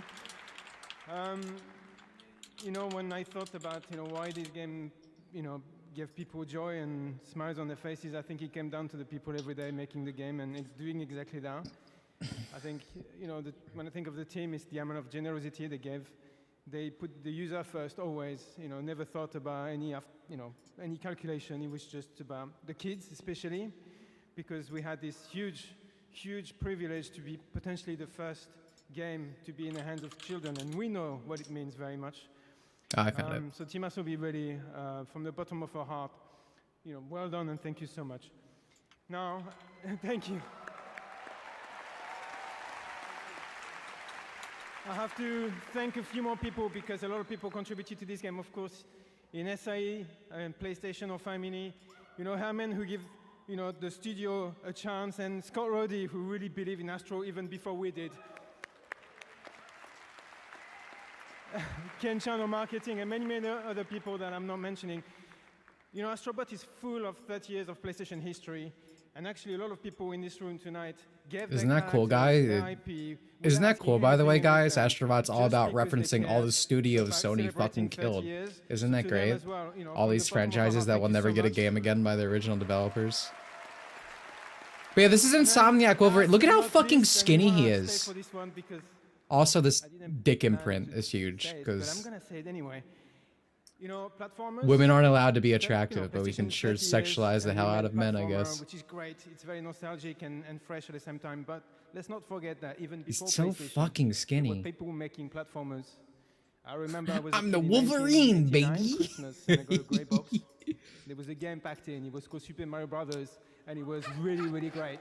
You know, when I thought about, you know, why this game, you know, gave people joy and smiles on their faces, I think it came down to the people every day making the game, and it's doing exactly that. I think, you know, when I think of the team, it's the amount of generosity they gave. They put the user first always, you know, never thought about any, you know, any calculation. It was just about the kids, especially, because we had this huge privilege to be potentially the first game to be in the hands of children, and we know what it means very much. I found it. So Team Asobi, really, from the bottom of our heart, you know, well done and thank you so much. Now, thank you. I have to thank a few more people because a lot of people contributed to this game, of course, in SIE and PlayStation or Family. You know, Herman, who give, you know, the studio a chance, and Scott Roddy, who really believed in Astro even before we did. Ken Chan on marketing, and many other people that I'm not mentioning. You know, Astrobot is full of 30 years of PlayStation history, and actually a lot of people in this room tonight gave Isn't that cool, guy? Isn't that cool, by the way, guys? Astrobot's all about referencing all the studios Sony fucking killed. Isn't that great? All these franchises that will never get a game again by the original developers. But yeah, this is Insomniac Wolverine. Look at how fucking skinny he is. Also, this dick imprint is huge, because... I'm gonna say it anyway. You know, platformers. Women aren't allowed to be you know, attractive, but we can PlayStation sure 30 years, sexualize the and hell we out made of men, I platformer, guess. Which is great. It's very nostalgic and fresh at the same time. But let's not forget that even He's before so PlayStation, fucking there were skinny. people making platformers. I remember I was I'm a the kid in Wolverine, 1989, baby. Christmas, and I got a grey box. There was a game packed in. It was called Super Mario Brothers, and it was really, really great.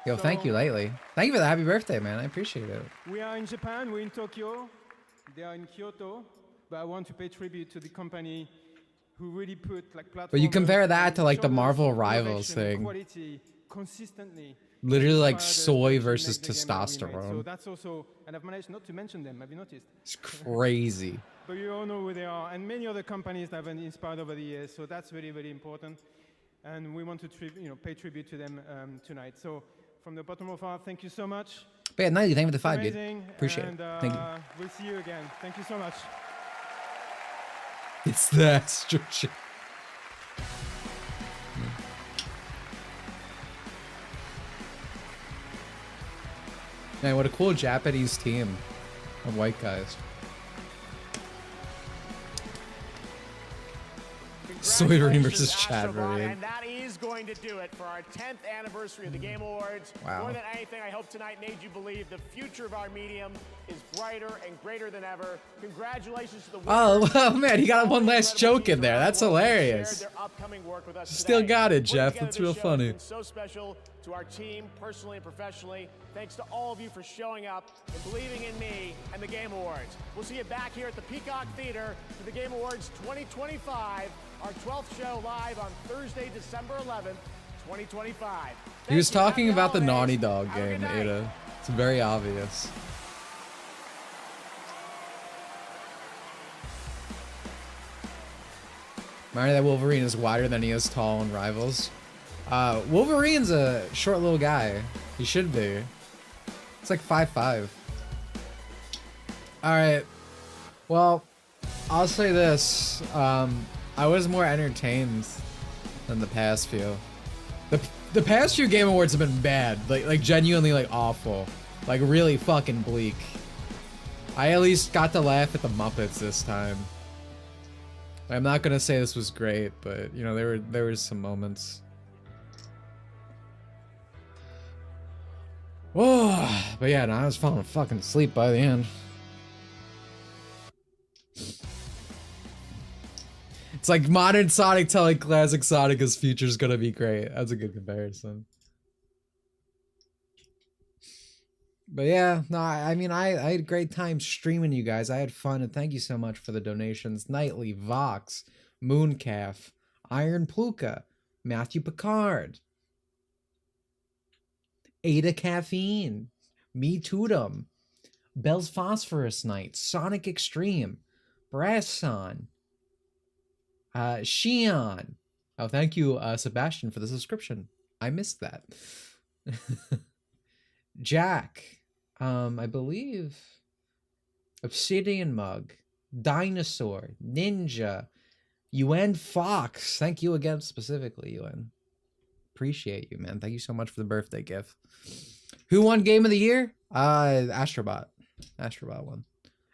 Yo, thank you, Lately. Thank you for the happy birthday, man. I appreciate it. We are in Japan. We're in Tokyo. They are in Kyoto. But I want to pay tribute to the company who really put like platformers. But you compare that to like the shoulders Marvel of Rivals innovation and thing. quality consistently. Literally like Inspired us to soy actually versus make the game that we made. So testosterone. that's also, and I've managed not to mention them. Have you noticed? It's crazy. But you all know who they are, and many other companies that have been inspired over the years. So that's really, really important, and we want to pay tribute to them tonight. So from the bottom of our heart, thank you so much. But yeah, Nightly, thank you for the 5, dude. Amazing, Appreciate and, it. Thank you. We'll see you again. Thank you so much. It's that structure. Man, what a cool Japanese team of white guys. Soy Marine versus Chad Marine. And that is going to do it for our 10th anniversary of the Game Awards. Wow. More than anything, I hope tonight made you believe the future of our medium is brighter and greater than ever. Congratulations to the winners. Oh, man, he got one last joke in there. That's hilarious. Their upcoming work with us Still today. got it, Putting Jeff. together That's this real show funny. has been so special to our team, personally and professionally. Thanks to all of you for showing up and believing in me and the Game Awards. We'll see you back here at the Peacock Theater for the Game Awards 2025, our 12th show live on Thursday, December 11th, 2025. He was talking Happy about the holidays. Naughty Dog Have a good game, night. Ada. It's very obvious. Remember that Wolverine is wider than he is tall in Rivals. Wolverine's a short little guy. He should be. It's like 5'5". Alright. Well, I'll say this. I was more entertained than the past few. The past few Game Awards have been bad. Like genuinely like awful. Like really fucking bleak. I at least got to laugh at the Muppets this time. I'm not gonna say this was great, but you know there were some moments. Oh, but yeah, no, I was falling fucking asleep by the end. It's like modern Sonic telling classic Sonic his future's gonna be great. That's a good comparison. But yeah, no, I mean, I had a great time streaming you guys. I had fun, and thank you so much for the donations. Nightly, Vox, Mooncalf, Iron Pluka, Matthew Picard, Ada Caffeine, Me Toodum, Bell's Phosphorus Night, Sonic Extreme, Brasson, Shion. Oh, thank you, Sebastian, for the subscription. I missed that. Jack, I believe, Obsidian Mug, Dinosaur, Ninja, UN Fox. Thank you again, specifically, UN. Appreciate you, man. Thank you so much for the birthday gift. Who won Game of the Year? Astrobot. Astrobot won.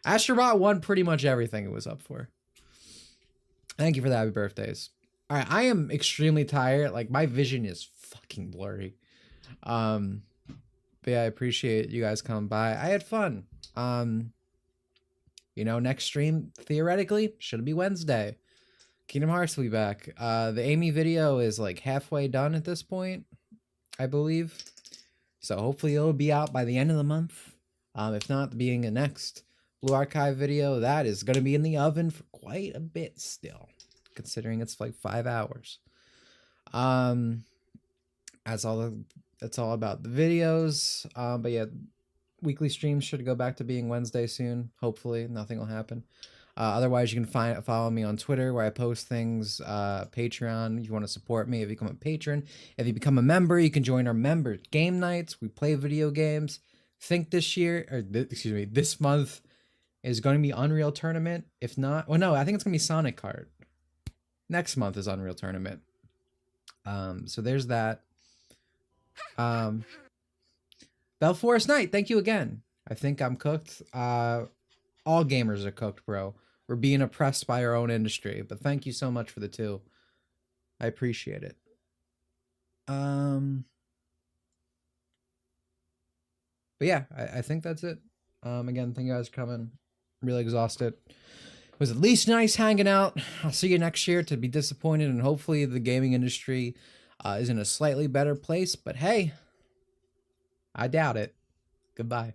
Astrobot won pretty much everything it was up for. Thank you for the happy birthdays. All right, I am extremely tired. Like, my vision is fucking blurry. But yeah, I appreciate you guys coming by. I had fun. You know, next stream, theoretically, should be Wednesday. Kingdom Hearts will be back. The Amy video is like halfway done at this point, I believe. So hopefully it'll be out by the end of the month. If not, the beginning of next. Blue Archive video, that is going to be in the oven for quite a bit still, considering it's like 5 hours. That's all about the videos. But yeah, weekly streams should go back to being Wednesday soon. Hopefully, nothing will happen. Otherwise, you can follow me on Twitter where I post things. Patreon, if you want to support me, if you become a patron. If you become a member, you can join our member game nights. We play video games. Think this year, or this month is going to be Unreal Tournament. If not, well, no, I think it's going to be Sonic Kart. Next month is Unreal Tournament. So there's that. Belforest Knight, thank you again. I think I'm cooked. All gamers are cooked, bro. We're being oppressed by our own industry. But thank you so much for the 2. I appreciate it. But yeah, I think that's it. Again, thank you guys for coming. Really exhausted. It was at least nice hanging out. I'll see you next year. To be disappointed, and hopefully the gaming industry is in a slightly better place. But hey, I doubt it. Goodbye.